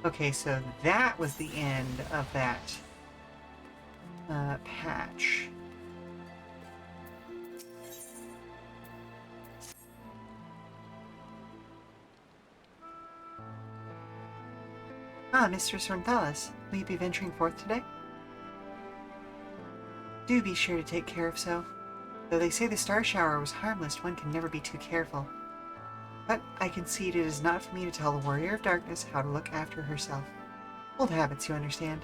Okay, so that was the end of that patch. Ah, Mistress Ornthalis, will you be venturing forth today? Do be sure to take care of so. Though they say the star shower was harmless, one can never be too careful. But I concede it is not for me to tell the Warrior of Darkness how to look after herself. Old habits, you understand.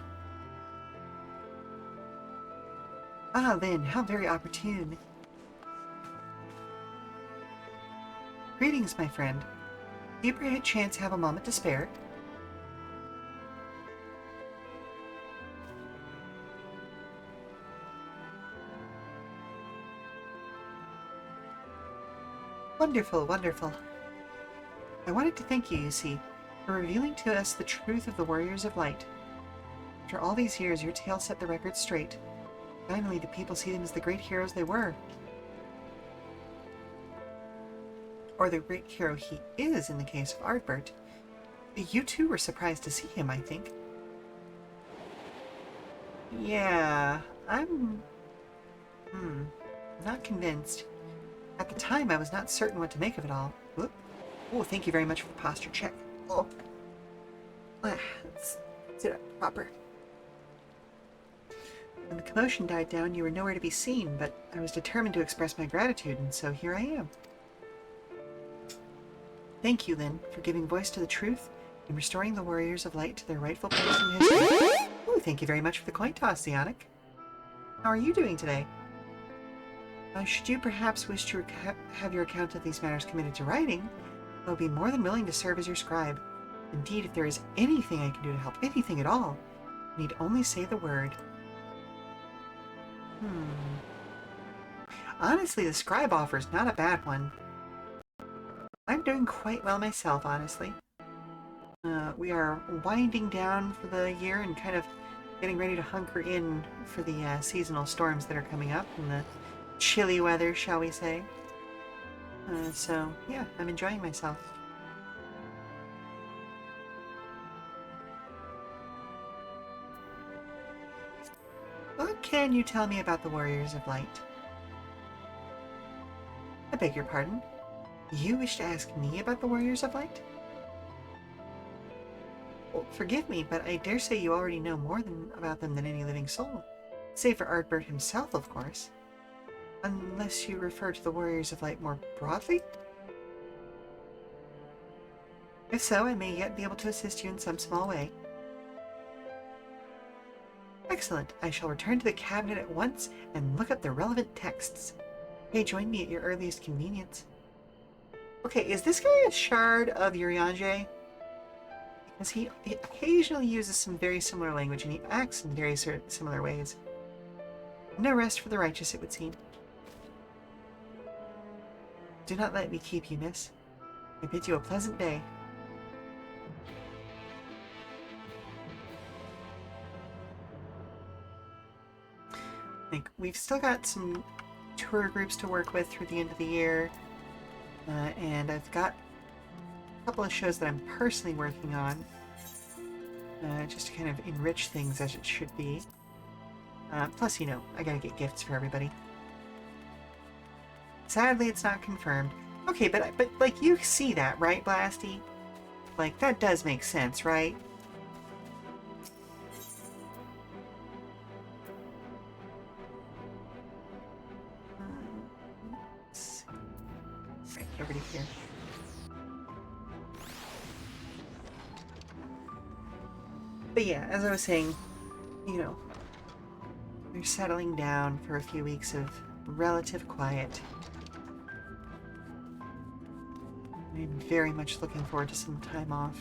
Ah, Lynn, how very opportune. Greetings, my friend. Do you by chance have a moment to spare? Wonderful, wonderful. I wanted to thank you, you see, for revealing to us the truth of the Warriors of Light. After all these years, your tale set the record straight. Finally, the people see them as the great heroes they were. Or the great hero he is in the case of Ardbert. You too were surprised to see him, I think. Yeah, I'm... not convinced. At the time, I was not certain what to make of it all. Whoop. Oh, thank you very much for the posture check. Oh. Let's sit up proper. When the commotion died down, you were nowhere to be seen, but I was determined to express my gratitude, and so here I am. Thank you, Lynn, for giving voice to the truth and restoring the Warriors of Light to their rightful place in history. Oh, thank you very much for the coin toss, Zionic. How are you doing today? Should you perhaps wish to have your account of these matters committed to writing, I will be more than willing to serve as your scribe. Indeed, if there is anything I can do to help, anything at all, I need only say the word. Honestly, the scribe offer is not a bad one. I'm doing quite well myself, honestly. We are winding down for the year and kind of getting ready to hunker in for the seasonal storms that are coming up and the chilly weather, shall we say. So, yeah, I'm enjoying myself. What can you tell me about the Warriors of Light? I beg your pardon? You wish to ask me about the Warriors of Light? Well, forgive me, but I dare say you already know more about them than any living soul. Save for Ardbert himself, of course. Unless you refer to the Warriors of Light more broadly? If so, I may yet be able to assist you in some small way. Excellent. I shall return to the cabinet at once and look up the relevant texts. May join me at your earliest convenience. Okay, is this guy a shard of Urianger? Because he occasionally uses some very similar language and he acts in very similar ways. No rest for the righteous, it would seem. Do not let me keep you, miss. I bid you a pleasant day. I think we've still got some tour groups to work with through the end of the year. And I've got a couple of shows that I'm personally working on. Just to kind of enrich things as it should be. Plus, you know, I gotta get gifts for everybody. Sadly, it's not confirmed. Okay, but like, you see that, right, Blasty? Like, that does make sense, right? Right, over to here. But yeah, as I was saying, you know, we're settling down for a few weeks of relative quiet. I'm very much looking forward to some time off.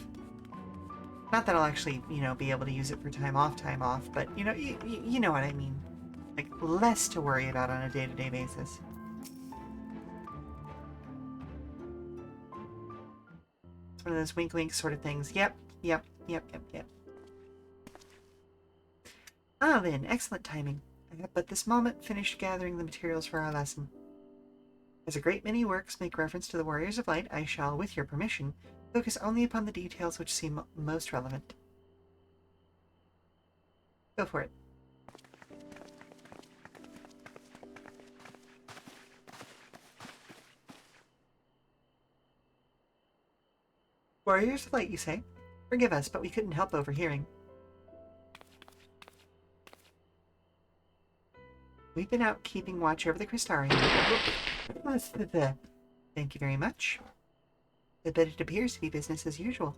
Not that I'll actually, you know, be able to use it for time off, but, you know, you know what I mean. Like, less to worry about on a day-to-day basis. It's one of those wink-wink sort of things. Yep. Ah, then, excellent timing. I have but this moment finished gathering the materials for our lesson. As a great many works make reference to the Warriors of Light, I shall, with your permission, focus only upon the details which seem most relevant. Go for it. Warriors of Light, you say? Forgive us, but we couldn't help overhearing. We've been out keeping watch over the Crystarium. Thank you very much. But it appears to be business as usual.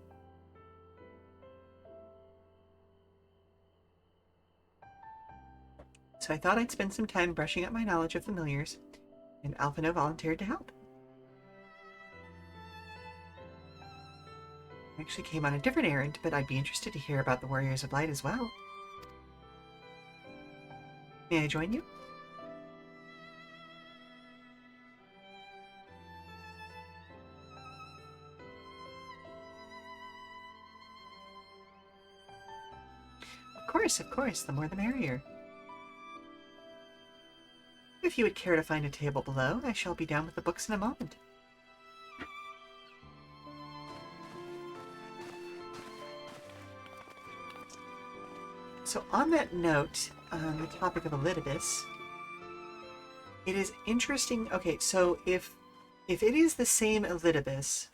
So I thought I'd spend some time brushing up my knowledge of familiars, and Alphino volunteered to help. I actually came on a different errand, but I'd be interested to hear about the Warriors of Light as well. May I join you? Of course, the more the merrier. If you would care to find a table below, I shall be down with the books in a moment. So on that note, on the topic of Elidibus, it is interesting. Okay, so if it is the same Elidibus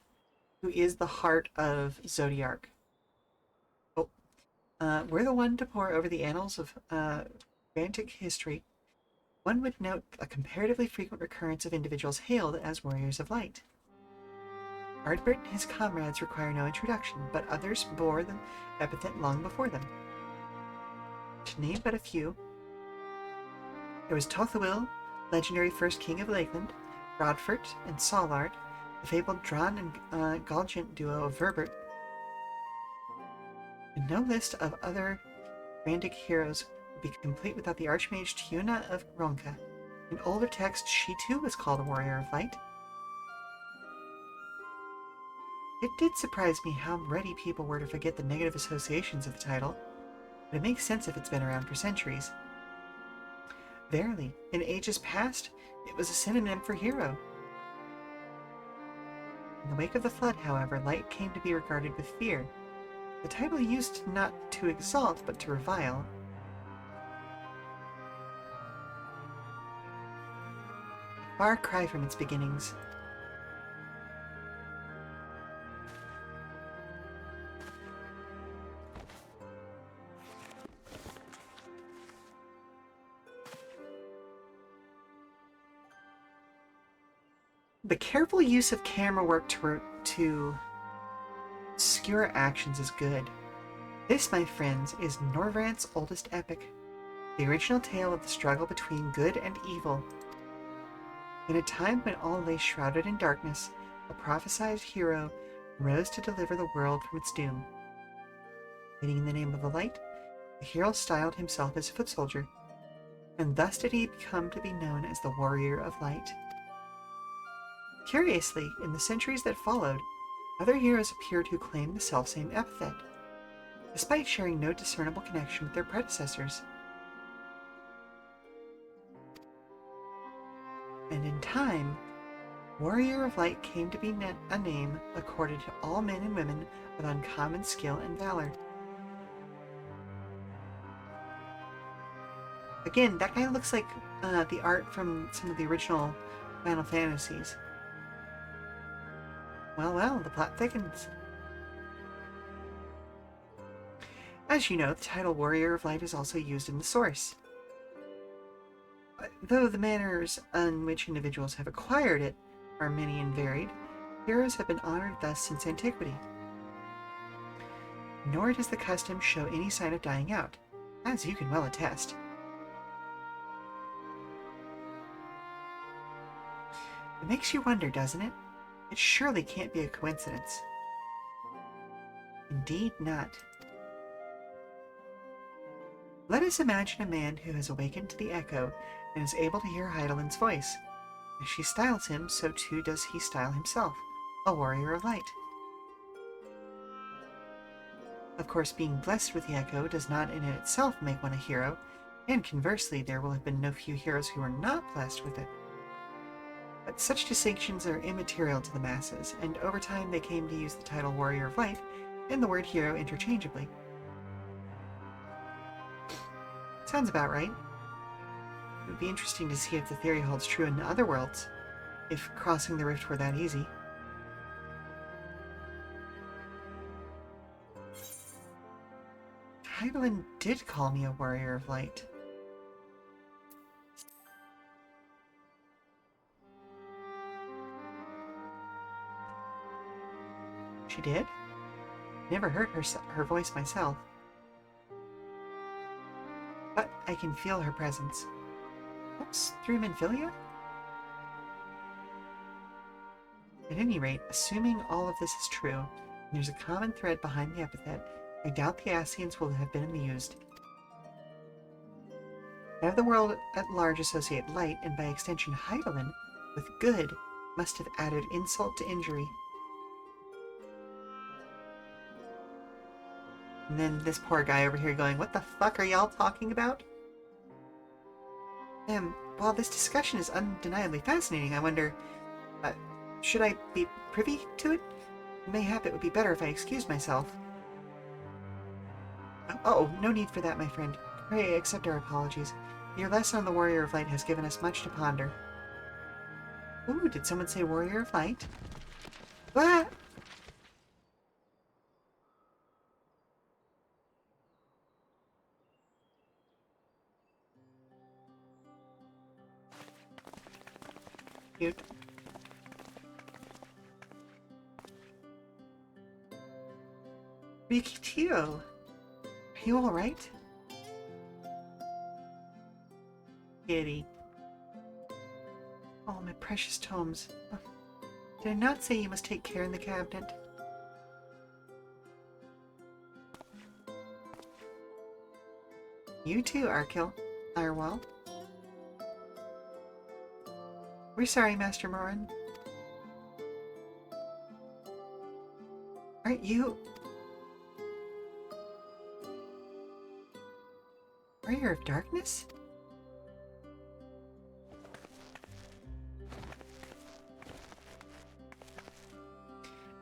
who is the heart of Zodiark, we're the one to pore over the annals of Vantic history. One would note a comparatively frequent recurrence of individuals hailed as Warriors of Light. Ardbert and his comrades require no introduction, but others bore the epithet long before them. To name but a few, there was Tothawil, legendary first king of Lakeland, Rodfert and Solard, the fabled Dran and Galgant duo of Verbert, and no list of other Randic heroes would be complete without the Archmage Tiuna of Ronka. In older texts, she too was called a Warrior of Light. It did surprise me how ready people were to forget the negative associations of the title, but it makes sense if it's been around for centuries. Verily, in ages past, it was a synonym for hero. In the wake of the Flood, however, light came to be regarded with fear. The title used not to exalt, but to revile. Far cry from its beginnings. The careful use of camera work to obscure actions is good. This, my friends, is Norvrant's oldest epic, the original tale of the struggle between good and evil. In a time when all lay shrouded in darkness, a prophesied hero rose to deliver the world from its doom. Fighting in the name of the light, the hero styled himself as a foot soldier, and thus did he come to be known as the Warrior of Light. Curiously, in the centuries that followed, other heroes appeared who claimed the selfsame epithet, despite sharing no discernible connection with their predecessors. And in time, Warrior of Light came to be a name accorded to all men and women of uncommon skill and valor. Again, that guy looks like the art from some of the original Final Fantasies. Well, the plot thickens. As you know, the title Warrior of Light is also used in the source. Though the manners in which individuals have acquired it are many and varied, heroes have been honored thus since antiquity. Nor does the custom show any sign of dying out, as you can well attest. It makes you wonder, doesn't it? It surely can't be a coincidence. Indeed not. Let us imagine a man who has awakened to the echo and is able to hear Heidelin's voice. As she styles him, so too does he style himself, a warrior of light. Of course, being blessed with the echo does not in itself make one a hero, and conversely, there will have been no few heroes who are not blessed with it. But such distinctions are immaterial to the masses, and over time they came to use the title Warrior of Light and the word hero interchangeably. Sounds about right. It would be interesting to see if the theory holds true in other worlds, if crossing the rift were that easy. Heidelin did call me a warrior of light. She did? Never heard her voice myself. But I can feel her presence. Perhaps through Minfilia? At any rate, assuming all of this is true, and there's a common thread behind the epithet, I doubt the Ascians will have been amused. Now the world at large associate light, and by extension Heidelin, with good, must have added insult to injury. And then this poor guy over here going, what the fuck are y'all talking about? While this discussion is undeniably fascinating, I wonder, should I be privy to it? Mayhap it would be better if I excused myself. Oh, no need for that, my friend. Pray accept our apologies. Your lesson on the Warrior of Light has given us much to ponder. Ooh, did someone say Warrior of Light? What? Cute. Rikitio, are you alright? Kitty. Oh, my precious tomes. Did I not say you must take care in the cabinet? You too, Arkil. Irewell. We're sorry, Master Morin. Aren't you... Warrior of Darkness?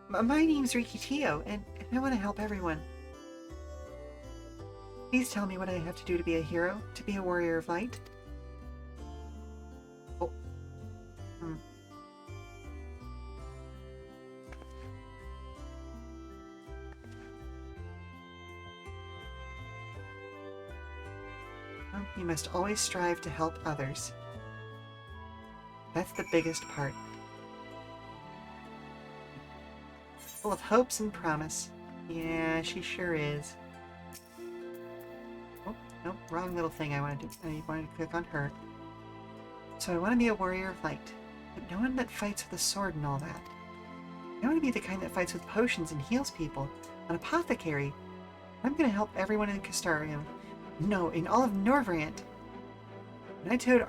My name's Rikitio, and I want to help everyone. Please tell me what I have to do to be a hero, to be a warrior of light. Oh. Well, you must always strive to help others. That's the biggest part. Full of hopes and promise. Yeah, she sure is. Oh, nope, wrong little thing I wanted to click on her. So I want to be a warrior of light, but no one that fights with a sword and all that. I want to be the kind that fights with potions and heals people, an apothecary. I'm going to help everyone in Castarium. No, in all of Norvrant. When I told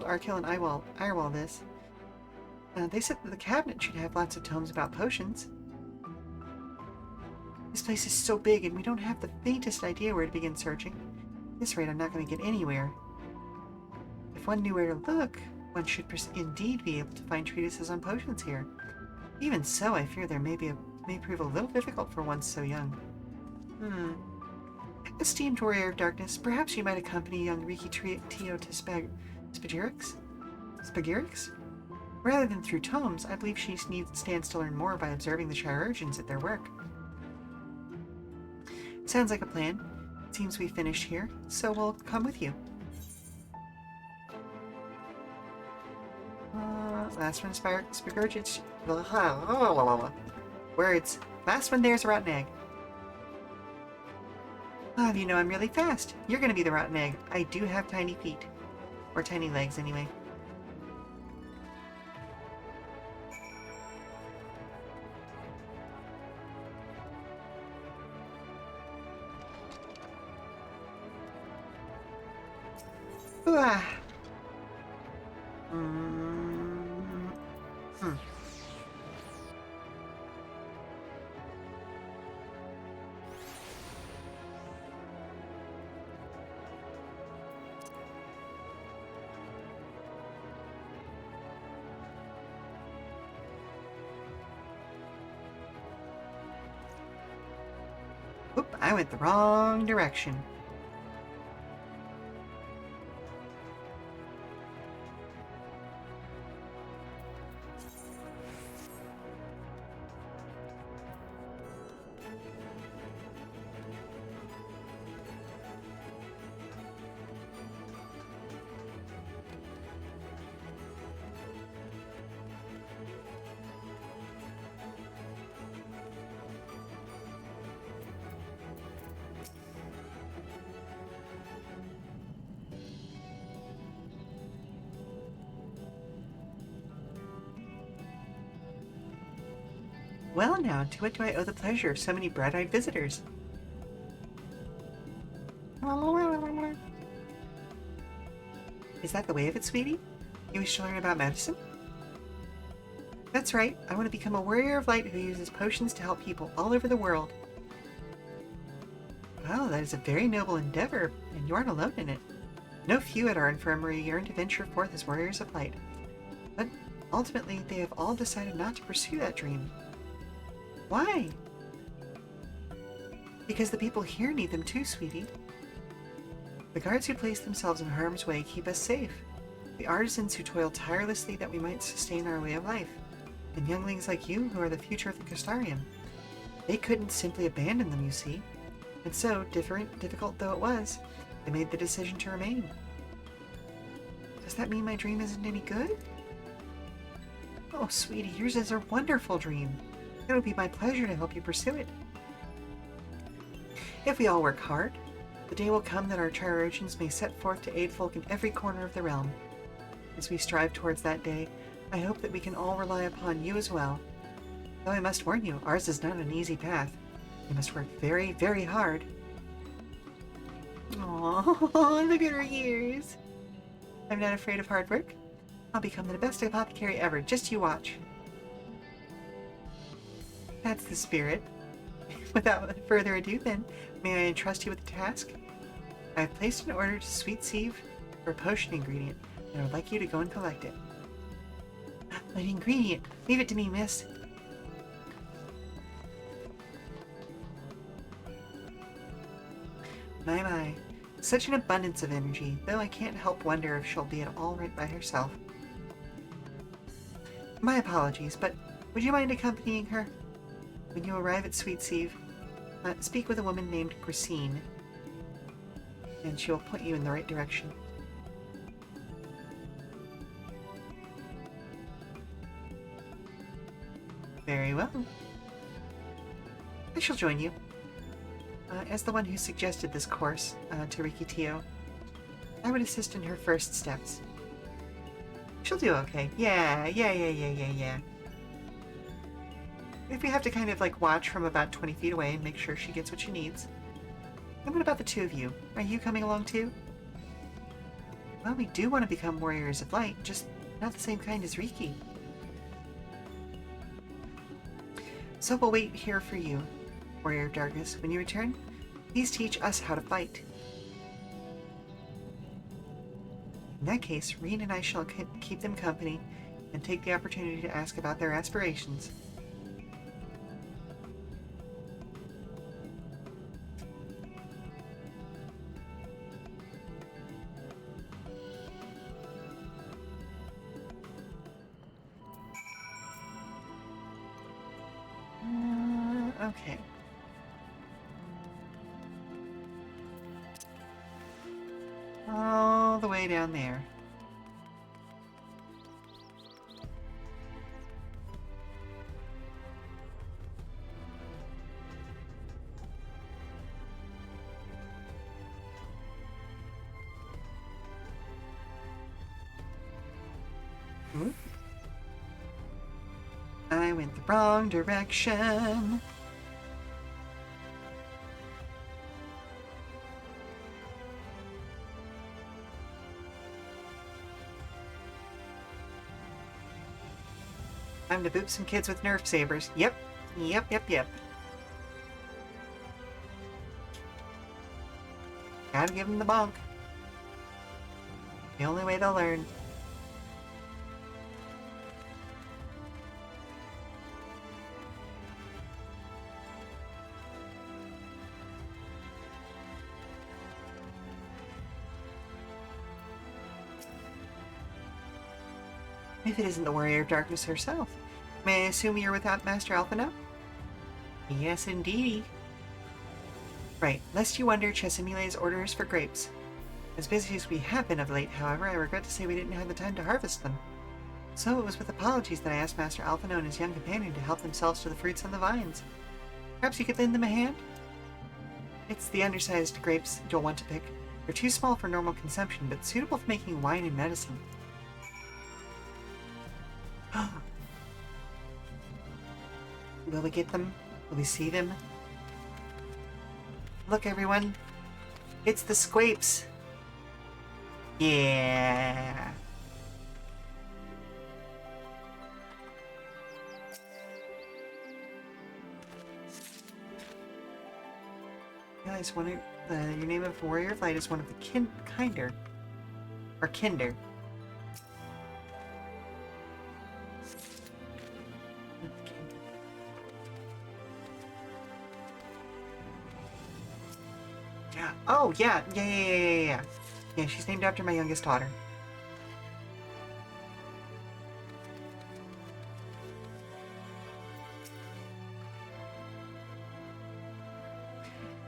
Arkil and Irewell this, they said that the cabinet should have lots of tomes about potions. This place is so big and we don't have the faintest idea where to begin searching. At this rate, I'm not going to get anywhere. If one knew where to look, one should indeed be able to find treatises on potions here. Even so, I fear there may prove a little difficult for one so young. Esteemed Warrior of Darkness, perhaps you might accompany young Rikitio to Spagirix? Rather than through tomes, I believe she stands to learn more by observing the chirurgeons at their work. Sounds like a plan. It seems we finished here, so we'll come with you. Last one, Spagirix. Words. Last one there's a rotten egg. You know I'm really fast. You're gonna be the rotten egg. I do have tiny feet. Or tiny legs, anyway. Oop, I went the wrong direction. Well now, to what do I owe the pleasure of so many bright-eyed visitors? Is that the way of it, sweetie? You wish to learn about medicine? That's right. I want to become a warrior of light who uses potions to help people all over the world. Well, that is a very noble endeavor, and you aren't alone in it. No few at our infirmary yearn to venture forth as warriors of light. But ultimately, they have all decided not to pursue that dream. Why? Because the people here need them too, sweetie. The guards who place themselves in harm's way keep us safe. The artisans who toil tirelessly that we might sustain our way of life. And younglings like you who are the future of the Castarium. They couldn't simply abandon them, you see. And so, difficult though it was, they made the decision to remain. Does that mean my dream isn't any good? Oh, sweetie, yours is a wonderful dream. It would be my pleasure to help you pursue it. If we all work hard, the day will come that our Chirurgeons may set forth to aid folk in every corner of the realm. As we strive towards that day, I hope that we can all rely upon you as well. Though I must warn you, ours is not an easy path. You must work very, very hard. Aww, look at her ears. I'm not afraid of hard work. I'll become the best apothecary ever, just you watch. That's the spirit. Without further ado then, may I entrust you with the task? I have placed an order to Sweet Sieve for a potion ingredient, and I would like you to go and collect it. An ingredient? Leave it to me, miss. My. Such an abundance of energy, though I can't help wonder if she'll be at all right by herself. My apologies, but would you mind accompanying her? When you arrive at Sweet Sieve, speak with a woman named Christine, and she will point you in the right direction. Very well. I shall join you. As the one who suggested this course to Rikitio, I would assist in her first steps. She'll do okay. Yeah. If we have to kind of like watch from about 20 feet away and make sure she gets what she needs. And what about the two of you? Are you coming along too? Well, we do want to become warriors of light, just not the same kind as Riki. So we'll wait here for you, Warrior of Darkness. When you return, please teach us how to fight. In that case, Reen and I shall keep them company and take the opportunity to ask about their aspirations. Okay. All the way down there. Ooh. I went the wrong direction. Time to boop some kids with Nerf sabers. Yep. Gotta give them the bonk. The only way they'll learn. If it isn't the Warrior of Darkness herself, may I assume you're without Master Alpha now? Yes, indeedy. Right, lest you wonder, Chesimile's orders for grapes. As busy as we have been of late, however, I regret to say we didn't have the time to harvest them. So it was with apologies that I asked Master Alphino and his young companion to help themselves to the fruits on the vines. Perhaps you could lend them a hand? It's the undersized grapes you'll want to pick. They're too small for normal consumption, but suitable for making wine and medicine. Will we get them? Will we see them? Look, everyone. It's the Squapes. Yeah. Realize one of your name of Warrior of Light is one of the kinder. Or kinder. Yeah. Oh, yeah. Yeah. Yeah, she's named after my youngest daughter.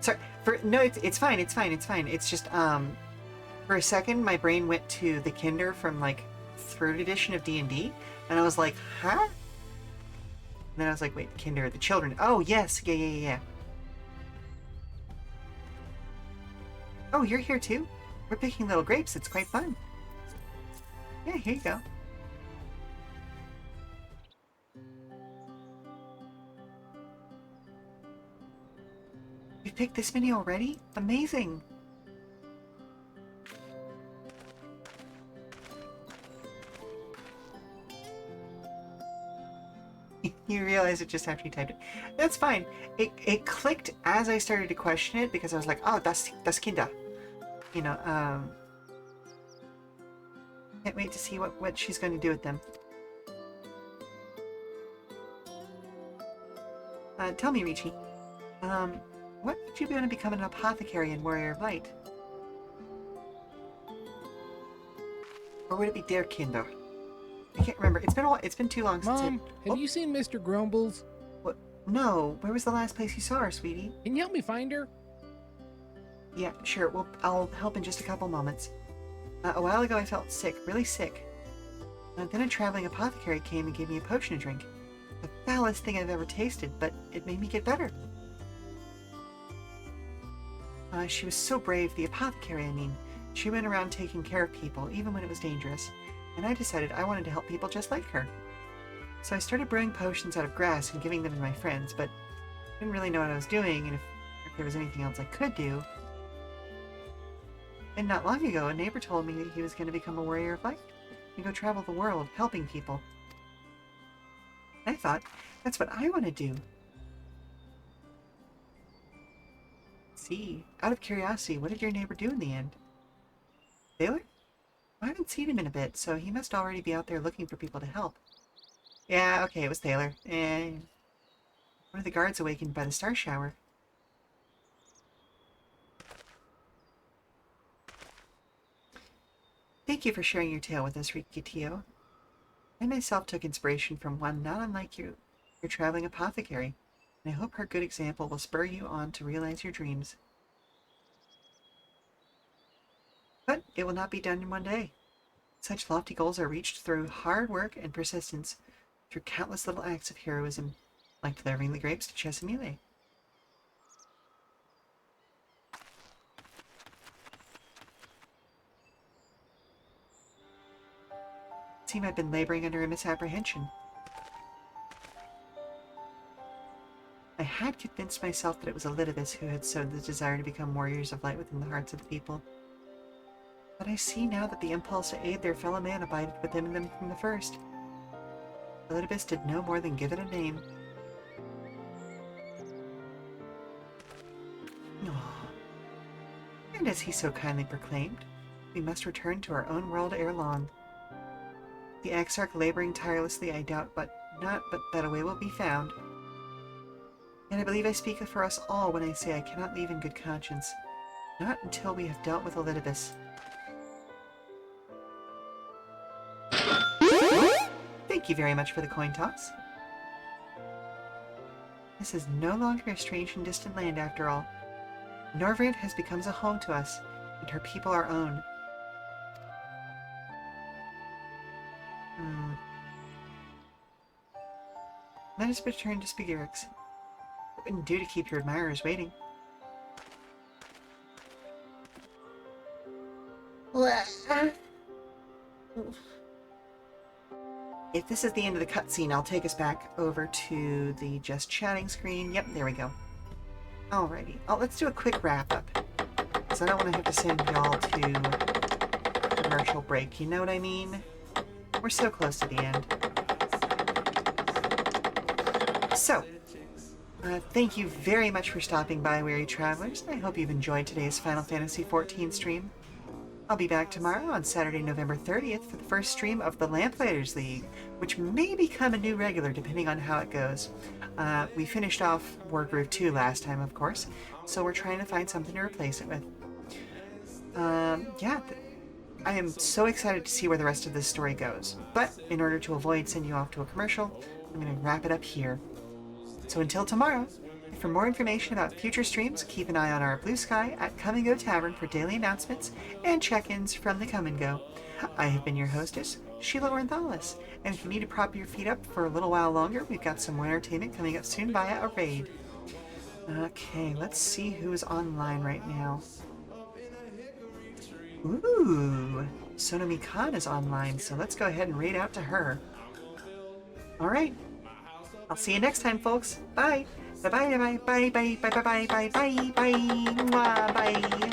Sorry. No, it's fine. It's just, for a second, my brain went to the Kinder from, like, 3rd edition of D&D, and I was like, huh? And then I was like, wait, Kinder, the children. Oh, yes. Yeah. Oh, you're here too? We're picking little grapes. It's quite fun. Yeah, here you go. You picked this many already? Amazing! You realize it just after you typed it. That's fine. It clicked as I started to question it because I was like, oh, das Kinder. You know, can't wait to see what she's going to do with them. Tell me, Richie, what would you be going to become an apothecary and Warrior of Light? Or would it be Der Kinder? I can't remember. It's been too long since Mom, have you seen Mr. Grumbles? What? No. Where was the last place you saw her, sweetie? Can you help me find her? Yeah, sure. Well, I'll help in just a couple moments. A while ago I felt sick, really sick. Then a traveling apothecary came and gave me a potion to drink. The foulest thing I've ever tasted, but it made me get better. She was so brave, the apothecary, I mean. She went around taking care of people, even when it was dangerous. And I decided I wanted to help people just like her. So I started brewing potions out of grass and giving them to my friends, but I didn't really know what I was doing and if there was anything else I could do. And not long ago, a neighbor told me that he was going to become a Warrior of Light and go travel the world helping people. I thought, that's what I want to do. See, out of curiosity, what did your neighbor do in the end? Taylor? I haven't seen him in a bit, so he must already be out there looking for people to help. Yeah, okay, it was Taylor. And one of the guards awakened by the star shower. Thank you for sharing your tale with us, Rikitio. I myself took inspiration from one not unlike you, your traveling apothecary, and I hope her good example will spur you on to realize your dreams. But it will not be done in one day. Such lofty goals are reached through hard work and persistence, through countless little acts of heroism, like delivering the grapes to Chesimile. It seems I've been laboring under a misapprehension. I had convinced myself that it was Elidibus who had sowed the desire to become warriors of light within the hearts of the people. But I see now that the impulse to aid their fellow man abided within them from the first. Elidibus did no more than give it a name. Oh. And as he so kindly proclaimed, we must return to our own world ere long. The Exarch laboring tirelessly, I doubt but that a way will be found. And I believe I speak for us all when I say I cannot leave in good conscience. Not until we have dealt with Elidibus. Thank you very much for the coin toss. This is no longer a strange and distant land after all. Norvrant has become a home to us, and her people our own. Let us return to Spigirix. It wouldn't do to keep your admirers waiting. If this is the end of the cutscene, I'll take us back over to the just chatting screen. Yep, there we go. Alrighty. Oh, let's do a quick wrap-up. Because I don't want to have to send y'all to commercial break. You know what I mean? We're so close to the end. So, thank you very much for stopping by, Weary Travelers. I hope you've enjoyed today's Final Fantasy XIV stream. I'll be back tomorrow on Saturday, November 30th for the first stream of the Lamplighters League, which may become a new regular depending on how it goes. We finished off Wargroove 2 last time, of course, so we're trying to find something to replace it with. Yeah, I am so excited to see where the rest of this story goes. But in order to avoid sending you off to a commercial, I'm going to wrap it up here. So until tomorrow, for more information about future streams, keep an eye on our Blue Sky at Come and Go Tavern for daily announcements and check-ins from the Come and Go. I have been your hostess, Sheela Ornthalis, and if you need to prop your feet up for a little while longer, we've got some more entertainment coming up soon via a raid. Okay, let's see who's online right now. Ooh, Sonomi Khan is online, so let's go ahead and raid out to her. Alright, I'll see you next time, folks. Bye! Bye bye bye bye bye bye bye bye bye bye bye bye.